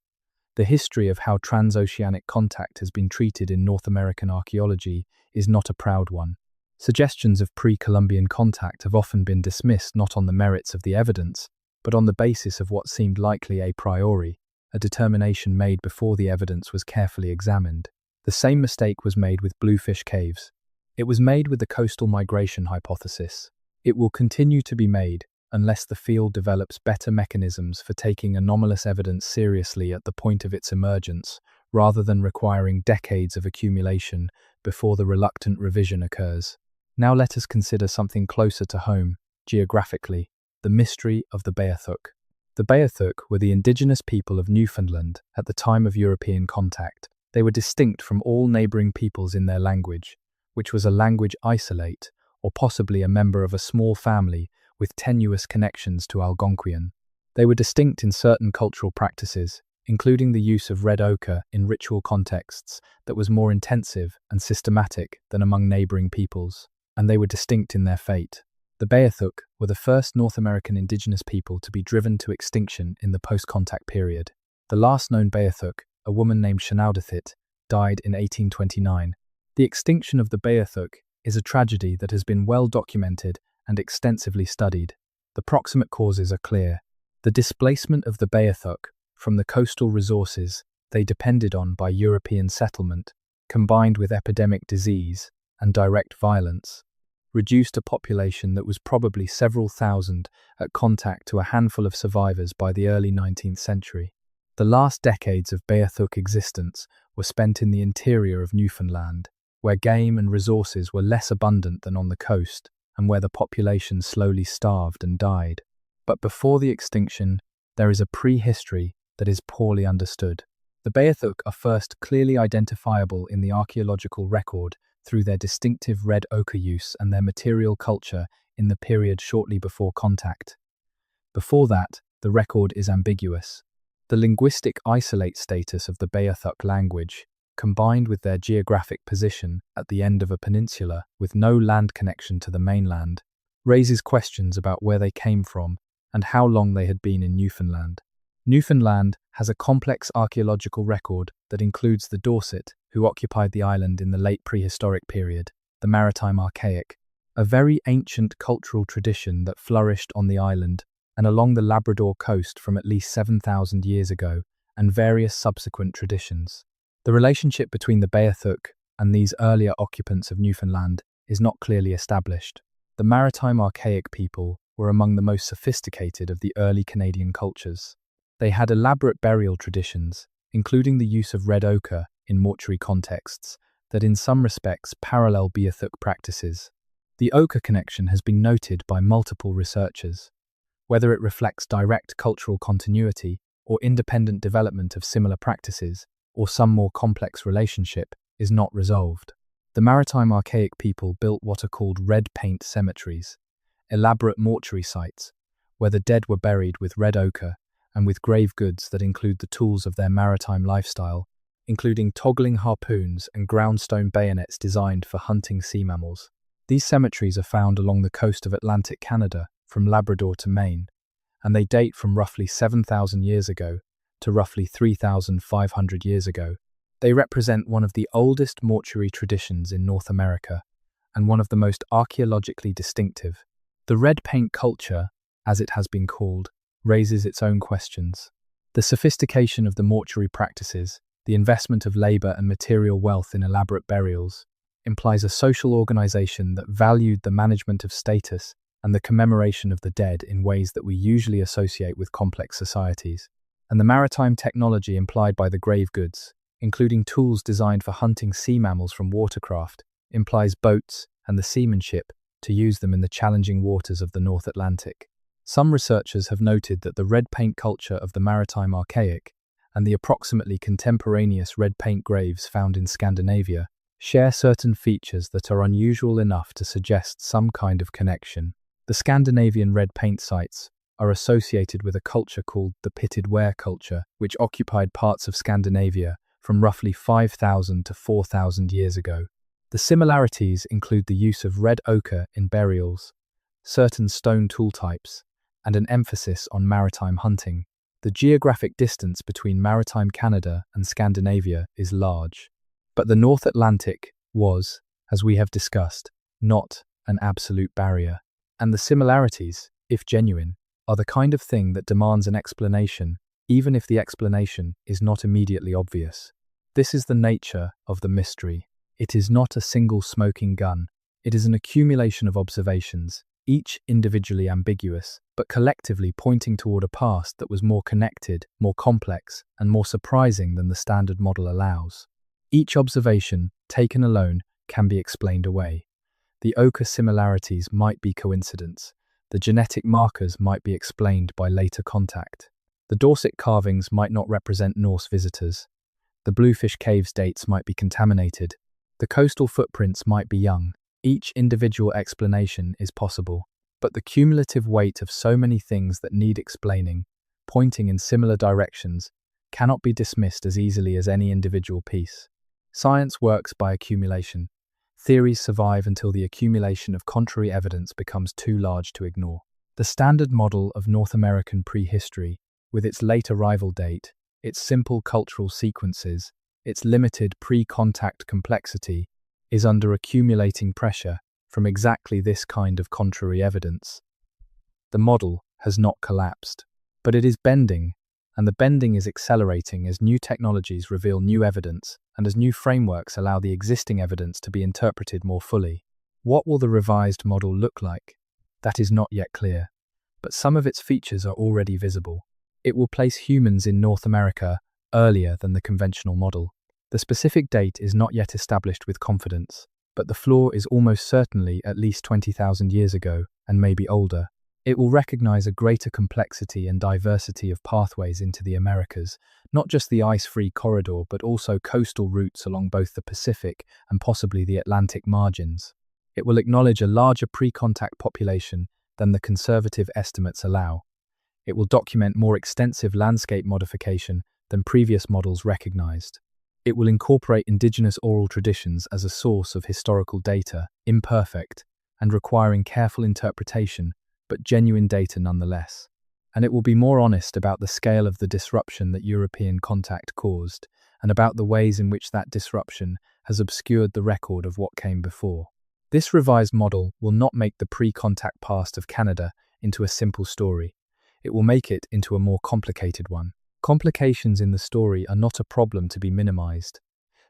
The history of how transoceanic contact has been treated in North American archaeology is not a proud one. Suggestions of pre-Columbian contact have often been dismissed not on the merits of the evidence, but on the basis of what seemed likely a priori, a determination made before the evidence was carefully examined. The same mistake was made with Bluefish Caves. It was made with the coastal migration hypothesis. It will continue to be made unless the field develops better mechanisms for taking anomalous evidence seriously at the point of its emergence, rather than requiring decades of accumulation before the reluctant revision occurs. Now let us consider something closer to home, geographically, the mystery of the Beothuk. The Beothuk were the indigenous people of Newfoundland at the time of European contact. They were distinct from all neighbouring peoples in their language, which was a language isolate, or possibly a member of a small family with tenuous connections to Algonquian. They were distinct in certain cultural practices, including the use of red ochre in ritual contexts that was more intensive and systematic than among neighbouring peoples, and they were distinct in their fate. The Beothuk were the first North American indigenous people to be driven to extinction in the post-contact period. The last known Beothuk, a woman named Shanaudithit, died in 1829. The extinction of the Beothuk is a tragedy that has been well documented and extensively studied. The proximate causes are clear. The displacement of the Beothuk from the coastal resources they depended on by European settlement, combined with epidemic disease and direct violence, reduced a population that was probably several thousand at contact to a handful of survivors by the early 19th century. The last decades of Beothuk existence were spent in the interior of Newfoundland, where game and resources were less abundant than on the coast, and where the population slowly starved and died. But before the extinction, there is a prehistory that is poorly understood. The Beothuk are first clearly identifiable in the archaeological record through their distinctive red ochre use and their material culture in the period shortly before contact. Before that, the record is ambiguous. The linguistic isolate status of the Beothuk language, combined with their geographic position at the end of a peninsula with no land connection to the mainland, raises questions about where they came from and how long they had been in Newfoundland. Newfoundland has a complex archaeological record that includes the Dorset, who occupied the island in the late prehistoric period, the Maritime Archaic, a very ancient cultural tradition that flourished on the island and along the Labrador coast from at least 7,000 years ago, and various subsequent traditions. The relationship between the Beothuk and these earlier occupants of Newfoundland is not clearly established. The Maritime Archaic people were among the most sophisticated of the early Canadian cultures. They had elaborate burial traditions, including the use of red ochre in mortuary contexts, that in some respects parallel Beothuk practices. The ochre connection has been noted by multiple researchers. Whether it reflects direct cultural continuity or independent development of similar practices, or some more complex relationship, is not resolved. The Maritime Archaic people built what are called red paint cemeteries, elaborate mortuary sites, where the dead were buried with red ochre and with grave goods that include the tools of their maritime lifestyle, including toggling harpoons and groundstone bayonets designed for hunting sea mammals. These cemeteries are found along the coast of Atlantic Canada, from Labrador to Maine, and they date from roughly 7,000 years ago to roughly 3,500 years ago. They represent one of the oldest mortuary traditions in North America, and one of the most archaeologically distinctive. The red paint culture, as it has been called, raises its own questions. The sophistication of the mortuary practices, the investment of labor and material wealth in elaborate burials, implies a social organization that valued the management of status and the commemoration of the dead in ways that we usually associate with complex societies. And the maritime technology implied by the grave goods, including tools designed for hunting sea mammals from watercraft, implies boats and the seamanship to use them in the challenging waters of the North Atlantic. Some researchers have noted that the red paint culture of the maritime archaic and the approximately contemporaneous red paint graves found in Scandinavia share certain features that are unusual enough to suggest some kind of connection. The Scandinavian red paint sites are associated with a culture called the pitted ware culture, which occupied parts of Scandinavia from roughly 5,000 to 4,000 years ago. The similarities include the use of red ochre in burials, certain stone tool types, and an emphasis on maritime hunting. The geographic distance between maritime Canada and Scandinavia is large, but the North Atlantic was, as we have discussed, not an absolute barrier. And the similarities, if genuine, are the kind of thing that demands an explanation, even if the explanation is not immediately obvious. This is the nature of the mystery. It is not a single smoking gun. It is an accumulation of observations, each individually ambiguous, but collectively pointing toward a past that was more connected, more complex, and more surprising than the standard model allows. Each observation, taken alone, can be explained away. The ochre similarities might be coincidence. The genetic markers might be explained by later contact. The Dorset carvings might not represent Norse visitors. The Bluefish Caves dates might be contaminated. The coastal footprints might be young. Each individual explanation is possible, but the cumulative weight of so many things that need explaining, pointing in similar directions, cannot be dismissed as easily as any individual piece. Science works by accumulation. Theories survive until the accumulation of contrary evidence becomes too large to ignore. The standard model of North American prehistory, with its late arrival date, its simple cultural sequences, its limited pre-contact complexity, is under accumulating pressure from exactly this kind of contrary evidence. The model has not collapsed, but it is bending, and the bending is accelerating as new technologies reveal new evidence and as new frameworks allow the existing evidence to be interpreted more fully. What will the revised model look like? That is not yet clear, but some of its features are already visible. It will place humans in North America earlier than the conventional model. The specific date is not yet established with confidence, but the floor is almost certainly at least 20,000 years ago and maybe older. It will recognize a greater complexity and diversity of pathways into the Americas, not just the ice-free corridor but also coastal routes along both the Pacific and possibly the Atlantic margins. It will acknowledge a larger pre-contact population than the conservative estimates allow. It will document more extensive landscape modification than previous models recognized. It will incorporate indigenous oral traditions as a source of historical data, imperfect and requiring careful interpretation, but genuine data nonetheless. And it will be more honest about the scale of the disruption that European contact caused, and about the ways in which that disruption has obscured the record of what came before. This revised model will not make the pre-contact past of Canada into a simple story. It will make it into a more complicated one. Complications in the story are not a problem to be minimized.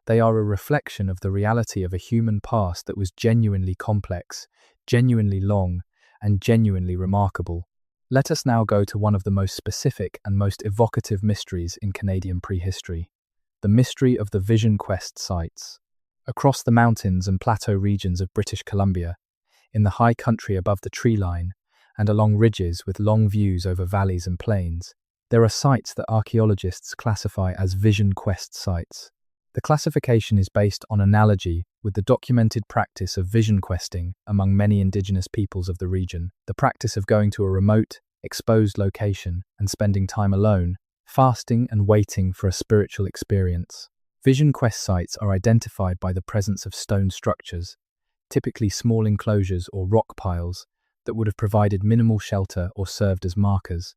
They are a reflection of the reality of a human past that was genuinely complex, genuinely long, and genuinely remarkable. Let us now go to one of the most specific and most evocative mysteries in Canadian prehistory, the mystery of the Vision Quest sites. Across the mountains and plateau regions of British Columbia, in the high country above the tree line, and along ridges with long views over valleys and plains, there are sites that archaeologists classify as Vision Quest sites. The classification is based on analogy with the documented practice of vision questing among many indigenous peoples of the region, the practice of going to a remote, exposed location and spending time alone, fasting and waiting for a spiritual experience. Vision quest sites are identified by the presence of stone structures, typically small enclosures or rock piles that would have provided minimal shelter or served as markers,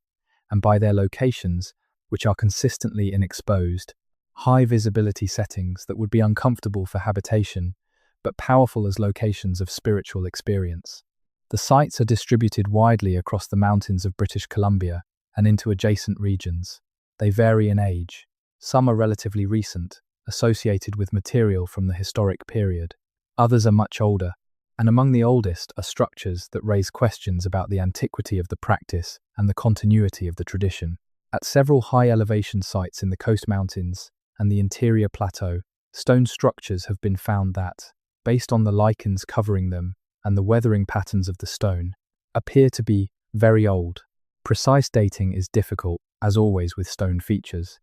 and by their locations, which are consistently in exposed, high visibility settings that would be uncomfortable for habitation, but powerful as locations of spiritual experience. The sites are distributed widely across the mountains of British Columbia and into adjacent regions. They vary in age. Some are relatively recent, associated with material from the historic period. Others are much older, and among the oldest are structures that raise questions about the antiquity of the practice and the continuity of the tradition. At several high-elevation sites in the coast mountains and the interior plateau, stone structures have been found that, based on the lichens covering them and the weathering patterns of the stone, appear to be very old. Precise dating is difficult, as always with stone features,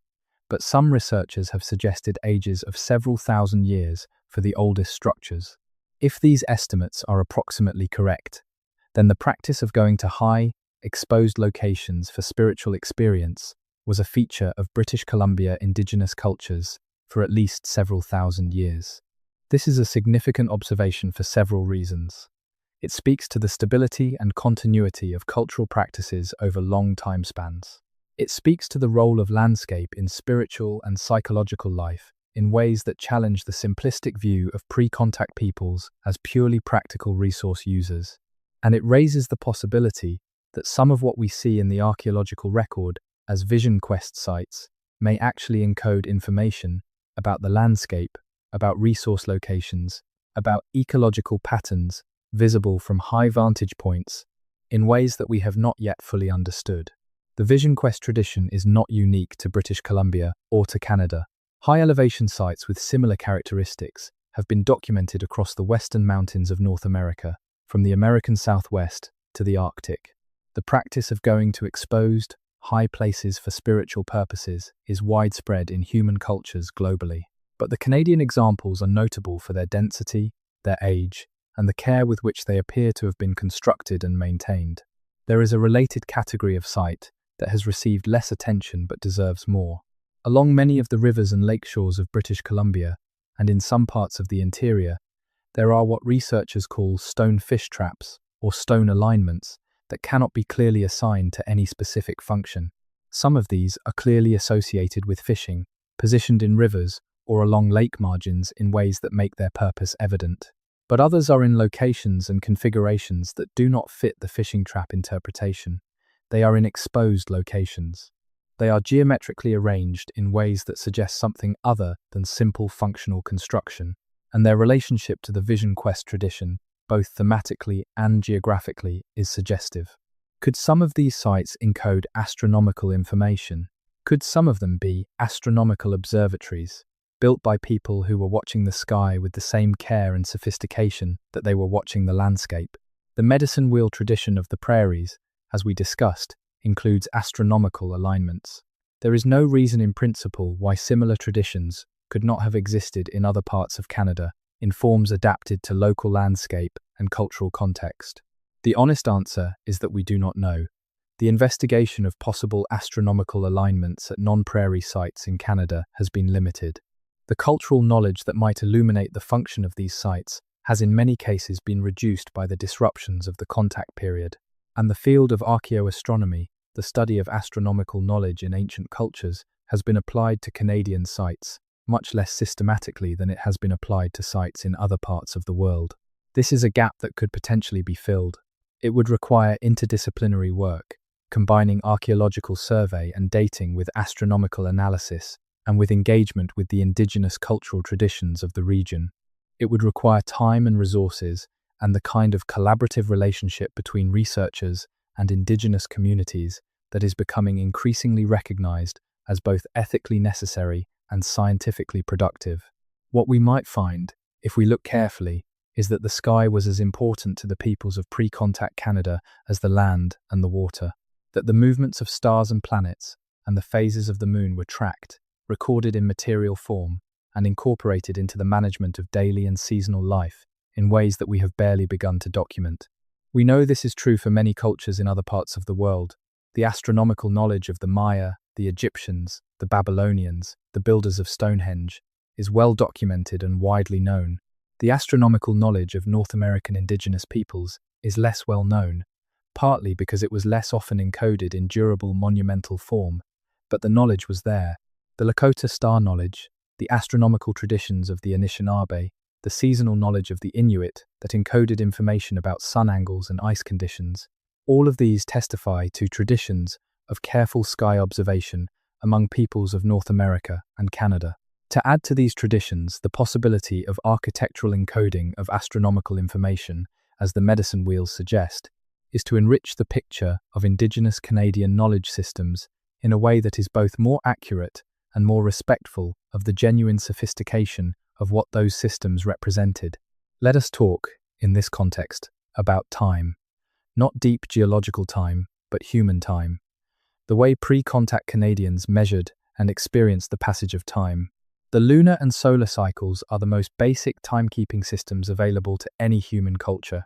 but some researchers have suggested ages of several thousand years for the oldest structures. If these estimates are approximately correct, then the practice of going to high, exposed locations for spiritual experience was a feature of British Columbia indigenous cultures for at least several thousand years. This is a significant observation for several reasons. It speaks to the stability and continuity of cultural practices over long time spans. It speaks to the role of landscape in spiritual and psychological life in ways that challenge the simplistic view of pre-contact peoples as purely practical resource users. And it raises the possibility that some of what we see in the archaeological record as vision quest sites may actually encode information about the landscape, about resource locations, about ecological patterns visible from high vantage points in ways that we have not yet fully understood. The vision quest tradition is not unique to British Columbia or to Canada. High elevation sites with similar characteristics have been documented across the western mountains of North America, from the American Southwest to the Arctic. The practice of going to exposed, high places for spiritual purposes is widespread in human cultures globally. But the Canadian examples are notable for their density, their age, and the care with which they appear to have been constructed and maintained. There is a related category of site that has received less attention but deserves more. Along many of the rivers and lake shores of British Columbia, and in some parts of the interior, there are what researchers call stone fish traps, or stone alignments, that cannot be clearly assigned to any specific function. Some of these are clearly associated with fishing, positioned in rivers or along lake margins in ways that make their purpose evident. But others are in locations and configurations that do not fit the fishing trap interpretation. They are in exposed locations. They are geometrically arranged in ways that suggest something other than simple functional construction, and their relationship to the vision quest tradition, both thematically and geographically, is suggestive. Could some of these sites encode astronomical information? Could some of them be astronomical observatories, built by people who were watching the sky with the same care and sophistication that they were watching the landscape? The medicine wheel tradition of the prairies, as we discussed, includes astronomical alignments. There is no reason in principle why similar traditions could not have existed in other parts of Canada, in forms adapted to local landscape and cultural context. The honest answer is that we do not know. The investigation of possible astronomical alignments at non-prairie sites in Canada has been limited. The cultural knowledge that might illuminate the function of these sites has in many cases been reduced by the disruptions of the contact period, and the field of archaeoastronomy, the study of astronomical knowledge in ancient cultures, has been applied to Canadian sites, much less systematically than it has been applied to sites in other parts of the world. This is a gap that could potentially be filled. It would require interdisciplinary work, combining archaeological survey and dating with astronomical analysis and with engagement with the indigenous cultural traditions of the region. It would require time and resources and the kind of collaborative relationship between researchers and indigenous communities that is becoming increasingly recognized as both ethically necessary and scientifically productive. What we might find, if we look carefully, is that the sky was as important to the peoples of pre-contact Canada as the land and the water, that the movements of stars and planets and the phases of the moon were tracked, recorded in material form, and incorporated into the management of daily and seasonal life in ways that we have barely begun to document. We know this is true for many cultures in other parts of the world. The astronomical knowledge of the Maya, the Egyptians, the Babylonians, the builders of Stonehenge, is well documented and widely known. The astronomical knowledge of North American indigenous peoples is less well known, partly because it was less often encoded in durable monumental form, but the knowledge was there. The Lakota star knowledge, the astronomical traditions of the Anishinaabe, the seasonal knowledge of the Inuit that encoded information about sun angles and ice conditions, all of these testify to traditions of careful sky observation among peoples of North America and Canada. To add to these traditions, the possibility of architectural encoding of astronomical information, as the medicine wheels suggest, is to enrich the picture of Indigenous Canadian knowledge systems in a way that is both more accurate and more respectful of the genuine sophistication of what those systems represented. Let us talk, in this context, about time. Not deep geological time, but human time. The way pre-contact Canadians measured and experienced the passage of time. The lunar and solar cycles are the most basic timekeeping systems available to any human culture.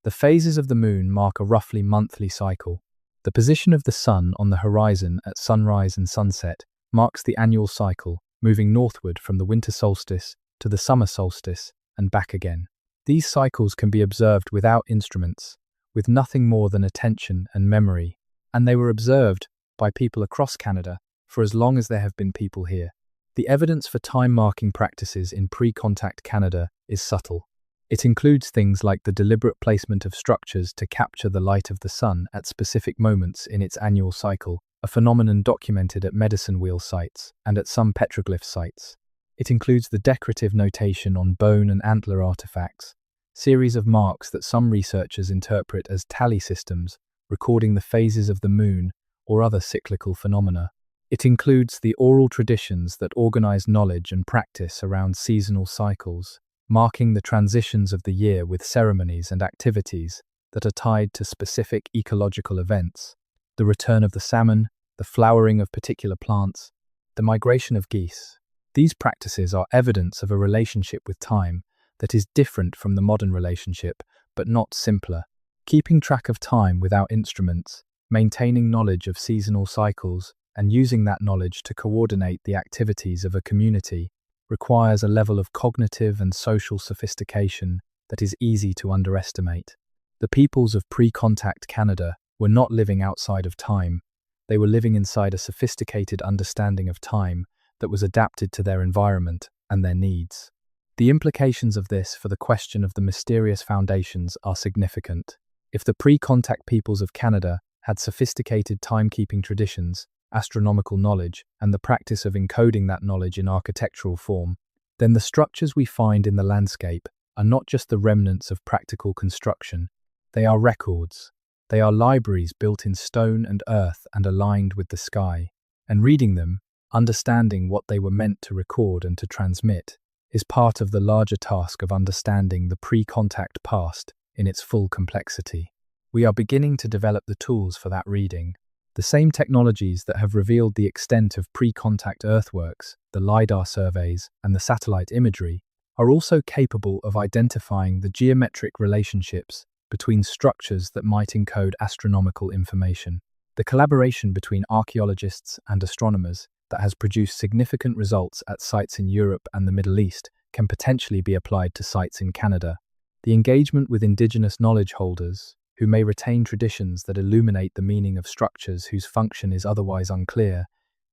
The phases of the moon mark a roughly monthly cycle. The position of the sun on the horizon at sunrise and sunset marks the annual cycle, moving northward from the winter solstice to the summer solstice and back again. These cycles can be observed without instruments, with nothing more than attention and memory, and they were observed by people across Canada for as long as there have been people here. The evidence for time-marking practices in pre-contact Canada is subtle. It includes things like the deliberate placement of structures to capture the light of the sun at specific moments in its annual cycle, a phenomenon documented at medicine wheel sites and at some petroglyph sites. It includes the decorative notation on bone and antler artifacts, series of marks that some researchers interpret as tally systems, recording the phases of the moon or other cyclical phenomena. It includes the oral traditions that organize knowledge and practice around seasonal cycles, marking the transitions of the year with ceremonies and activities that are tied to specific ecological events. The return of the salmon, the flowering of particular plants, the migration of geese. These practices are evidence of a relationship with time that is different from the modern relationship, but not simpler. Keeping track of time without instruments, maintaining knowledge of seasonal cycles, and using that knowledge to coordinate the activities of a community requires a level of cognitive and social sophistication that is easy to underestimate. The peoples of pre-contact Canada were not living outside of time. They were living inside a sophisticated understanding of time that was adapted to their environment and their needs. The implications of this for the question of the mysterious foundations are significant. If the pre-contact peoples of Canada had sophisticated timekeeping traditions, astronomical knowledge, and the practice of encoding that knowledge in architectural form, then the structures we find in the landscape are not just the remnants of practical construction. They are records. They are libraries built in stone and earth and aligned with the sky. And reading them, understanding what they were meant to record and to transmit, is part of the larger task of understanding the pre-contact past in its full complexity. We are beginning to develop the tools for that reading. The same technologies that have revealed the extent of pre-contact earthworks, the LiDAR surveys, and the satellite imagery, are also capable of identifying the geometric relationships between structures that might encode astronomical information. The collaboration between archaeologists and astronomers that has produced significant results at sites in Europe and the Middle East can potentially be applied to sites in Canada. The engagement with Indigenous knowledge holders, who may retain traditions that illuminate the meaning of structures whose function is otherwise unclear,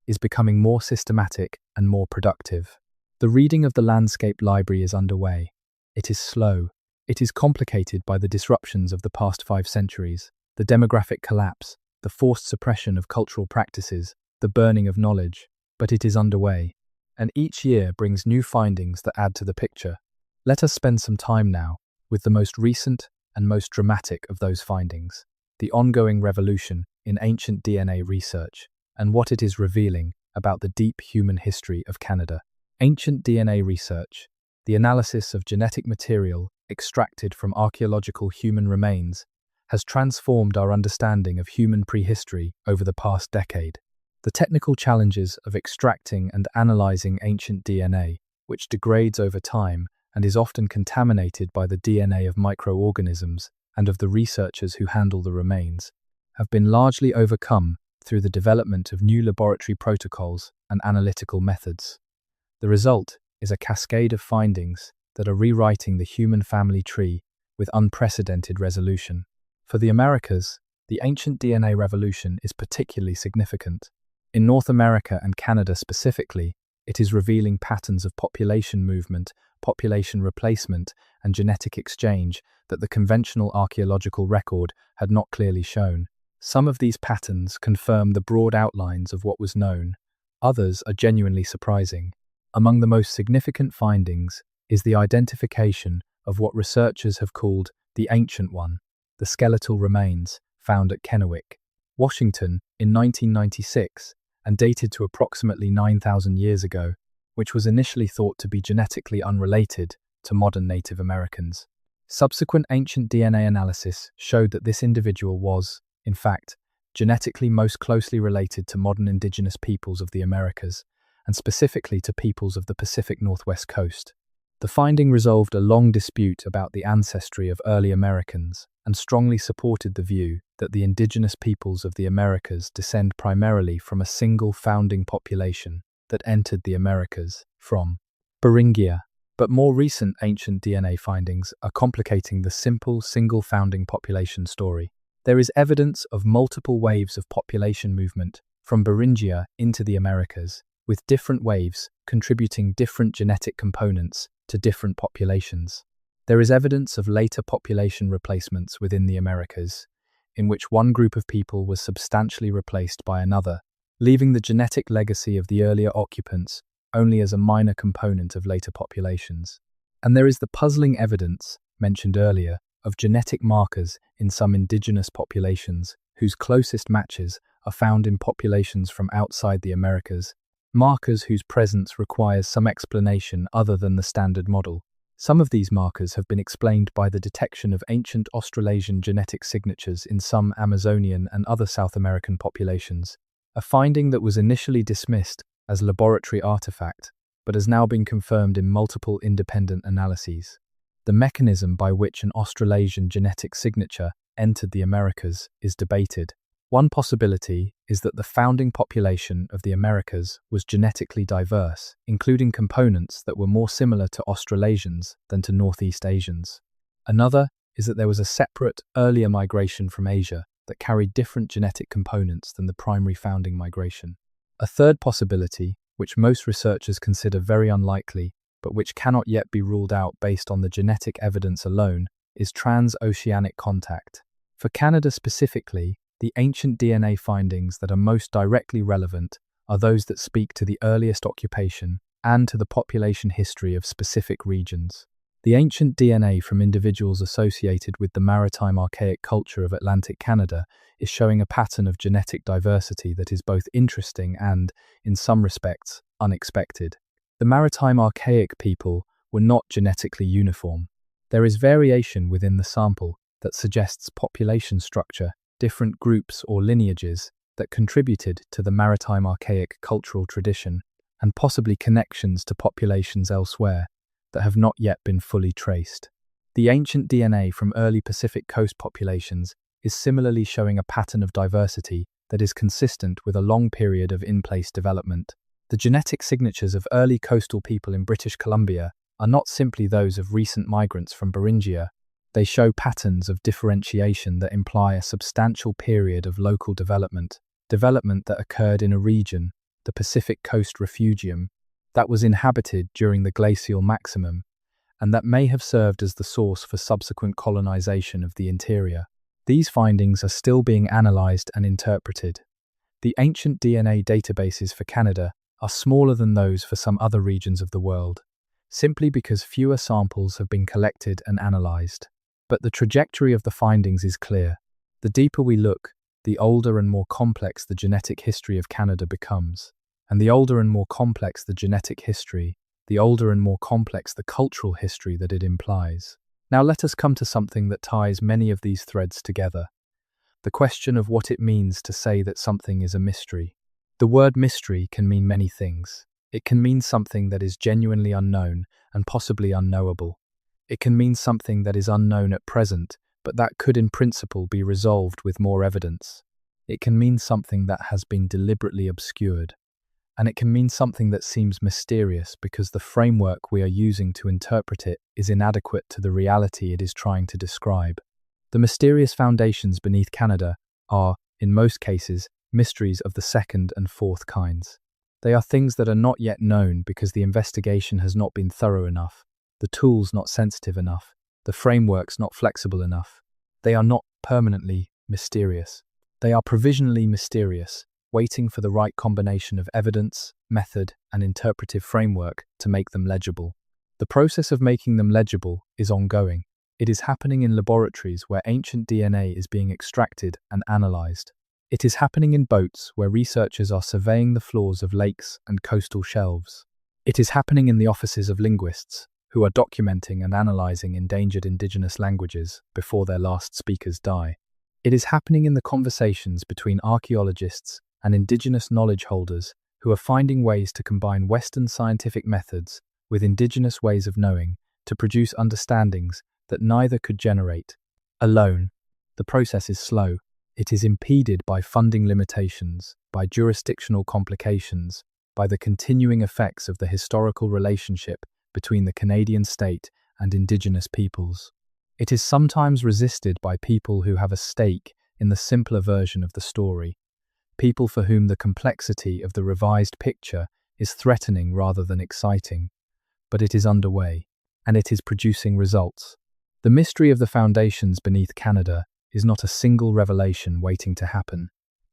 is becoming more systematic and more productive. The reading of the landscape library is underway. It is slow. It is complicated by the disruptions of the past 5 centuries, the demographic collapse, the forced suppression of cultural practices, the burning of knowledge, but it is underway, and each year brings new findings that add to the picture. Let us spend some time now with the most recent and most dramatic of those findings, the ongoing revolution in ancient DNA research and what it is revealing about the deep human history of Canada. Ancient DNA research, the analysis of genetic material extracted from archaeological human remains, has transformed our understanding of human prehistory over the past decade. The technical challenges of extracting and analyzing ancient DNA, which degrades over time and is often contaminated by the DNA of microorganisms and of the researchers who handle the remains, have been largely overcome through the development of new laboratory protocols and analytical methods. The result is a cascade of findings that are rewriting the human family tree with unprecedented resolution. For the Americas, the ancient DNA revolution is particularly significant. In North America and Canada specifically, it is revealing patterns of population movement, population replacement, and genetic exchange that the conventional archaeological record had not clearly shown. Some of these patterns confirm the broad outlines of what was known, Others are genuinely surprising. Among the most significant findings is the identification of what researchers have called the Ancient One, the skeletal remains found at Kennewick, Washington in 1996 and dated to approximately 9,000 years ago, which was initially thought to be genetically unrelated to modern Native Americans. Subsequent ancient DNA analysis showed that this individual was, in fact, genetically most closely related to modern indigenous peoples of the Americas, and specifically to peoples of the Pacific Northwest coast. The finding resolved a long dispute about the ancestry of early Americans and strongly supported the view that the indigenous peoples of the Americas descend primarily from a single founding population that entered the Americas from Beringia. But more recent ancient DNA findings are complicating the simple single founding population story. There is evidence of multiple waves of population movement from Beringia into the Americas, with different waves contributing different genetic components to different populations. There is evidence of later population replacements within the Americas, in which one group of people was substantially replaced by another, leaving the genetic legacy of the earlier occupants only as a minor component of later populations. And there is the puzzling evidence, mentioned earlier, of genetic markers in some indigenous populations whose closest matches are found in populations from outside the Americas, markers whose presence requires some explanation other than the standard model. Some of these markers have been explained by the detection of ancient Australasian genetic signatures in some Amazonian and other South American populations, a finding that was initially dismissed as laboratory artifact, but has now been confirmed in multiple independent analyses. The mechanism by which an Australasian genetic signature entered the Americas is debated. One possibility is that the founding population of the Americas was genetically diverse, including components that were more similar to Australasians than to Northeast Asians. Another is that there was a separate, earlier migration from Asia that carried different genetic components than the primary founding migration. A third possibility, which most researchers consider very unlikely, but which cannot yet be ruled out based on the genetic evidence alone, is transoceanic contact. For Canada specifically, the ancient DNA findings that are most directly relevant are those that speak to the earliest occupation and to the population history of specific regions. The ancient DNA from individuals associated with the maritime archaic culture of Atlantic Canada is showing a pattern of genetic diversity that is both interesting and, in some respects, unexpected. The maritime archaic people were not genetically uniform. There is variation within the sample that suggests population structure, different groups or lineages that contributed to the maritime archaic cultural tradition, and possibly connections to populations elsewhere that have not yet been fully traced. The ancient DNA from early Pacific coast populations is similarly showing a pattern of diversity that is consistent with a long period of in-place development. The genetic signatures of early coastal people in British Columbia are not simply those of recent migrants from Beringia. They show patterns of differentiation that imply a substantial period of local development that occurred in a region, the Pacific Coast Refugium, that was inhabited during the glacial maximum, and that may have served as the source for subsequent colonization of the interior. These findings are still being analyzed and interpreted. The ancient DNA databases for Canada are smaller than those for some other regions of the world, simply because fewer samples have been collected and analyzed. But the trajectory of the findings is clear. The deeper we look, the older and more complex the genetic history of Canada becomes. And the older and more complex the genetic history, the older and more complex the cultural history that it implies. Now let us come to something that ties many of these threads together. The question of what it means to say that something is a mystery. The word mystery can mean many things. It can mean something that is genuinely unknown and possibly unknowable. It can mean something that is unknown at present, but that could in principle be resolved with more evidence. It can mean something that has been deliberately obscured. And it can mean something that seems mysterious because the framework we are using to interpret it is inadequate to the reality it is trying to describe. The mysterious foundations beneath Canada are, in most cases, mysteries of the second and fourth kinds. They are things that are not yet known because the investigation has not been thorough enough, the tools not sensitive enough, the frameworks not flexible enough. They are not permanently mysterious. They are provisionally mysterious, waiting for the right combination of evidence, method, and interpretive framework to make them legible. The process of making them legible is ongoing. It is happening in laboratories where ancient DNA is being extracted and analyzed. It is happening in boats where researchers are surveying the floors of lakes and coastal shelves. It is happening in the offices of linguists, who are documenting and analyzing endangered indigenous languages before their last speakers die. It is happening in the conversations between archaeologists and indigenous knowledge holders who are finding ways to combine Western scientific methods with indigenous ways of knowing to produce understandings that neither could generate alone. The process is slow. It is impeded by funding limitations, by jurisdictional complications, by the continuing effects of the historical relationship between the Canadian state and Indigenous peoples. It is sometimes resisted by people who have a stake in the simpler version of the story, people for whom the complexity of the revised picture is threatening rather than exciting. But it is underway, and it is producing results. The mystery of the foundations beneath Canada is not a single revelation waiting to happen.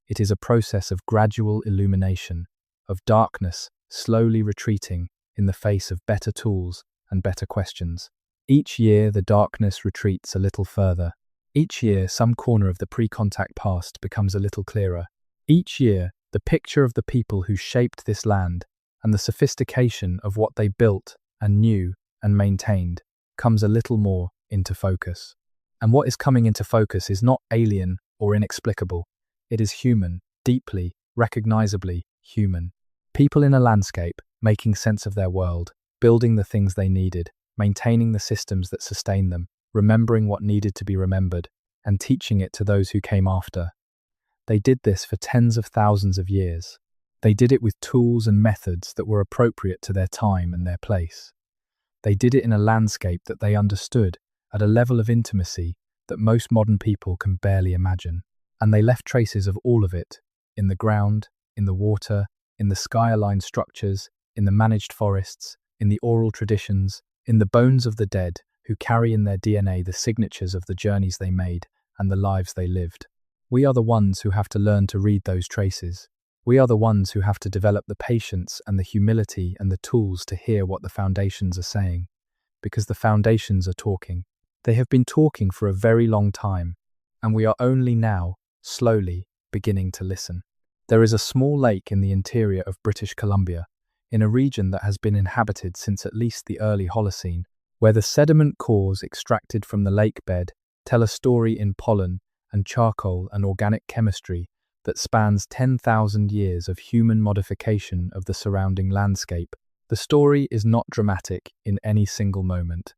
It is a process of gradual illumination, of darkness slowly retreating in the face of better tools and better questions. Each year, the darkness retreats a little further. Each year, some corner of the pre-contact past becomes a little clearer. Each year, the picture of the people who shaped this land and the sophistication of what they built and knew and maintained comes a little more into focus. And what is coming into focus is not alien or inexplicable. It is human, deeply, recognizably human. People in a landscape, making sense of their world, building the things they needed, maintaining the systems that sustain them, remembering what needed to be remembered, and teaching it to those who came after. They did this for tens of thousands of years. They did it with tools and methods that were appropriate to their time and their place. They did it in a landscape that they understood at a level of intimacy that most modern people can barely imagine. And they left traces of all of it, in the ground, in the water, in the sky-aligned structures, in the managed forests, in the oral traditions, in the bones of the dead who carry in their DNA the signatures of the journeys they made and the lives they lived. We are the ones who have to learn to read those traces. We are the ones who have to develop the patience and the humility and the tools to hear what the foundations are saying. Because the foundations are talking. They have been talking for a very long time, and we are only now, slowly, beginning to listen. There is a small lake in the interior of British Columbia, in a region that has been inhabited since at least the early Holocene, where the sediment cores extracted from the lake bed tell a story in pollen and charcoal and organic chemistry that spans 10,000 years of human modification of the surrounding landscape. The story is not dramatic in any single moment.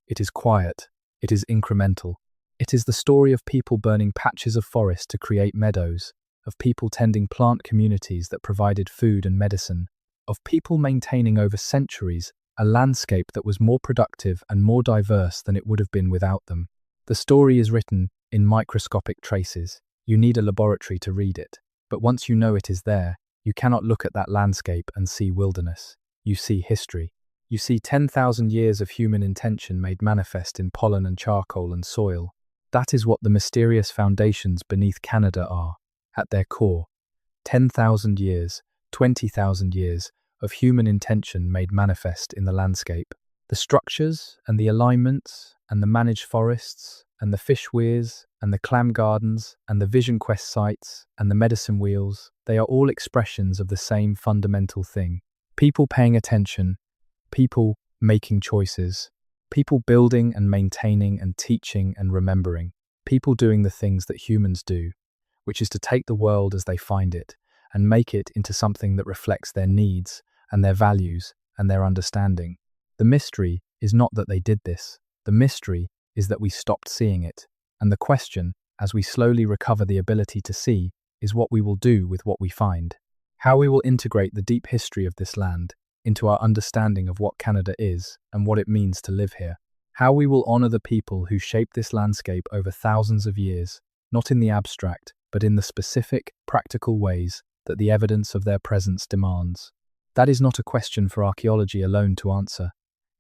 It is quiet. It is incremental. It is the story of people burning patches of forest to create meadows, of people tending plant communities that provided food and medicine, of people maintaining over centuries a landscape that was more productive and more diverse than it would have been without them. The story is written in microscopic traces. You need a laboratory to read it. But once you know it is there, you cannot look at that landscape and see wilderness. You see history. You see 10,000 years of human intention made manifest in pollen and charcoal and soil. That is what the mysterious foundations beneath Canada are, at their core. 10,000 years, 20,000 years of human intention made manifest in the landscape. The structures and the alignments and the managed forests and the fish weirs and the clam gardens and the vision quest sites and the medicine wheels, they are all expressions of the same fundamental thing. People paying attention, people making choices, people building and maintaining and teaching and remembering, people doing the things that humans do, which is to take the world as they find it and make it into something that reflects their needs and their values and their understanding. The mystery is not that they did this. The mystery is that we stopped seeing it. And the question, as we slowly recover the ability to see, is what we will do with what we find. How we will integrate the deep history of this land into our understanding of what Canada is and what it means to live here. How we will honor the people who shaped this landscape over thousands of years, not in the abstract, but in the specific, practical ways that the evidence of their presence demands. That is not a question for archaeology alone to answer.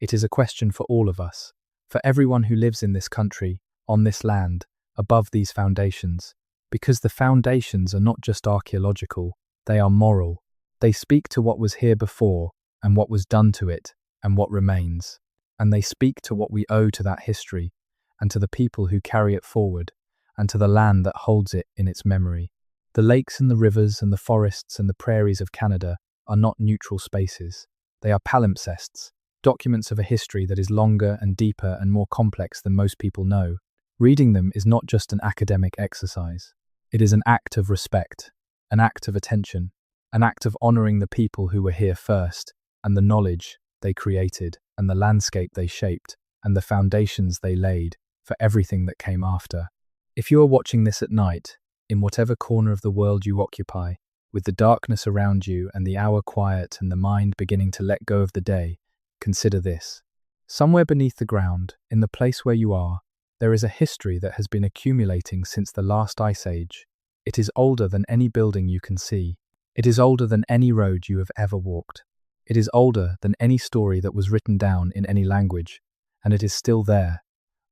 It is a question for all of us, for everyone who lives in this country, on this land, above these foundations, because the foundations are not just archaeological, They are moral. They speak to what was here before, and what was done to it, and what remains. And they speak to what we owe to that history, and to the people who carry it forward, and to the land that holds it in its memory. The lakes and the rivers and the forests and the prairies of Canada are not neutral spaces. They are palimpsests, documents of a history that is longer and deeper and more complex than most people know. Reading them is not just an academic exercise. It is an act of respect, an act of attention, an act of honoring the people who were here first, and the knowledge they created, and the landscape they shaped, and the foundations they laid for everything that came after. If you are watching this at night, in whatever corner of the world you occupy, with the darkness around you and the hour quiet and the mind beginning to let go of the day, consider this. Somewhere beneath the ground, in the place where you are, there is a history that has been accumulating since the last ice age. It is older than any building you can see. It is older than any road you have ever walked. It is older than any story that was written down in any language, and it is still there,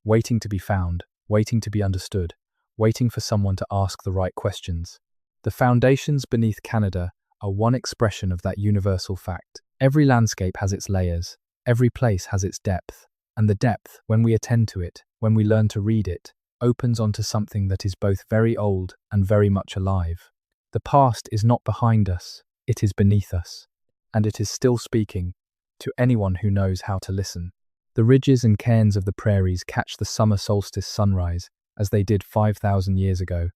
waiting to be found, waiting to be understood, waiting for someone to ask the right questions. The foundations beneath Canada are one expression of that universal fact. Every landscape has its layers, every place has its depth, and the depth, when we attend to it, when we learn to read it, opens onto something that is both very old and very much alive. The past is not behind us, it is beneath us, and it is still speaking to anyone who knows how to listen. The ridges and cairns of the prairies catch the summer solstice sunrise, as they did 5,000 years ago.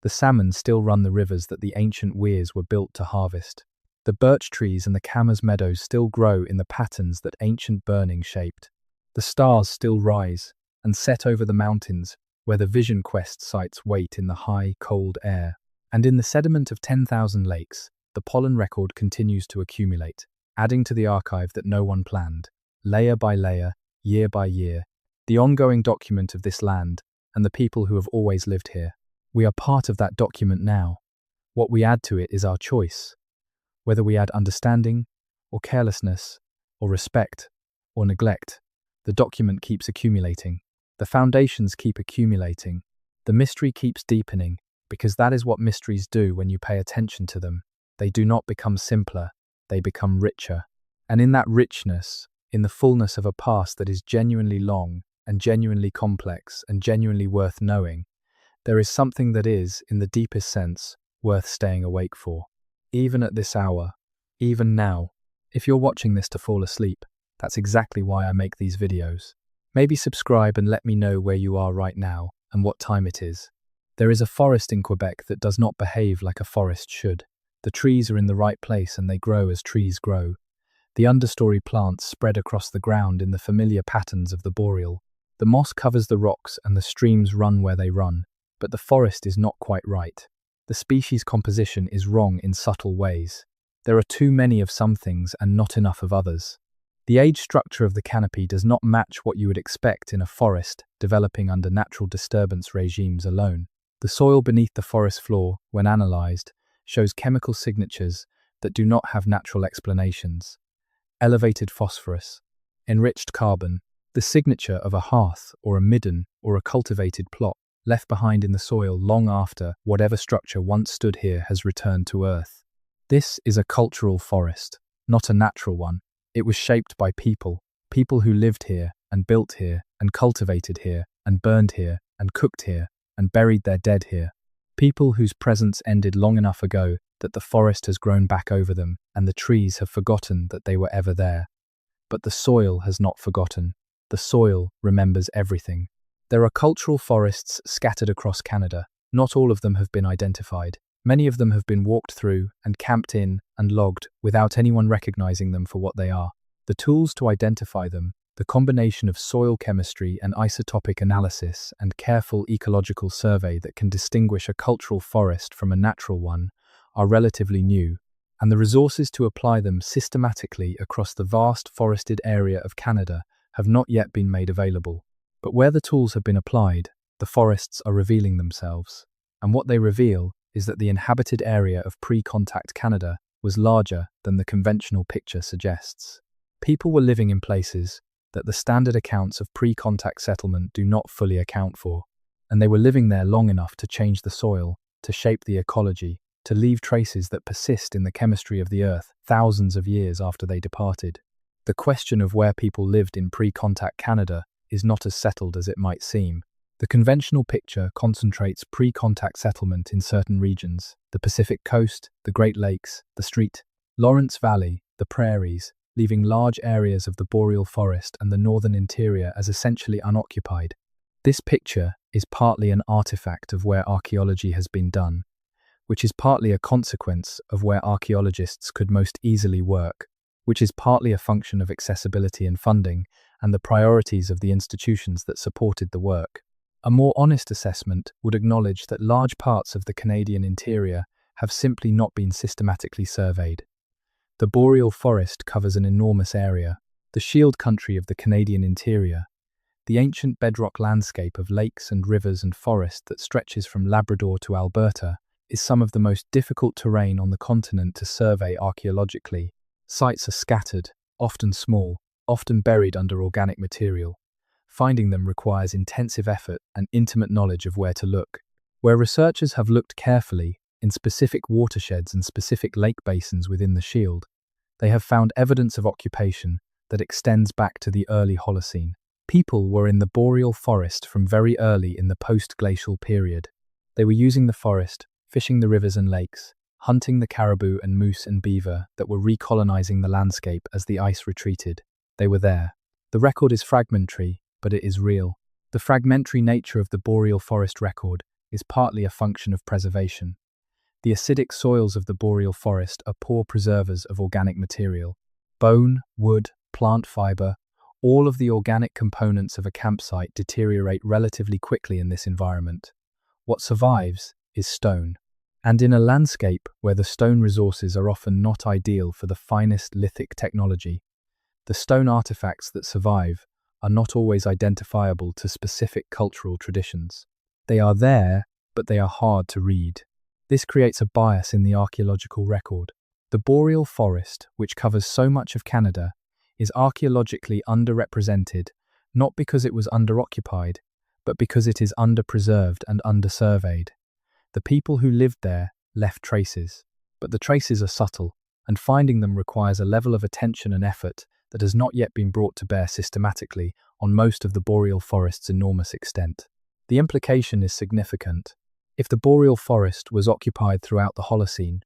The salmon still run the rivers that the ancient weirs were built to harvest. The birch trees and the camas meadows still grow in the patterns that ancient burning shaped. The stars still rise and set over the mountains where the Vision Quest sites wait in the high, cold air. And in the sediment of 10,000 lakes, the pollen record continues to accumulate, adding to the archive that no one planned, layer by layer, year by year, the ongoing document of this land and the people who have always lived here. We are part of that document now. What we add to it is our choice. Whether we add understanding, or carelessness, or respect, or neglect, the document keeps accumulating. The foundations keep accumulating. The mystery keeps deepening, because that is what mysteries do when you pay attention to them. They do not become simpler, they become richer. And in that richness, in the fullness of a past that is genuinely long, and genuinely complex, and genuinely worth knowing, there is something that is, in the deepest sense, worth staying awake for. Even at this hour, even now, if you're watching this to fall asleep, that's exactly why I make these videos. Maybe subscribe and let me know where you are right now and what time it is. There is a forest in Quebec that does not behave like a forest should. The trees are in the right place and they grow as trees grow. The understory plants spread across the ground in the familiar patterns of the boreal. The moss covers the rocks and the streams run where they run. But the forest is not quite right. The species composition is wrong in subtle ways. There are too many of some things and not enough of others. The age structure of the canopy does not match what you would expect in a forest developing under natural disturbance regimes alone. The soil beneath the forest floor, when analysed, shows chemical signatures that do not have natural explanations. Elevated phosphorus, enriched carbon, the signature of a hearth or a midden or a cultivated plot, left behind in the soil long after whatever structure once stood here has returned to earth. This is a cultural forest, not a natural one. It was shaped by people who lived here and built here and cultivated here and burned here and cooked here and buried their dead here. People whose presence ended long enough ago that the forest has grown back over them and the trees have forgotten that they were ever there. But the soil has not forgotten. The soil remembers everything. There are cultural forests scattered across Canada. Not all of them have been identified. Many of them have been walked through and camped in and logged without anyone recognizing them for what they are. The tools to identify them, the combination of soil chemistry and isotopic analysis and careful ecological survey that can distinguish a cultural forest from a natural one, are relatively new, and the resources to apply them systematically across the vast forested area of Canada have not yet been made available. But where the tools have been applied, the forests are revealing themselves. And what they reveal is that the inhabited area of pre-contact Canada was larger than the conventional picture suggests. People were living in places that the standard accounts of pre-contact settlement do not fully account for, and they were living there long enough to change the soil, to shape the ecology, to leave traces that persist in the chemistry of the Earth thousands of years after they departed. The question of where people lived in pre-contact Canada is not as settled as it might seem. The conventional picture concentrates pre-contact settlement in certain regions: the Pacific Coast, the Great Lakes, the St. Lawrence Valley, the prairies, leaving large areas of the boreal forest and the northern interior as essentially unoccupied. This picture is partly an artifact of where archaeology has been done, which is partly a consequence of where archaeologists could most easily work, which is partly a function of accessibility and funding and the priorities of the institutions that supported the work. A more honest assessment would acknowledge that large parts of the Canadian interior have simply not been systematically surveyed. The boreal forest covers an enormous area, the shield country of the Canadian interior, the ancient bedrock landscape of lakes and rivers and forest that stretches from Labrador to Alberta is some of the most difficult terrain on the continent to survey archaeologically. Sites are scattered, often small, often buried under organic material. Finding them requires intensive effort and intimate knowledge of where to look. Where researchers have looked carefully, in specific watersheds and specific lake basins within the shield, they have found evidence of occupation that extends back to the early Holocene. People were in the boreal forest from very early in the post-glacial period. They were using the forest, fishing the rivers and lakes, hunting the caribou and moose and beaver that were recolonizing the landscape as the ice retreated. They were there. The record is fragmentary, but it is real. The fragmentary nature of the boreal forest record is partly a function of preservation. The acidic soils of the boreal forest are poor preservers of organic material. Bone, wood, plant fiber, all of the organic components of a campsite deteriorate relatively quickly in this environment. What survives is stone. And in a landscape where the stone resources are often not ideal for the finest lithic technology, the stone artifacts that survive are not always identifiable to specific cultural traditions. They are there, but they are hard to read. This creates a bias in the archaeological record. The boreal forest, which covers so much of Canada, is archaeologically underrepresented, not because it was underoccupied, but because it is underpreserved and undersurveyed. The people who lived there left traces, but the traces are subtle, and finding them requires a level of attention and effort that has not yet been brought to bear systematically on most of the boreal forest's enormous extent. The implication is significant. If the boreal forest was occupied throughout the Holocene,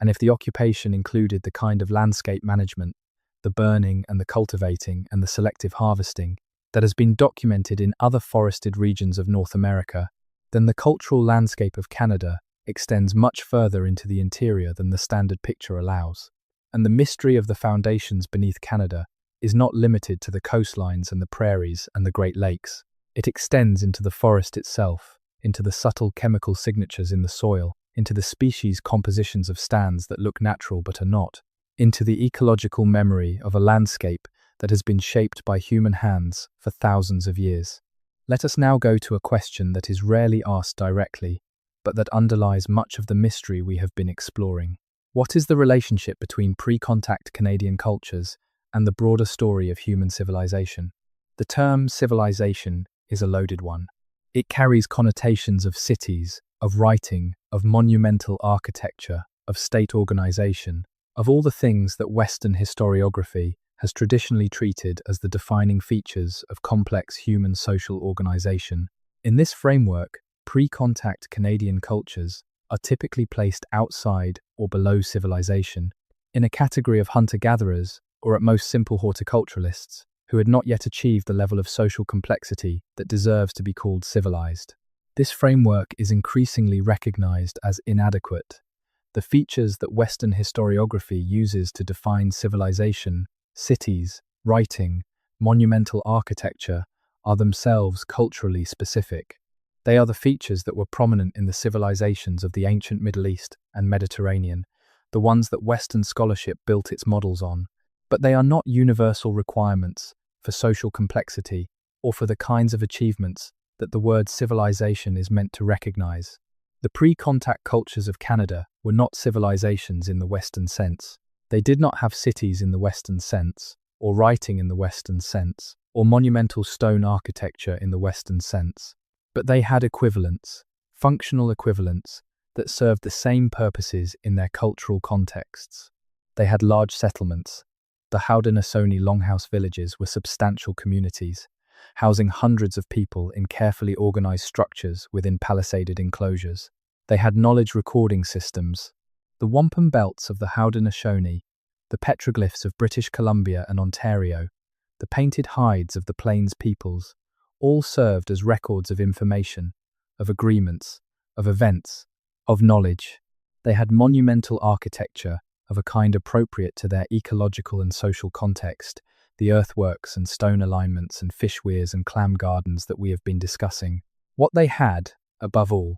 and if the occupation included the kind of landscape management, the burning and the cultivating and the selective harvesting that has been documented in other forested regions of North America, then the cultural landscape of Canada extends much further into the interior than the standard picture allows. And the mystery of the foundations beneath Canada is not limited to the coastlines and the prairies and the Great Lakes. It extends into the forest itself, into the subtle chemical signatures in the soil, into the species compositions of stands that look natural but are not, into the ecological memory of a landscape that has been shaped by human hands for thousands of years. Let us now go to a question that is rarely asked directly, but that underlies much of the mystery we have been exploring. What is the relationship between pre-contact Canadian cultures and the broader story of human civilization? The term civilization is a loaded one. It carries connotations of cities, of writing, of monumental architecture, of state organization, of all the things that Western historiography has traditionally treated as the defining features of complex human social organization. In this framework, pre-contact Canadian cultures are typically placed outside or below civilization, in a category of hunter-gatherers or at most simple horticulturalists who had not yet achieved the level of social complexity that deserves to be called civilized. This framework is increasingly recognized as inadequate. The features that Western historiography uses to define civilization, cities, writing, monumental architecture, are themselves culturally specific. They are the features that were prominent in the civilizations of the ancient Middle East and Mediterranean, the ones that Western scholarship built its models on, but they are not universal requirements for social complexity or for the kinds of achievements that the word civilization is meant to recognize. The pre-contact cultures of Canada were not civilizations in the Western sense. They did not have cities in the Western sense, or writing in the Western sense, or monumental stone architecture in the Western sense. But they had equivalents, functional equivalents, that served the same purposes in their cultural contexts. They had large settlements. The Haudenosaunee longhouse villages were substantial communities, housing hundreds of people in carefully organized structures within palisaded enclosures. They had knowledge recording systems. The wampum belts of the Haudenosaunee, the petroglyphs of British Columbia and Ontario, the painted hides of the Plains peoples, all served as records of information, of agreements, of events, of knowledge. They had monumental architecture of a kind appropriate to their ecological and social context, the earthworks and stone alignments and fish weirs and clam gardens that we have been discussing. What they had, above all,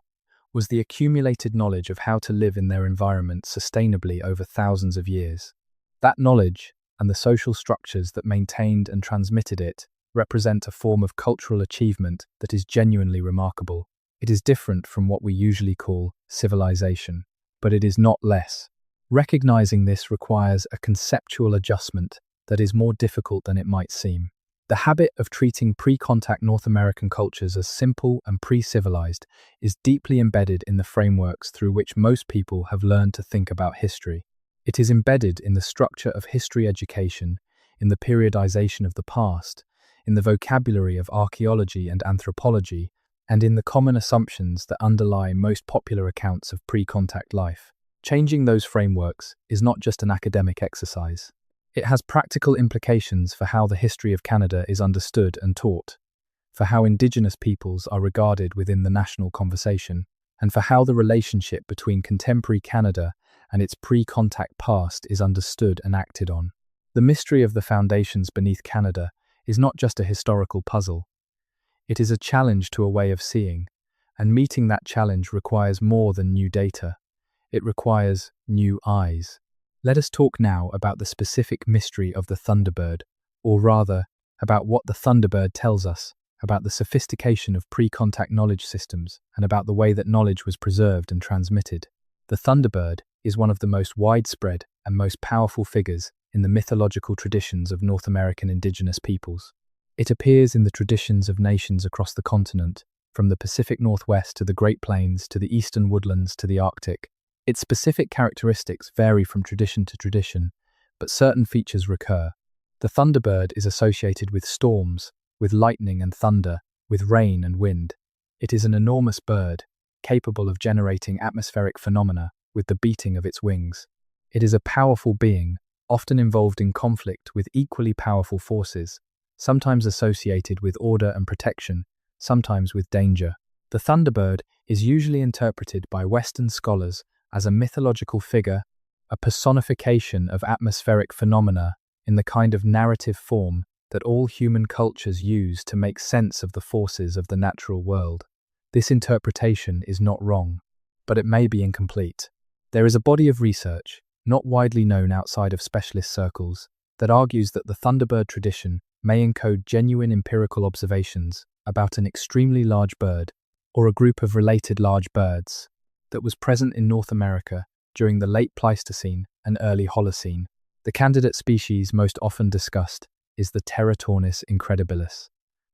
was the accumulated knowledge of how to live in their environment sustainably over thousands of years. That knowledge, and the social structures that maintained and transmitted it, represent a form of cultural achievement that is genuinely remarkable. It is different from what we usually call civilization, but it is not less. Recognizing this requires a conceptual adjustment that is more difficult than it might seem. The habit of treating pre-contact North American cultures as simple and pre-civilized is deeply embedded in the frameworks through which most people have learned to think about history. It is embedded in the structure of history education, in the periodization of the past, in the vocabulary of archaeology and anthropology, and in the common assumptions that underlie most popular accounts of pre-contact life. Changing those frameworks is not just an academic exercise. It has practical implications for how the history of Canada is understood and taught, for how Indigenous peoples are regarded within the national conversation, and for how the relationship between contemporary Canada and its pre-contact past is understood and acted on. The mystery of the foundations beneath Canada is not just a historical puzzle. It is a challenge to a way of seeing, and meeting that challenge requires more than new data. It requires new eyes. Let us talk now about the specific mystery of the Thunderbird, or rather, about what the Thunderbird tells us about the sophistication of pre-contact knowledge systems and about the way that knowledge was preserved and transmitted. The Thunderbird is one of the most widespread and most powerful figures in the mythological traditions of North American Indigenous peoples. It appears in the traditions of nations across the continent, from the Pacific Northwest to the Great Plains to the eastern woodlands to the Arctic. Its specific characteristics vary from tradition to tradition, but certain features recur. The Thunderbird is associated with storms, with lightning and thunder, with rain and wind. It is an enormous bird, capable of generating atmospheric phenomena with the beating of its wings. It is a powerful being, often involved in conflict with equally powerful forces, sometimes associated with order and protection, sometimes with danger. The Thunderbird is usually interpreted by Western scholars as a mythological figure, a personification of atmospheric phenomena in the kind of narrative form that all human cultures use to make sense of the forces of the natural world. This interpretation is not wrong, but it may be incomplete. There is a body of research, not widely known outside of specialist circles, that argues that the Thunderbird tradition may encode genuine empirical observations about an extremely large bird, or a group of related large birds, that was present in North America during the late Pleistocene and early Holocene. The candidate species most often discussed is the Teratornis incredibilis,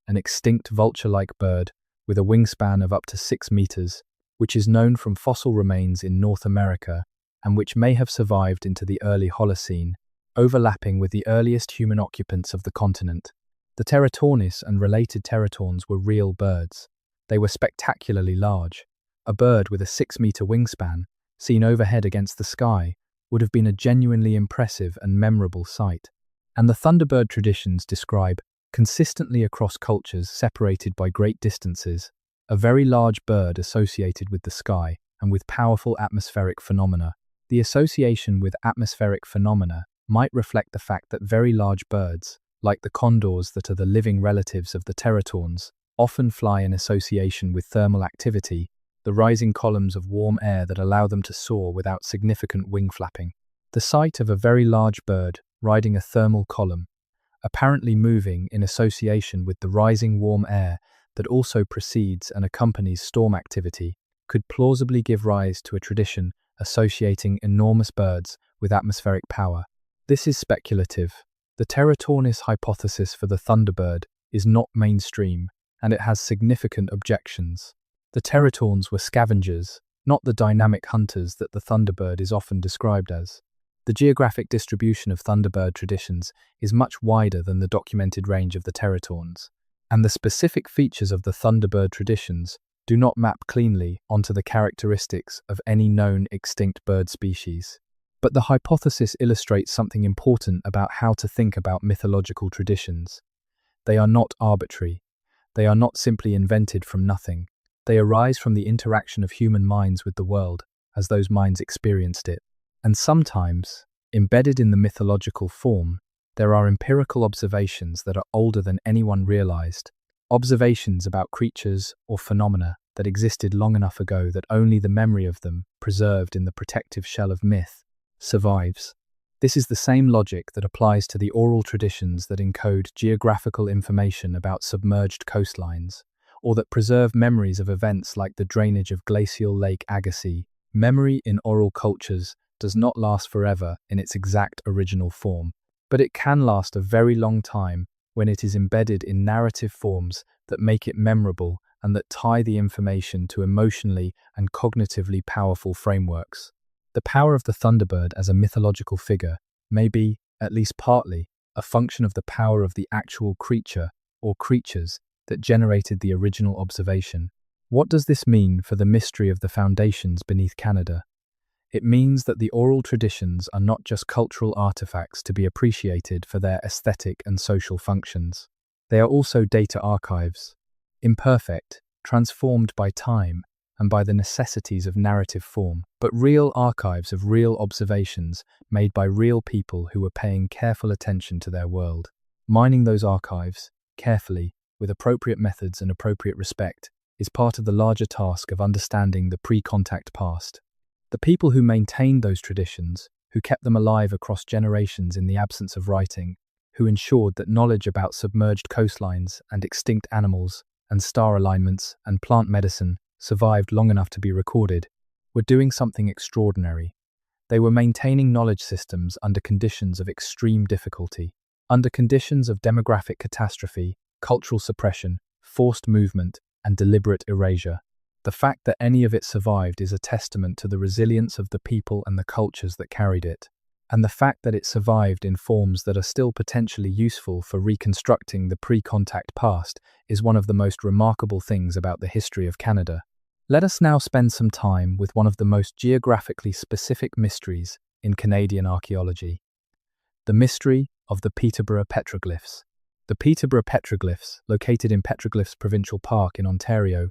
an extinct vulture-like bird with a wingspan of up to 6 meters, which is known from fossil remains in North America and which may have survived into the early Holocene, overlapping with the earliest human occupants of the continent. The Teratornis and related teratorns were real birds. They were spectacularly large. A bird with a 6-meter wingspan, seen overhead against the sky, would have been a genuinely impressive and memorable sight. And the Thunderbird traditions describe, consistently across cultures separated by great distances, a very large bird associated with the sky and with powerful atmospheric phenomena. The association with atmospheric phenomena might reflect the fact that very large birds, like the condors that are the living relatives of the teratorns, often fly in association with thermal activity, the rising columns of warm air that allow them to soar without significant wing flapping. The sight of a very large bird riding a thermal column, apparently moving in association with the rising warm air that also precedes and accompanies storm activity, could plausibly give rise to a tradition associating enormous birds with atmospheric power. This is speculative. The Teratornis hypothesis for the Thunderbird is not mainstream, and it has significant objections. The teratorns were scavengers, not the dynamic hunters that the thunderbird is often described as. The geographic distribution of thunderbird traditions is much wider than the documented range of the teratons, and the specific features of the thunderbird traditions do not map cleanly onto the characteristics of any known extinct bird species. But the hypothesis illustrates something important about how to think about mythological traditions. They are not arbitrary. They are not simply invented from nothing. They arise from the interaction of human minds with the world as those minds experienced it. And sometimes, embedded in the mythological form, there are empirical observations that are older than anyone realized, observations about creatures or phenomena that existed long enough ago that only the memory of them, preserved in the protective shell of myth, survives. This is the same logic that applies to the oral traditions that encode geographical information about submerged coastlines, or that preserve memories of events like the drainage of glacial Lake Agassiz. Memory in oral cultures does not last forever in its exact original form, but it can last a very long time when it is embedded in narrative forms that make it memorable and that tie the information to emotionally and cognitively powerful frameworks. The power of the thunderbird as a mythological figure may be, at least partly, a function of the power of the actual creature or creatures that generated the original observation. What does this mean for the mystery of the foundations beneath Canada? It means that the oral traditions are not just cultural artifacts to be appreciated for their aesthetic and social functions. They are also data archives, imperfect, transformed by time and by the necessities of narrative form, but real archives of real observations made by real people who were paying careful attention to their world. Mining those archives, carefully, with appropriate methods and appropriate respect, is part of the larger task of understanding the pre-contact past. The people who maintained those traditions, who kept them alive across generations in the absence of writing, who ensured that knowledge about submerged coastlines and extinct animals and star alignments and plant medicine survived long enough to be recorded, were doing something extraordinary. They were maintaining knowledge systems under conditions of extreme difficulty, under conditions of demographic catastrophe, cultural suppression, forced movement, and deliberate erasure. The fact that any of it survived is a testament to the resilience of the people and the cultures that carried it. And the fact that it survived in forms that are still potentially useful for reconstructing the pre-contact past is one of the most remarkable things about the history of Canada. Let us now spend some time with one of the most geographically specific mysteries in Canadian archaeology: the mystery of the Peterborough petroglyphs. The Peterborough petroglyphs, located in Petroglyphs Provincial Park in Ontario,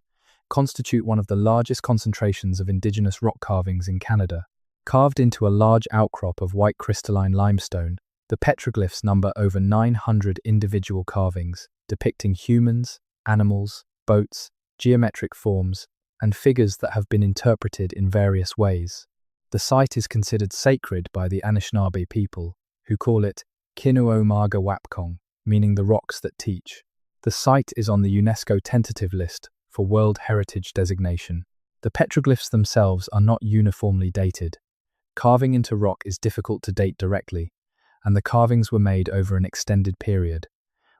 constitute one of the largest concentrations of Indigenous rock carvings in Canada. Carved into a large outcrop of white crystalline limestone, the petroglyphs number over 900 individual carvings depicting humans, animals, boats, geometric forms, and figures that have been interpreted in various ways. The site is considered sacred by the Anishinaabe people, who call it Kinuomaga Wapkong, meaning the rocks that teach. The site is on the UNESCO tentative list for World Heritage designation. The petroglyphs themselves are not uniformly dated. Carving into rock is difficult to date directly, and the carvings were made over an extended period,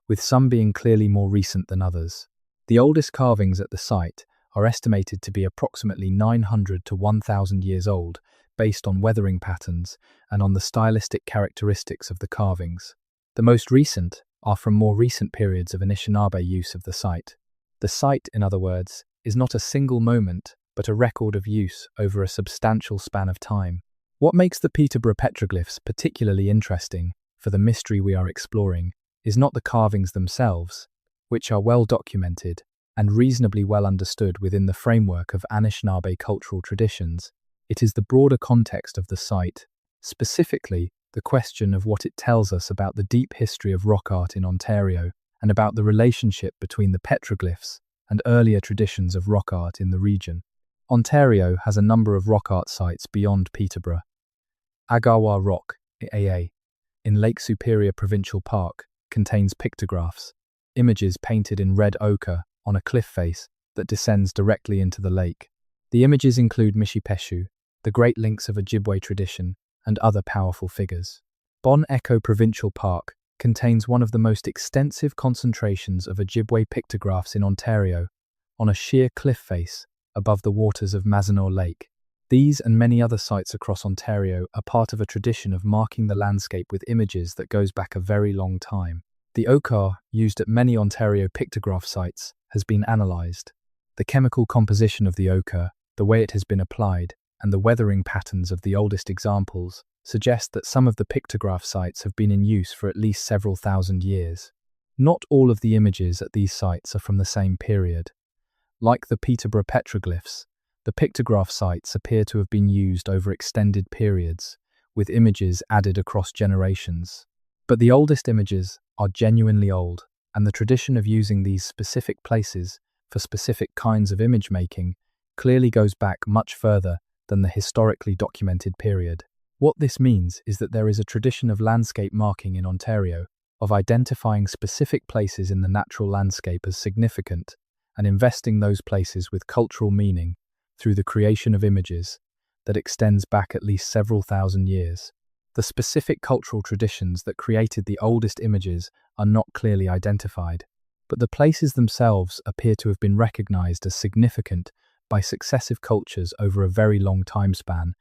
with some being clearly more recent than others. The oldest carvings at the site are estimated to be approximately 900 to 1,000 years old, based on weathering patterns and on the stylistic characteristics of the carvings. The most recent are from more recent periods of Anishinaabe use of the site. The site, in other words, is not a single moment, but a record of use over a substantial span of time. What makes the Peterborough petroglyphs particularly interesting for the mystery we are exploring is not the carvings themselves, which are well documented and reasonably well understood within the framework of Anishinaabe cultural traditions. It is the broader context of the site, specifically the question of what it tells us about the deep history of rock art in Ontario and about the relationship between the petroglyphs and earlier traditions of rock art in the region. Ontario has a number of rock art sites beyond Peterborough. Agawa Rock, AA, in Lake Superior Provincial Park, contains pictographs, images painted in red ochre on a cliff face that descends directly into the lake. The images include Mishipeshu, the Great Lynx of Ojibwe tradition, and other powerful figures. Bon Echo Provincial Park contains one of the most extensive concentrations of Ojibwe pictographs in Ontario, on a sheer cliff face above the waters of Mazenor Lake. These and many other sites across Ontario are part of a tradition of marking the landscape with images that goes back a very long time. The ochre used at many Ontario pictograph sites has been analysed. The chemical composition of the ochre, the way it has been applied, and the weathering patterns of the oldest examples suggest that some of the pictograph sites have been in use for at least several thousand years. Not all of the images at these sites are from the same period. Like the Peterborough petroglyphs, the pictograph sites appear to have been used over extended periods, with images added across generations. But the oldest images are genuinely old, and the tradition of using these specific places for specific kinds of image making clearly goes back much further than the historically documented period. What this means is that there is a tradition of landscape marking in Ontario, of identifying specific places in the natural landscape as significant and investing those places with cultural meaning through the creation of images that extends back at least several thousand years. The specific cultural traditions that created the oldest images are not clearly identified, but the places themselves appear to have been recognized as significant by successive cultures over a very long time span,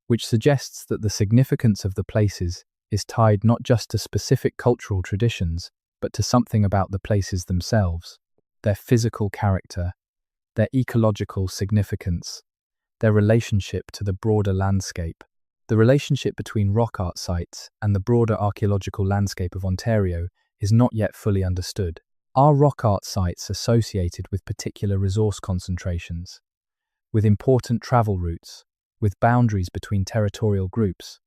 which suggests that the significance of the places is tied not just to specific cultural traditions, but to something about the places themselves, their physical character, their ecological significance, their relationship to the broader landscape. The relationship between rock art sites and the broader archaeological landscape of Ontario is not yet fully understood. Are rock art sites associated with particular resource concentrations, with important travel routes, with boundaries between territorial groups,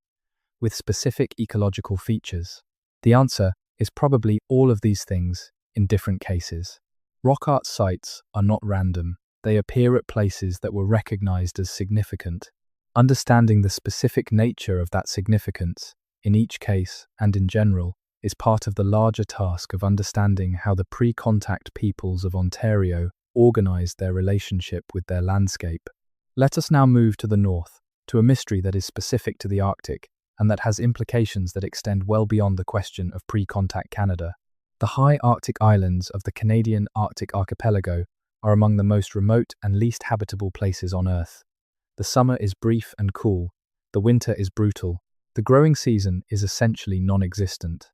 with specific ecological features? The answer is probably all of these things in different cases. Rock art sites are not random. They appear at places that were recognized as significant. Understanding the specific nature of that significance, in each case and in general, is part of the larger task of understanding how the pre-contact peoples of Ontario organized their relationship with their landscape. Let us now move to the north, to a mystery that is specific to the Arctic and that has implications that extend well beyond the question of pre-contact Canada. The high Arctic islands of the Canadian Arctic archipelago are among the most remote and least habitable places on Earth. The summer is brief and cool, the winter is brutal, the growing season is essentially non-existent.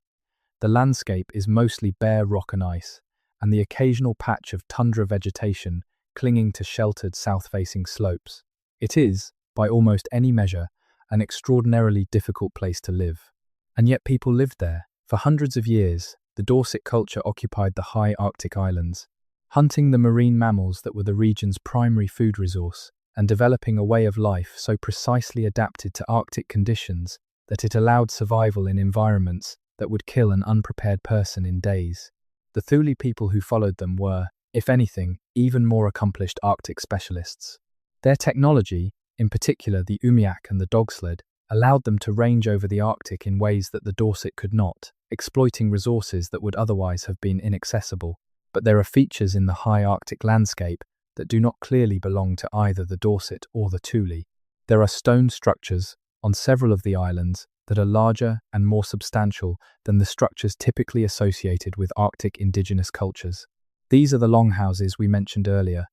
The landscape is mostly bare rock and ice, and the occasional patch of tundra vegetation clinging to sheltered south-facing slopes. It is, by almost any measure, an extraordinarily difficult place to live. And yet people lived there. For hundreds of years, the Dorset culture occupied the high Arctic islands, hunting the marine mammals that were the region's primary food resource, and developing a way of life so precisely adapted to Arctic conditions that it allowed survival in environments that would kill an unprepared person in days. The Thule people who followed them were, if anything, even more accomplished Arctic specialists. Their technology, in particular the umiak and the dogsled, allowed them to range over the Arctic in ways that the Dorset could not, exploiting resources that would otherwise have been inaccessible. But there are features in the high Arctic landscape that do not clearly belong to either the Dorset or the Thule. There are stone structures on several of the islands that are larger and more substantial than the structures typically associated with Arctic indigenous cultures. These are the longhouses we mentioned earlier,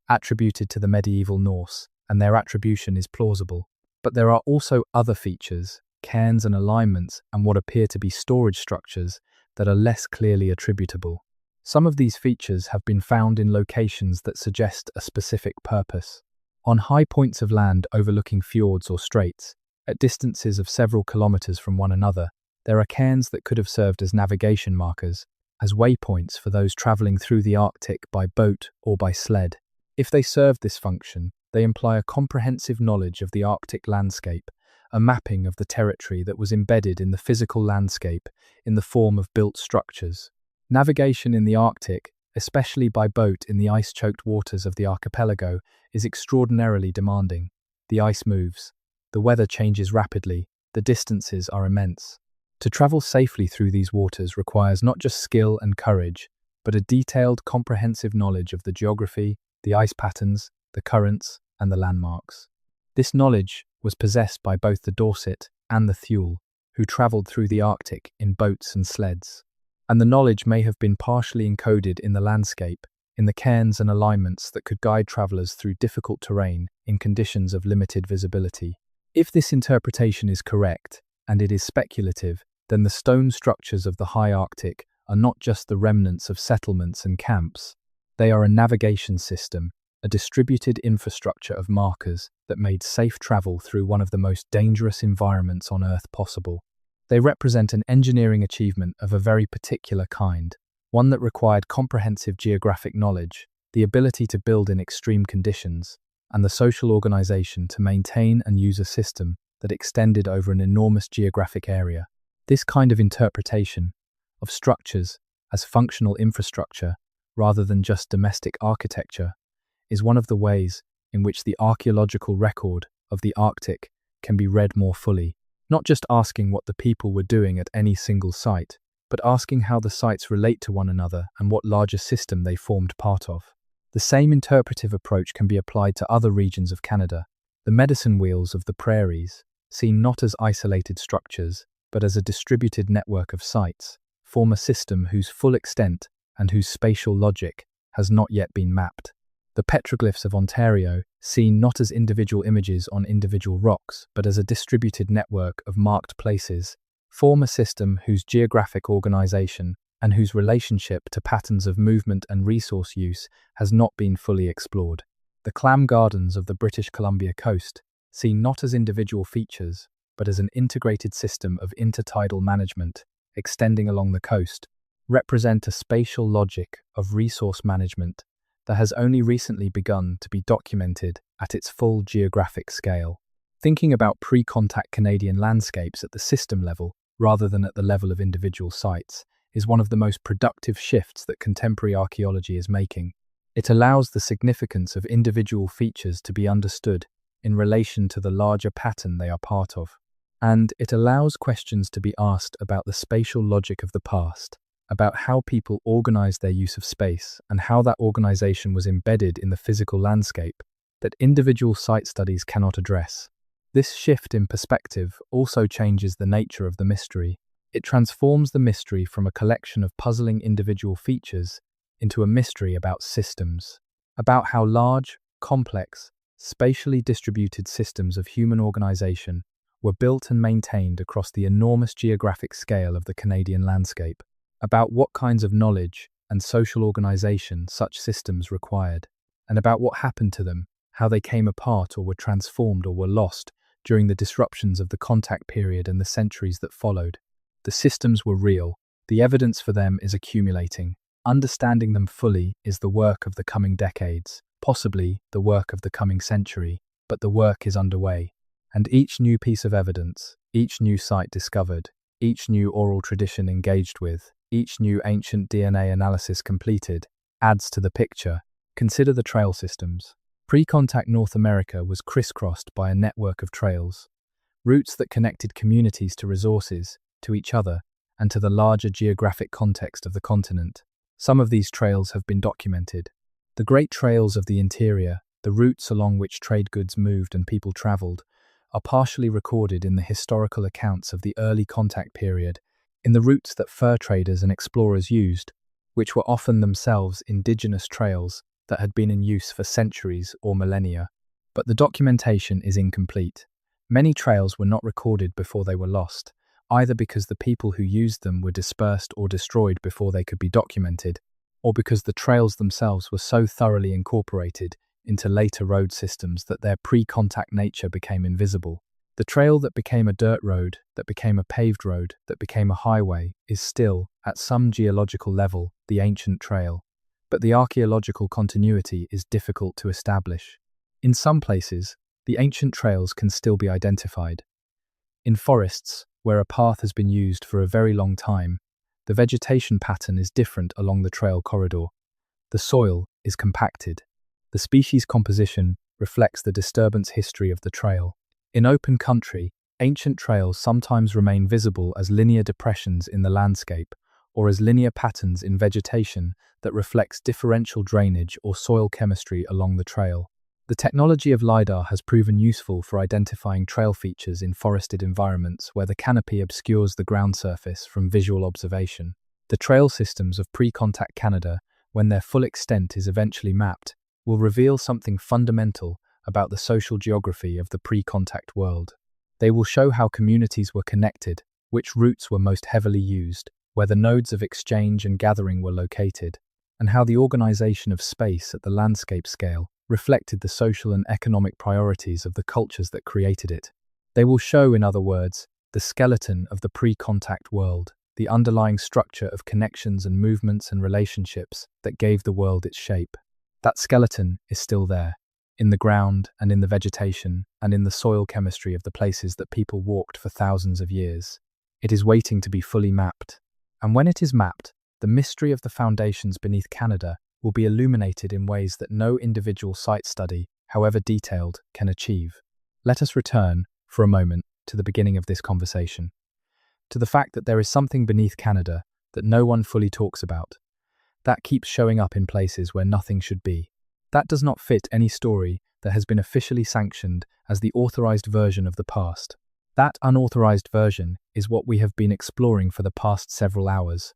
attributed to the medieval Norse, and their attribution is plausible. But there are also other features, cairns and alignments, and what appear to be storage structures that are less clearly attributable. Some of these features have been found in locations that suggest a specific purpose. On high points of land overlooking fjords or straits, at distances of several kilometers from one another, there are cairns that could have served as navigation markers, as waypoints for those traveling through the Arctic by boat or by sled. If they served this function, they imply a comprehensive knowledge of the Arctic landscape, a mapping of the territory that was embedded in the physical landscape in the form of built structures. Navigation in the Arctic, especially by boat in the ice-choked waters of the archipelago, is extraordinarily demanding. The ice moves. The weather changes rapidly. The distances are immense. To travel safely through these waters requires not just skill and courage, but a detailed, comprehensive knowledge of the geography, the ice patterns, the currents, and the landmarks. This knowledge was possessed by both the Dorset and the Thule, who travelled through the Arctic in boats and sleds. And the knowledge may have been partially encoded in the landscape, in the cairns and alignments that could guide travelers through difficult terrain in conditions of limited visibility. If this interpretation is correct, and it is speculative, then the stone structures of the high Arctic are not just the remnants of settlements and camps. They are a navigation system, a distributed infrastructure of markers that made safe travel through one of the most dangerous environments on Earth possible. They represent an engineering achievement of a very particular kind, one that required comprehensive geographic knowledge, the ability to build in extreme conditions, and the social organization to maintain and use a system that extended over an enormous geographic area. This kind of interpretation of structures as functional infrastructure rather than just domestic architecture is one of the ways in which the archaeological record of the Arctic can be read more fully, not just asking what the people were doing at any single site, but asking how the sites relate to one another and what larger system they formed part of. The same interpretive approach can be applied to other regions of Canada. The medicine wheels of the prairies, seen not as isolated structures, but as a distributed network of sites, form a system whose full extent and whose spatial logic has not yet been mapped. The petroglyphs of Ontario, seen not as individual images on individual rocks, but as a distributed network of marked places, form a system whose geographic organization and whose relationship to patterns of movement and resource use has not been fully explored. The clam gardens of the British Columbia coast, seen not as individual features, but as an integrated system of intertidal management extending along the coast, represent a spatial logic of resource management that has only recently begun to be documented at its full geographic scale. Thinking about pre-contact Canadian landscapes at the system level, rather than at the level of individual sites, is one of the most productive shifts that contemporary archaeology is making. It allows the significance of individual features to be understood in relation to the larger pattern they are part of. And it allows questions to be asked about the spatial logic of the past, about how people organized their use of space and how that organization was embedded in the physical landscape that individual site studies cannot address. This shift in perspective also changes the nature of the mystery. It transforms the mystery from a collection of puzzling individual features into a mystery about systems, about how large, complex, spatially distributed systems of human organization were built and maintained across the enormous geographic scale of the Canadian landscape, about what kinds of knowledge and social organization such systems required, and about what happened to them, how they came apart or were transformed or were lost during the disruptions of the contact period and the centuries that followed. The systems were real. The evidence for them is accumulating. Understanding them fully is the work of the coming decades, possibly the work of the coming century, but the work is underway. And each new piece of evidence, each new site discovered, each new oral tradition engaged with, each new ancient DNA analysis completed, adds to the picture. Consider the trail systems. Pre-contact North America was crisscrossed by a network of trails, routes that connected communities to resources, to each other, and to the larger geographic context of the continent. Some of these trails have been documented. The great trails of the interior, the routes along which trade goods moved and people traveled, are partially recorded in the historical accounts of the early contact period, in the routes that fur traders and explorers used, which were often themselves indigenous trails that had been in use for centuries or millennia. But the documentation is incomplete. Many trails were not recorded before they were lost, either because the people who used them were dispersed or destroyed before they could be documented, or because the trails themselves were so thoroughly incorporated into later road systems that their pre-contact nature became invisible. The trail that became a dirt road, that became a paved road, that became a highway, is still, at some geological level, the ancient trail. But the archaeological continuity is difficult to establish. In some places, the ancient trails can still be identified. In forests, where a path has been used for a very long time, the vegetation pattern is different along the trail corridor. The soil is compacted. The species composition reflects the disturbance history of the trail. In open country, ancient trails sometimes remain visible as linear depressions in the landscape, or as linear patterns in vegetation that reflects differential drainage or soil chemistry along the trail. The technology of LiDAR has proven useful for identifying trail features in forested environments where the canopy obscures the ground surface from visual observation. The trail systems of pre-contact Canada when their full extent is eventually mapped, will reveal something fundamental about the social geography of the pre-contact world. They will show how communities were connected, which routes were most heavily used, where the nodes of exchange and gathering were located, and how the organization of space at the landscape scale reflected the social and economic priorities of the cultures that created it. They will show, in other words, the skeleton of the pre-contact world, the underlying structure of connections and movements and relationships that gave the world its shape. That skeleton is still there, in the ground and in the vegetation and in the soil chemistry of the places that people walked for thousands of years. It is waiting to be fully mapped. And when it is mapped, the mystery of the foundations beneath Canada will be illuminated in ways that no individual site study, however detailed, can achieve. Let us return, for a moment, to the beginning of this conversation, to the fact that there is something beneath Canada that no one fully talks about, that keeps showing up in places where nothing should be. That does not fit any story that has been officially sanctioned as the authorized version of the past. That unauthorized version is what we have been exploring for the past several hours,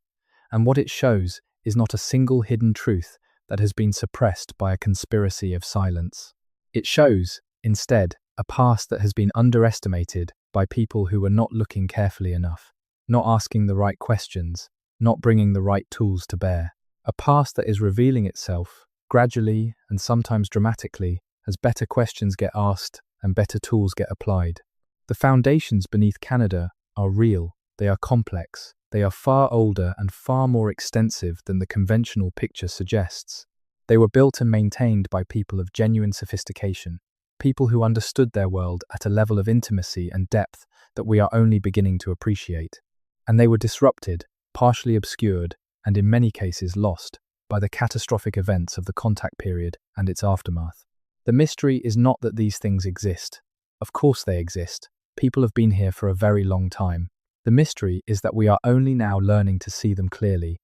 and what it shows is not a single hidden truth that has been suppressed by a conspiracy of silence. It shows, instead, a past that has been underestimated by people who were not looking carefully enough, not asking the right questions, not bringing the right tools to bear. A past that is revealing itself, gradually and sometimes dramatically, as better questions get asked and better tools get applied. The foundations beneath Canada are real, they are complex, they are far older and far more extensive than the conventional picture suggests. They were built and maintained by people of genuine sophistication, people who understood their world at a level of intimacy and depth that we are only beginning to appreciate. And they were disrupted, partially obscured, and in many cases lost, by the catastrophic events of the contact period and its aftermath. The mystery is not that these things exist. Of course they exist. People have been here for a very long time. The mystery is that we are only now learning to see them clearly,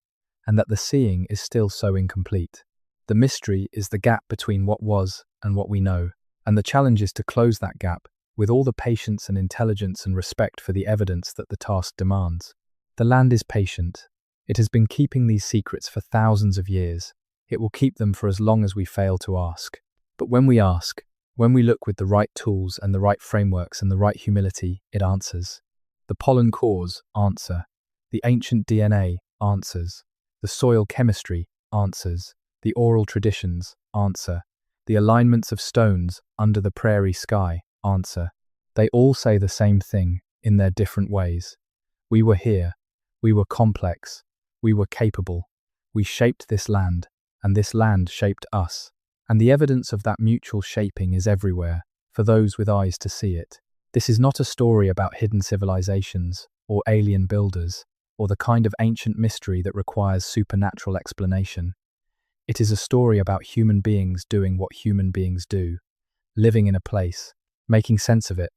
and that the seeing is still so incomplete. The mystery is the gap between what was and what we know, and the challenge is to close that gap with all the patience and intelligence and respect for the evidence that the task demands. The land is patient. It has been keeping these secrets for thousands of years. It will keep them for as long as we fail to ask. But when we ask, when we look with the right tools and the right frameworks and the right humility, it answers. The pollen cores answer. The ancient DNA answers. The soil chemistry answers. The oral traditions answer. The alignments of stones under the prairie sky answer. They all say the same thing in their different ways. We were here. We were complex. We were capable. We shaped this land, and this land shaped us. And the evidence of that mutual shaping is everywhere, for those with eyes to see it. This is not a story about hidden civilizations, or alien builders, or the kind of ancient mystery that requires supernatural explanation. It is a story about human beings doing what human beings do, living in a place, making sense of it,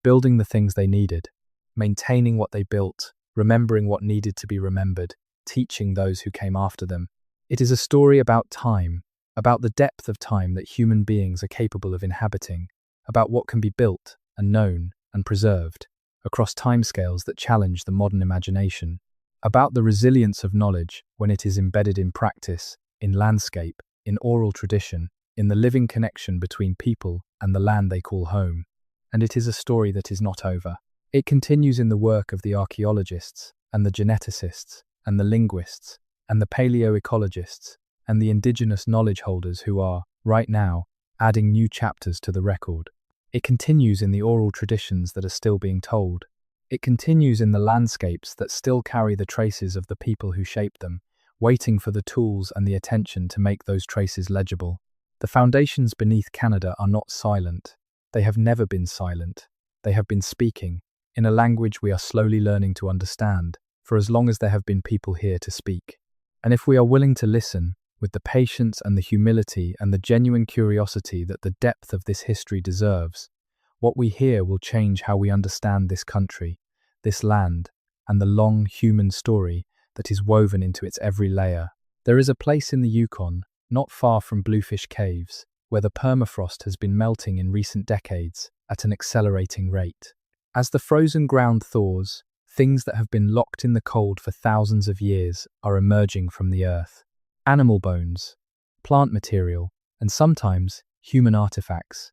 building the things they needed, maintaining what they built, remembering what needed to be remembered, teaching those who came after them. It is a story about time, about the depth of time that human beings are capable of inhabiting, about what can be built and known and preserved across timescales that challenge the modern imagination, about the resilience of knowledge when it is embedded in practice, in landscape, in oral tradition, in the living connection between people and the land they call home. And it is a story that is not over. It continues in the work of the archaeologists and the geneticists and the linguists and the paleoecologists and the indigenous knowledge holders who are, right now, adding new chapters to the record. It continues in the oral traditions that are still being told. It continues in the landscapes that still carry the traces of the people who shaped them, waiting for the tools and the attention to make those traces legible. The foundations beneath Canada are not silent. They have never been silent. They have been speaking, in a language we are slowly learning to understand, for as long as there have been people here to speak. And if we are willing to listen, with the patience and the humility and the genuine curiosity that the depth of this history deserves, what we hear will change how we understand this country, this land, and the long human story that is woven into its every layer. There is a place in the Yukon, not far from Bluefish Caves, where the permafrost has been melting in recent decades at an accelerating rate. As the frozen ground thaws, things that have been locked in the cold for thousands of years are emerging from the earth. animal bones, plant material, and sometimes human artifacts.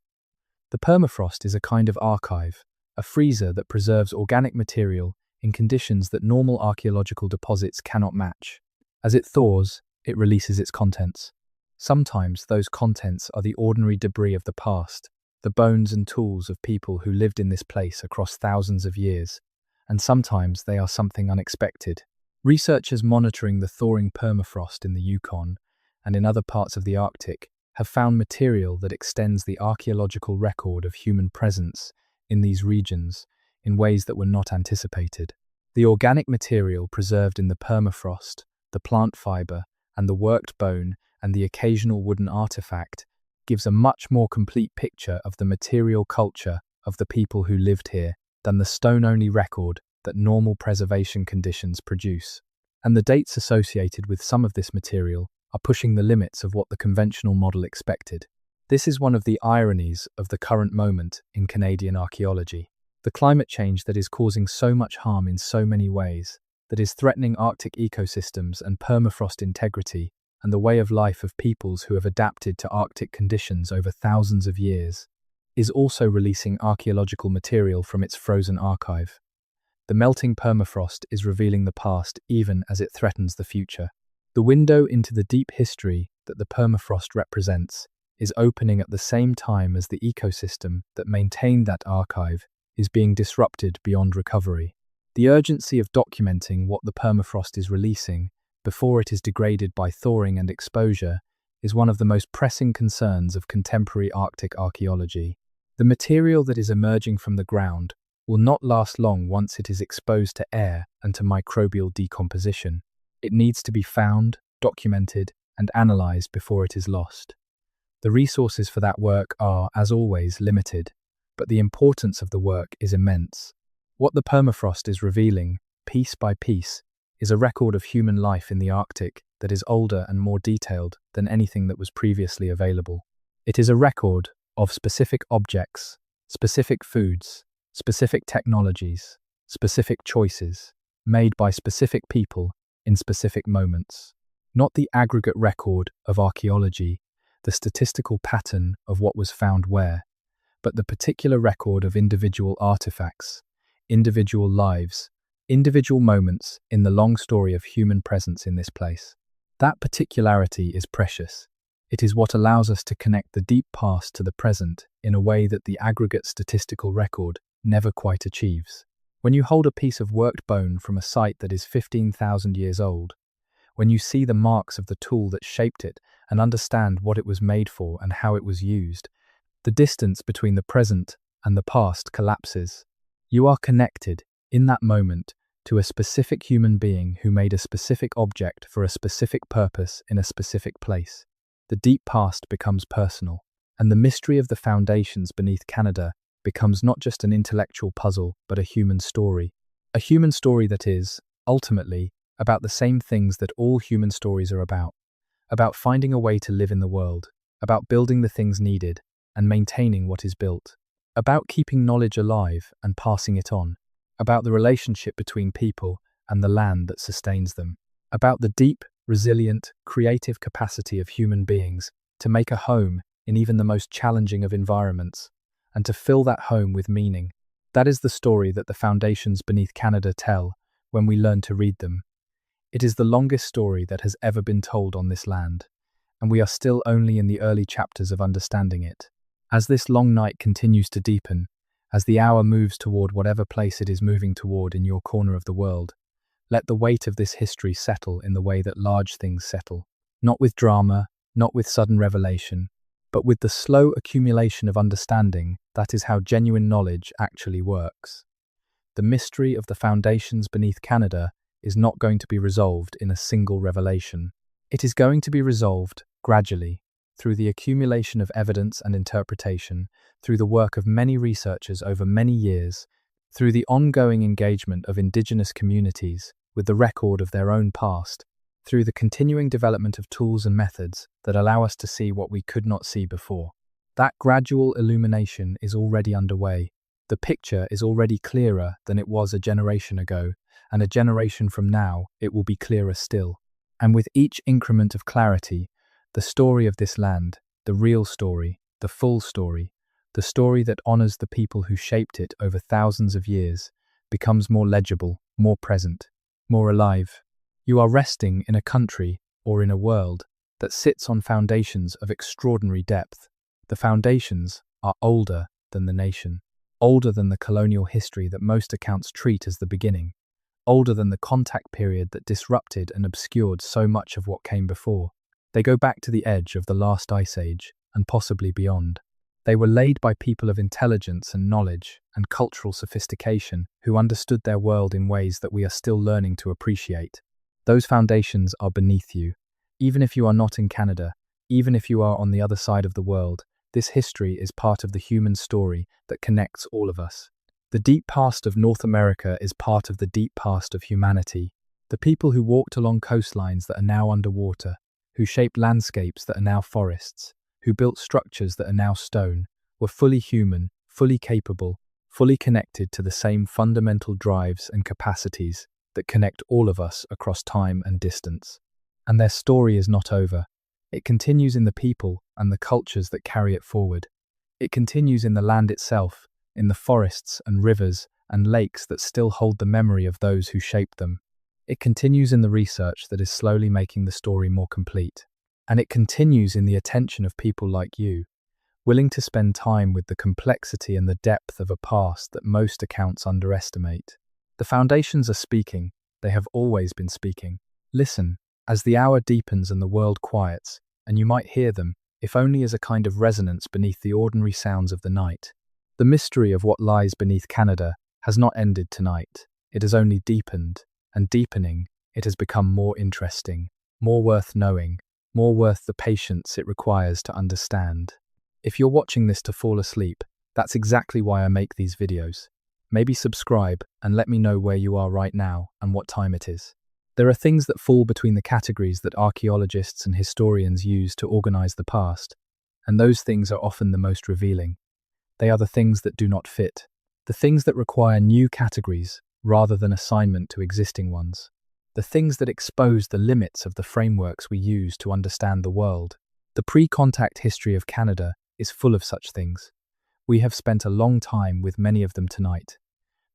The permafrost is a kind of archive, a freezer that preserves organic material in conditions that normal archaeological deposits cannot match. As it thaws, it releases its contents. Sometimes those contents are the ordinary debris of the past, the bones and tools of people who lived in this place across thousands of years, and sometimes they are something unexpected. Researchers monitoring the thawing permafrost in the Yukon and in other parts of the Arctic have found material that extends the archaeological record of human presence in these regions in ways that were not anticipated. The organic material preserved in the permafrost, the plant fiber, and the worked bone and the occasional wooden artifact gives a much more complete picture of the material culture of the people who lived here than the stone-only record that normal preservation conditions produce. And the dates associated with some of this material are pushing the limits of what the conventional model expected. This is one of the ironies of the current moment in Canadian archaeology. The climate change that is causing so much harm in so many ways, that is threatening Arctic ecosystems and permafrost integrity and the way of life of peoples who have adapted to Arctic conditions over thousands of years, is also releasing archaeological material from its frozen archive. The melting permafrost is revealing the past even as it threatens the future. The window into the deep history that the permafrost represents is opening at the same time as the ecosystem that maintained that archive is being disrupted beyond recovery. The urgency of documenting what the permafrost is releasing before it is degraded by thawing and exposure is one of the most pressing concerns of contemporary Arctic archaeology. The material that is emerging from the ground will not last long once it is exposed to air and to microbial decomposition. It needs to be found, documented, and analyzed before it is lost. The resources for that work are, as always, limited, but the importance of the work is immense. What the permafrost is revealing, piece by piece, is a record of human life in the Arctic that is older and more detailed than anything that was previously available. It is a record of specific objects, specific foods, specific technologies, specific choices, made by specific people in specific moments. Not the aggregate record of archaeology, the statistical pattern of what was found where, but the particular record of individual artifacts, individual lives, individual moments in the long story of human presence in this place. That particularity is precious. It is what allows us to connect the deep past to the present in a way that the aggregate statistical record never quite achieves. When you hold a piece of worked bone from a site that is 15,000 years old, when you see the marks of the tool that shaped it and understand what it was made for and how it was used, the distance between the present and the past collapses. You are connected, in that moment, to a specific human being who made a specific object for a specific purpose in a specific place. The deep past becomes personal, and the mystery of the foundations beneath Canada becomes not just an intellectual puzzle, but a human story. A human story that is, ultimately, about the same things that all human stories are about finding a way to live in the world, about building the things needed and maintaining what is built, about keeping knowledge alive and passing it on, about the relationship between people and the land that sustains them, about the deep, resilient, creative capacity of human beings to make a home in even the most challenging of environments, and to fill that home with meaning. That is the story that the foundations beneath Canada tell when we learn to read them. It is the longest story that has ever been told on this land, and we are still only in the early chapters of understanding it. As this long night continues to deepen, as the hour moves toward whatever place it is moving toward in your corner of the world, let the weight of this history settle in the way that large things settle, not with drama, not with sudden revelation, but with the slow accumulation of understanding. That is how genuine knowledge actually works. The mystery of the foundations beneath Canada is not going to be resolved in a single revelation. It is going to be resolved gradually, through the accumulation of evidence and interpretation, through the work of many researchers over many years, through the ongoing engagement of Indigenous communities with the record of their own past, through the continuing development of tools and methods that allow us to see what we could not see before. That gradual illumination is already underway. The picture is already clearer than it was a generation ago, and a generation from now it will be clearer still. And with each increment of clarity, the story of this land, the real story, the full story, the story that honors the people who shaped it over thousands of years, becomes more legible, more present, more alive. You are resting in a country, or in a world, that sits on foundations of extraordinary depth. The foundations are older than the nation, older than the colonial history that most accounts treat as the beginning, older than the contact period that disrupted and obscured so much of what came before. They go back to the edge of the last ice age, and possibly beyond. They were laid by people of intelligence and knowledge and cultural sophistication who understood their world in ways that we are still learning to appreciate. Those foundations are beneath you. Even if you are not in Canada, even if you are on the other side of the world, this history is part of the human story that connects all of us. The deep past of North America is part of the deep past of humanity. The people who walked along coastlines that are now underwater, who shaped landscapes that are now forests, who built structures that are now stone, were fully human, fully capable, fully connected to the same fundamental drives and capacities that connect all of us across time and distance. And their story is not over. It continues in the people and the cultures that carry it forward. It continues in the land itself, in the forests and rivers and lakes that still hold the memory of those who shaped them. It continues in the research that is slowly making the story more complete. And it continues in the attention of people like you, willing to spend time with the complexity and the depth of a past that most accounts underestimate. The foundations are speaking. They have always been speaking. Listen, as the hour deepens and the world quiets, and you might hear them, if only as a kind of resonance beneath the ordinary sounds of the night. The mystery of what lies beneath Canada has not ended tonight. It has only deepened, and deepening, it has become more interesting, more worth knowing, more worth the patience it requires to understand. If you're watching this to fall asleep, that's exactly why I make these videos. Maybe subscribe and let me know where you are right now and what time it is. There are things that fall between the categories that archaeologists and historians use to organize the past, and those things are often the most revealing. They are the things that do not fit, the things that require new categories rather than assignment to existing ones, the things that expose the limits of the frameworks we use to understand the world. The pre-contact history of Canada is full of such things. We have spent a long time with many of them tonight,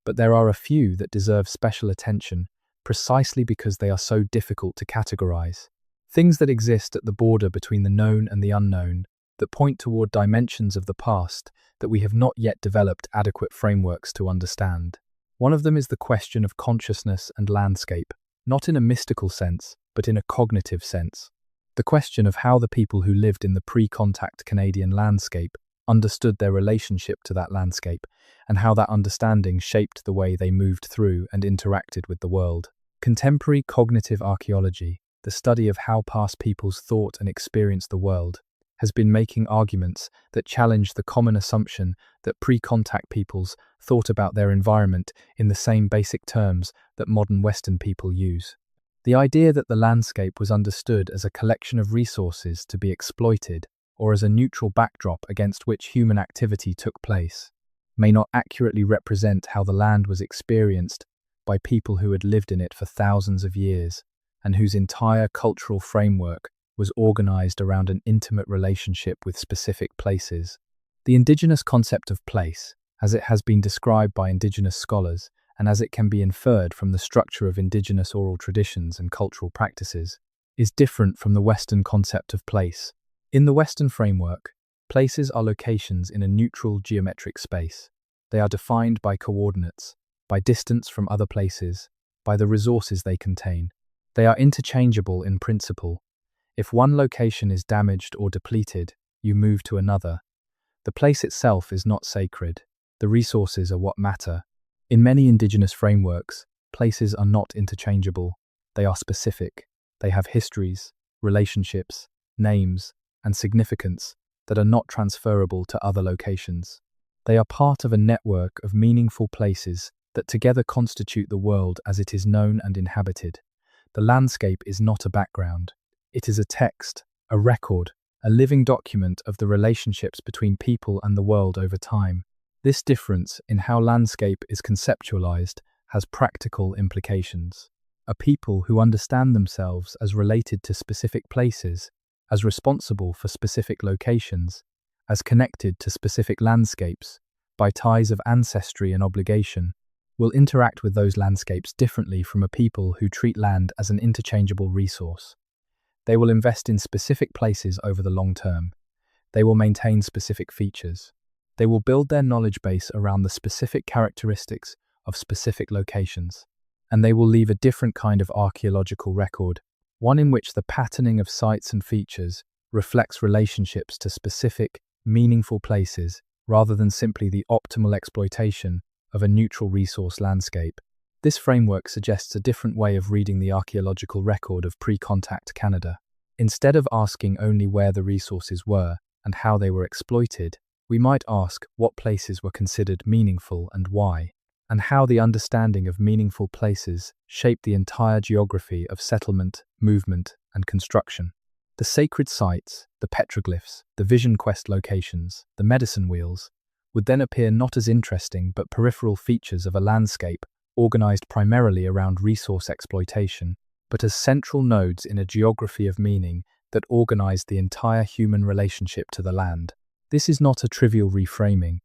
but there are a few that deserve special attention precisely because they are so difficult to categorize. Things that exist at the border between the known and the unknown, that point toward dimensions of the past that we have not yet developed adequate frameworks to understand. One of them is the question of consciousness and landscape, not in a mystical sense, but in a cognitive sense. The question of how the people who lived in the pre-contact Canadian landscape understood their relationship to that landscape, and how that understanding shaped the way they moved through and interacted with the world. Contemporary cognitive archaeology, the study of how past peoples thought and experienced the world, has been making arguments that challenge the common assumption that pre-contact peoples thought about their environment in the same basic terms that modern Western people use. The idea that the landscape was understood as a collection of resources to be exploited or as a neutral backdrop against which human activity took place may not accurately represent how the land was experienced by people who had lived in it for thousands of years and whose entire cultural framework was organized around an intimate relationship with specific places. The indigenous concept of place, as it has been described by indigenous scholars and as it can be inferred from the structure of indigenous oral traditions and cultural practices, is different from the Western concept of place. In the Western framework, places are locations in a neutral geometric space. They are defined by coordinates, by distance from other places, by the resources they contain. They are interchangeable in principle. If one location is damaged or depleted, you move to another. The place itself is not sacred. The resources are what matter. In many indigenous frameworks, places are not interchangeable. They are specific. They have histories, relationships, names, and significance that are not transferable to other locations. They are part of a network of meaningful places that together constitute the world as it is known and inhabited. The landscape is not a background. It is a text, a record, a living document of the relationships between people and the world over time. This difference in how landscape is conceptualized has practical implications. a people who understand themselves as related to specific places, as responsible for specific locations, as connected to specific landscapes by ties of ancestry and obligation, will interact with those landscapes differently from a people who treat land as an interchangeable resource. They will invest in specific places over the long term. They will maintain specific features. They will build their knowledge base around the specific characteristics of specific locations. And they will leave a different kind of archaeological record, one in which the patterning of sites and features reflects relationships to specific, meaningful places rather than simply the optimal exploitation of a neutral resource landscape. This framework suggests a different way of reading the archaeological record of pre-contact Canada. Instead of asking only where the resources were and how they were exploited, we might ask what places were considered meaningful and why, and how the understanding of meaningful places shaped the entire geography of settlement, movement, and construction. The sacred sites, the petroglyphs, the vision quest locations, the medicine wheels, would then appear not as interesting but peripheral features of a landscape organized primarily around resource exploitation, but as central nodes in a geography of meaning that organized the entire human relationship to the land. This is not a trivial reframing.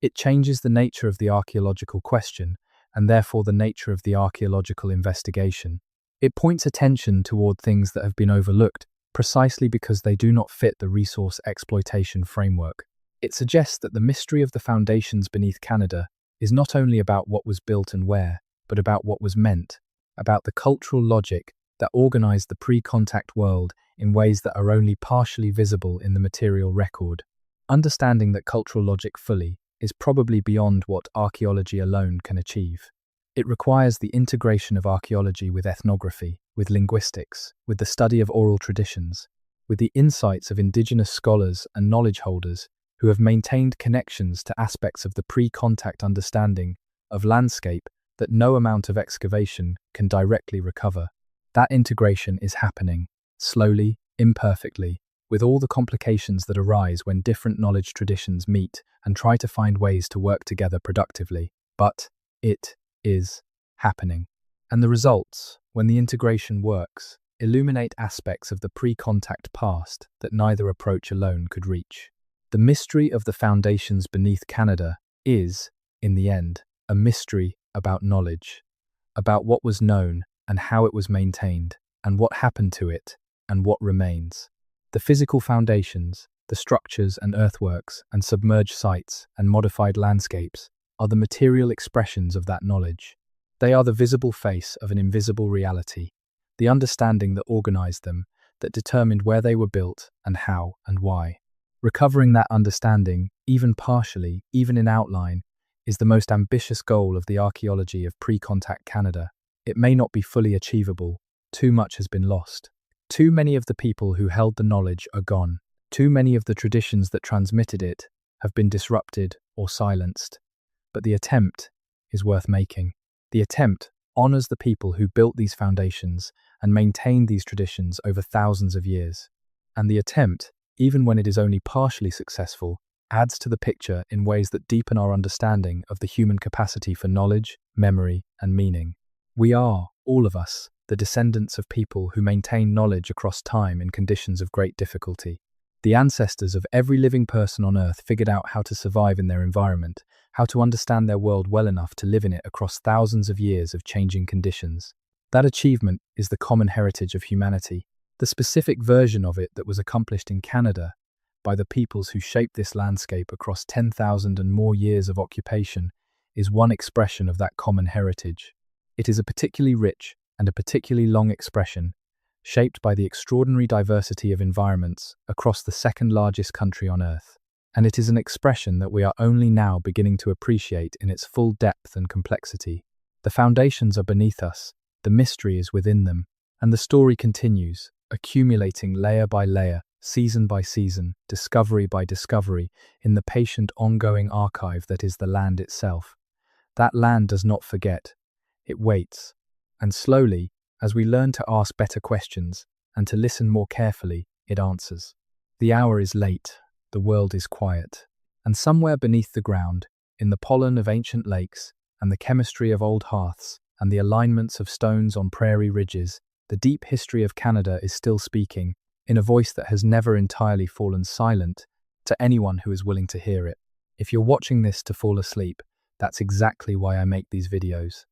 It changes the nature of the archaeological question, and therefore the nature of the archaeological investigation. It points attention toward things that have been overlooked, precisely because they do not fit the resource exploitation framework. It suggests that the mystery of the foundations beneath Canada is not only about what was built and where, but about what was meant, about the cultural logic that organized the pre-contact world in ways that are only partially visible in the material record. Understanding that cultural logic fully is probably beyond what archaeology alone can achieve. It requires the integration of archaeology with ethnography, with linguistics, with the study of oral traditions, with the insights of indigenous scholars and knowledge holders who have maintained connections to aspects of the pre-contact understanding of landscape that no amount of excavation can directly recover. That integration is happening, slowly, imperfectly, with all the complications that arise when different knowledge traditions meet and try to find ways to work together productively. But it is happening. And the results, when the integration works, illuminate aspects of the pre-contact past that neither approach alone could reach. The mystery of the foundations beneath Canada is, in the end, a mystery about knowledge, about what was known and how it was maintained, and what happened to it, and what remains. The physical foundations, the structures and earthworks and submerged sites and modified landscapes are the material expressions of that knowledge. They are the visible face of an invisible reality, the understanding that organized them, that determined where they were built and how and why. Recovering that understanding, even partially, even in outline, is the most ambitious goal of the archaeology of pre-contact Canada. It may not be fully achievable. Too much has been lost. Too many of the people who held the knowledge are gone. Too many of the traditions that transmitted it have been disrupted or silenced. But the attempt is worth making. The attempt honors the people who built these foundations and maintained these traditions over thousands of years. And the attempt, even when it is only partially successful, adds to the picture in ways that deepen our understanding of the human capacity for knowledge, memory, and meaning. We are, all of us, the descendants of people who maintain knowledge across time in conditions of great difficulty. The ancestors of every living person on Earth figured out how to survive in their environment, how to understand their world well enough to live in it across thousands of years of changing conditions. That achievement is the common heritage of humanity. The specific version of it that was accomplished in Canada by the peoples who shaped this landscape across 10,000 and more years of occupation is one expression of that common heritage. It is a particularly rich and a particularly long expression, shaped by the extraordinary diversity of environments across the second largest country on Earth. And it is an expression that we are only now beginning to appreciate in its full depth and complexity. The foundations are beneath us, the mystery is within them, and the story continues, accumulating layer by layer, season by season, discovery by discovery, in the patient ongoing archive that is the land itself. That land does not forget. It waits. And slowly, as we learn to ask better questions and to listen more carefully, it answers. The hour is late, the world is quiet, and somewhere beneath the ground, in the pollen of ancient lakes and the chemistry of old hearths, and the alignments of stones on prairie ridges, the deep history of Canada is still speaking, in a voice that has never entirely fallen silent, to anyone who is willing to hear it. If you're watching this to fall asleep, that's exactly why I make these videos.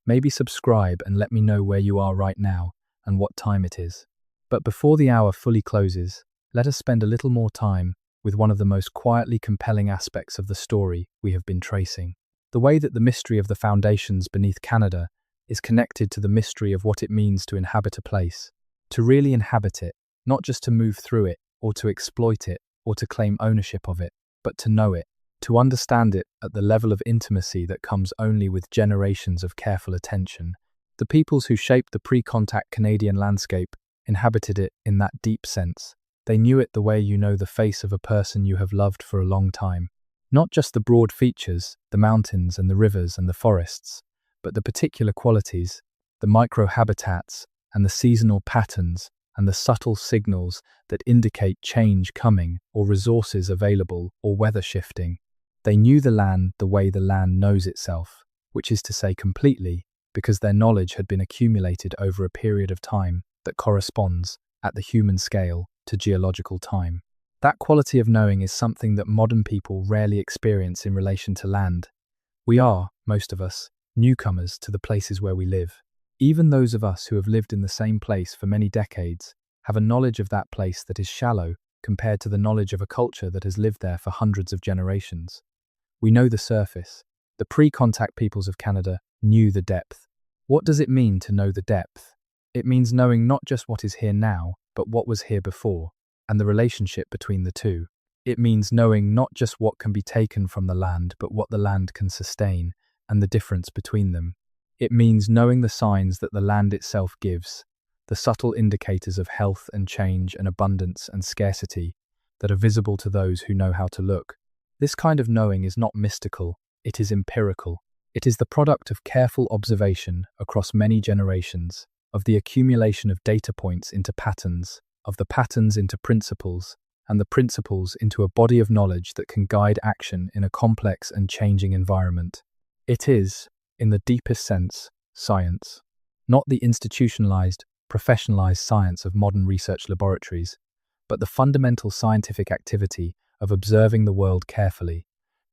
Maybe subscribe and let me know where you are right now and what time it is. But before the hour fully closes, let us spend a little more time with one of the most quietly compelling aspects of the story we have been tracing. The way that the mystery of the foundations beneath Canada is connected to the mystery of what it means to inhabit a place. To really inhabit it, not just to move through it, or to exploit it, or to claim ownership of it, but to know it, to understand it at the level of intimacy that comes only with generations of careful attention. The peoples who shaped the pre-contact Canadian landscape inhabited it in that deep sense. They knew it the way you know the face of a person you have loved for a long time. Not just the broad features, the mountains and the rivers and the forests, but the particular qualities, the microhabitats and the seasonal patterns and the subtle signals that indicate change coming or resources available or weather shifting. They knew the land the way the land knows itself, which is to say completely, because their knowledge had been accumulated over a period of time that corresponds, at the human scale, to geological time. That quality of knowing is something that modern people rarely experience in relation to land. We are, most of us, newcomers to the places where we live. Even those of us who have lived in the same place for many decades have a knowledge of that place that is shallow compared to the knowledge of a culture that has lived there for hundreds of generations. We know the surface. The pre-contact peoples of Canada knew the depth. What does it mean to know the depth? It means knowing not just what is here now, but what was here before, and the relationship between the two. It means knowing not just what can be taken from the land, but what the land can sustain, and the difference between them. It means knowing the signs that the land itself gives, the subtle indicators of health and change and abundance and scarcity that are visible to those who know how to look. This kind of knowing is not mystical, it is empirical. It is the product of careful observation across many generations, of the accumulation of data points into patterns, of the patterns into principles, and the principles into a body of knowledge that can guide action in a complex and changing environment. It is, in the deepest sense, science. Not the institutionalized, professionalized science of modern research laboratories, but the fundamental scientific activity of observing the world carefully,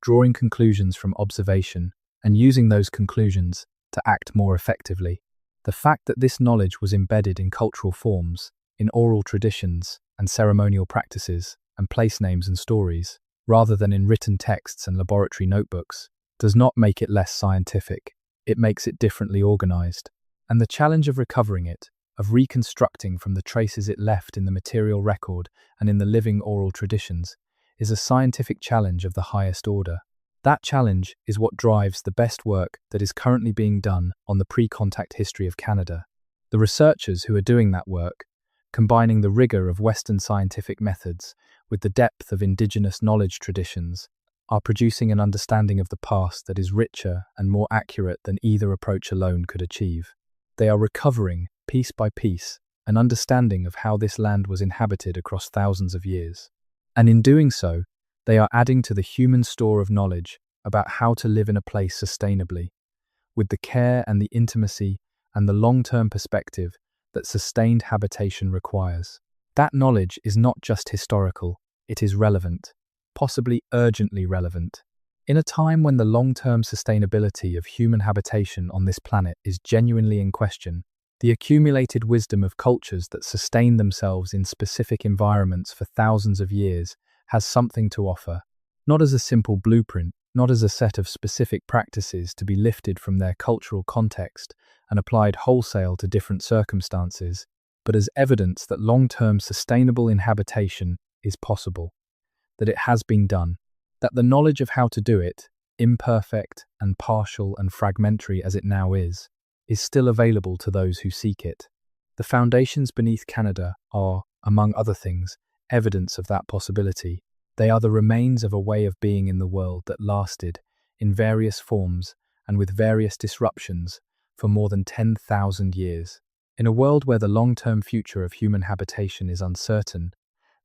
drawing conclusions from observation, and using those conclusions to act more effectively. The fact that this knowledge was embedded in cultural forms, in oral traditions and ceremonial practices and place names and stories, rather than in written texts and laboratory notebooks, does not make it less scientific. It makes it differently organized. And the challenge of recovering it, of reconstructing from the traces it left in the material record and in the living oral traditions, is a scientific challenge of the highest order. That challenge is what drives the best work that is currently being done on the pre-contact history of Canada. The researchers who are doing that work, combining the rigor of Western scientific methods with the depth of indigenous knowledge traditions, are producing an understanding of the past that is richer and more accurate than either approach alone could achieve. They are recovering, piece by piece, an understanding of how this land was inhabited across thousands of years. And in doing so, they are adding to the human store of knowledge about how to live in a place sustainably, with the care and the intimacy and the long-term perspective that sustained habitation requires. That knowledge is not just historical, it is relevant, possibly urgently relevant. In a time when the long-term sustainability of human habitation on this planet is genuinely in question, the accumulated wisdom of cultures that sustain themselves in specific environments for thousands of years has something to offer, not as a simple blueprint, not as a set of specific practices to be lifted from their cultural context and applied wholesale to different circumstances, but as evidence that long-term sustainable inhabitation is possible, that it has been done, that the knowledge of how to do it, imperfect and partial and fragmentary as it now is still available to those who seek it. The foundations beneath Canada are, among other things, evidence of that possibility. They are the remains of a way of being in the world that lasted, in various forms and with various disruptions, for more than 10,000 years. In a world where the long-term future of human habitation is uncertain,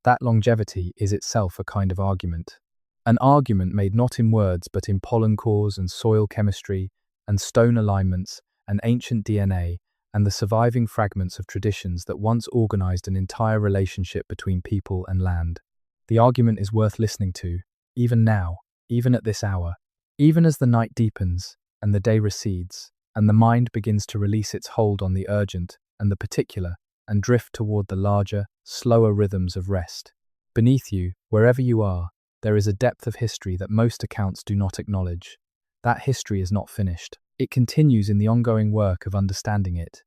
that longevity is itself a kind of argument. An argument made not in words but in pollen cores and soil chemistry and stone alignments an ancient DNA, and the surviving fragments of traditions that once organized an entire relationship between people and land. The argument is worth listening to, even now, even at this hour, even as the night deepens and the day recedes, and the mind begins to release its hold on the urgent and the particular and drift toward the larger, slower rhythms of rest. Beneath you, wherever you are, there is a depth of history that most accounts do not acknowledge. That history is not finished. It continues in the ongoing work of understanding it,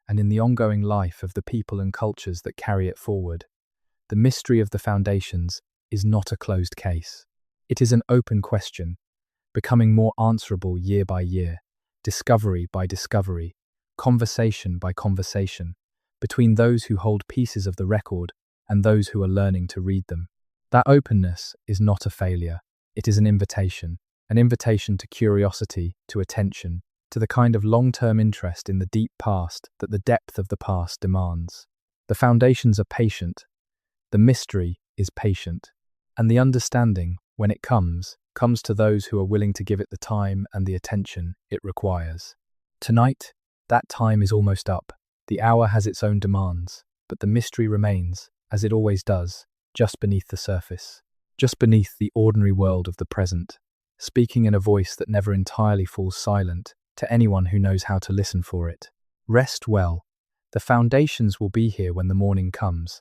and in the ongoing life of the people and cultures that carry it forward. The mystery of the foundations is not a closed case. It is an open question, becoming more answerable year by year, discovery by discovery, conversation by conversation, between those who hold pieces of the record and those who are learning to read them. That openness is not a failure. It is an invitation to curiosity, to attention, to the kind of long-term interest in the deep past that the depth of the past demands. The foundations are patient, the mystery is patient, and the understanding, when it comes to those who are willing to give it the time and the attention it requires. Tonight, that time is almost up. The hour has its own demands, but the mystery remains, as it always does, just beneath the surface, just beneath the ordinary world of the present, speaking in a voice that never entirely falls silent to anyone who knows how to listen for it. Rest well. The foundations will be here when the morning comes.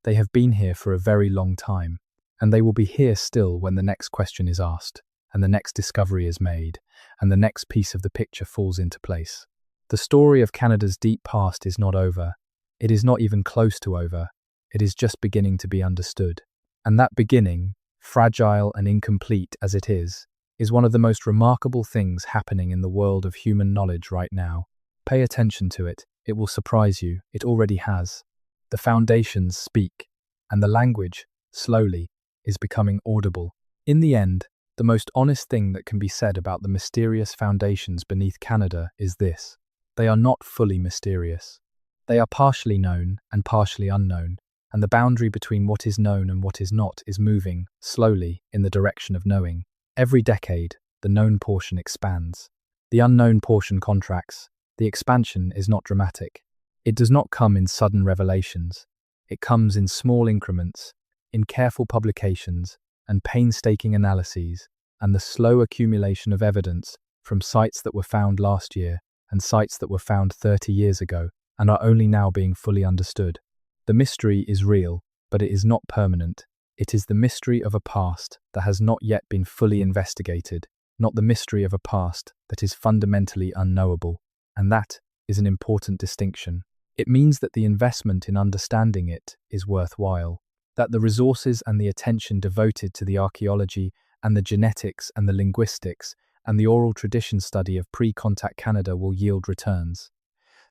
They have been here for a very long time, and they will be here still when the next question is asked, and the next discovery is made, and the next piece of the picture falls into place. The story of Canada's deep past is not over. It is not even close to over. It is just beginning to be understood. And that beginning, fragile and incomplete as it is one of the most remarkable things happening in the world of human knowledge right now. Pay attention to it. It will surprise you. It already has. The foundations speak, and the language, slowly, is becoming audible. In the end, the most honest thing that can be said about the mysterious foundations beneath Canada is this: they are not fully mysterious. They are partially known and partially unknown, and the boundary between what is known and what is not is moving, slowly, in the direction of knowing. Every decade, the known portion expands. The unknown portion contracts. The expansion is not dramatic. It does not come in sudden revelations. It comes in small increments, in careful publications and painstaking analyses, and the slow accumulation of evidence from sites that were found last year and sites that were found 30 years ago and are only now being fully understood. The mystery is real, but it is not permanent. It is the mystery of a past that has not yet been fully investigated, not the mystery of a past that is fundamentally unknowable. And that is an important distinction. It means that the investment in understanding it is worthwhile, that the resources and the attention devoted to the archaeology and the genetics and the linguistics and the oral tradition study of pre-contact Canada will yield returns,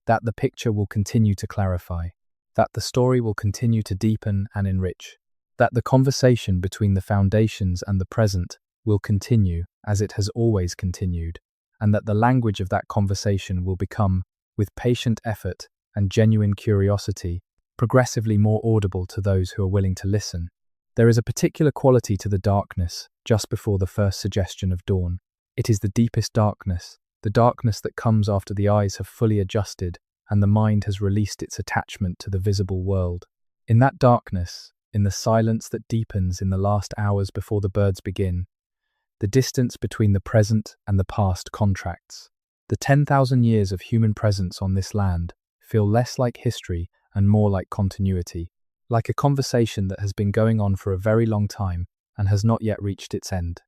that the picture will continue to clarify, that the story will continue to deepen and enrich, that the conversation between the foundations and the present will continue as it has always continued, and that the language of that conversation will become, with patient effort and genuine curiosity, progressively more audible to those who are willing to listen. There is a particular quality to the darkness just before the first suggestion of dawn. It is the deepest darkness, the darkness that comes after the eyes have fully adjusted and the mind has released its attachment to the visible world. In that darkness, in the silence that deepens in the last hours before the birds begin, the distance between the present and the past contracts. The 10,000 years of human presence on this land feel less like history and more like continuity, like a conversation that has been going on for a very long time and has not yet reached its end.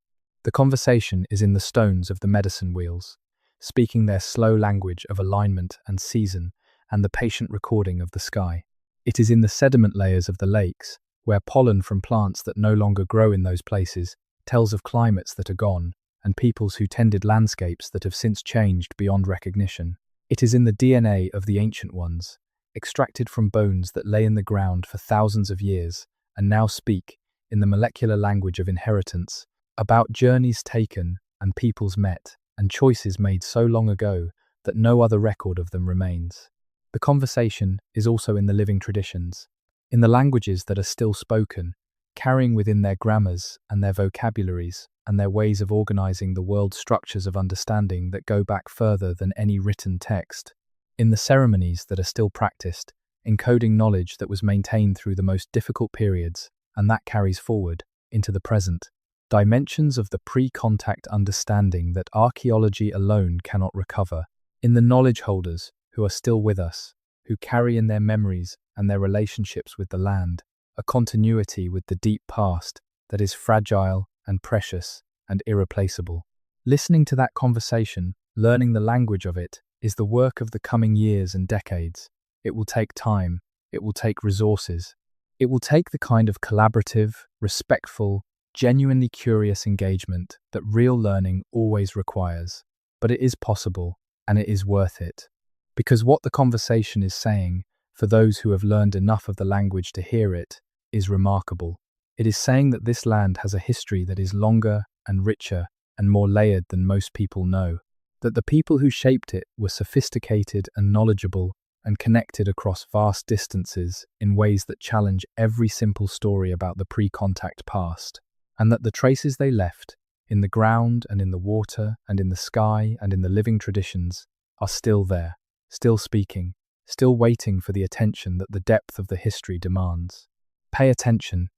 The conversation is in the stones of the medicine wheels, speaking their slow language of alignment and season and the patient recording of the sky. It is in the sediment layers of the lakes, where pollen from plants that no longer grow in those places tells of climates that are gone and peoples who tended landscapes that have since changed beyond recognition. It is in the DNA of the ancient ones, extracted from bones that lay in the ground for thousands of years and now speak, in the molecular language of inheritance, about journeys taken and peoples met and choices made so long ago that no other record of them remains. The conversation is also in the living traditions, in the languages that are still spoken, carrying within their grammars and their vocabularies and their ways of organizing the world's structures of understanding that go back further than any written text. In the ceremonies that are still practiced, encoding knowledge that was maintained through the most difficult periods, and that carries forward into the present. Dimensions of the pre-contact understanding that archaeology alone cannot recover. In the knowledge holders who are still with us, who carry in their memories and their relationships with the land, a continuity with the deep past that is fragile and precious and irreplaceable. Listening to that conversation, learning the language of it, is the work of the coming years and decades. It will take time, it will take resources, it will take the kind of collaborative, respectful, genuinely curious engagement that real learning always requires. But it is possible, and it is worth it. Because what the conversation is saying, for those who have learned enough of the language to hear it, is remarkable. It is saying that this land has a history that is longer and richer and more layered than most people know, that the people who shaped it were sophisticated and knowledgeable and connected across vast distances in ways that challenge every simple story about the pre-contact past, and that the traces they left, in the ground and in the water and in the sky and in the living traditions, are still there, still speaking, still waiting for the attention that the depth of the history demands. Pay attention.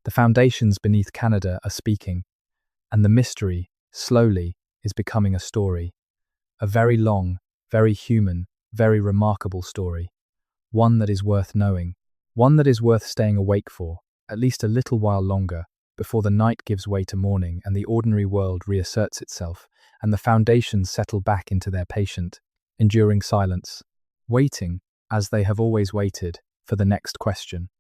The foundations beneath Canada are speaking, and the mystery, slowly, is becoming a story. A very long, very human, very remarkable story. One that is worth knowing. One that is worth staying awake for, at least a little while longer, before the night gives way to morning and the ordinary world reasserts itself, and the foundations settle back into their patient, enduring silence, waiting, as they have always waited, for the next question.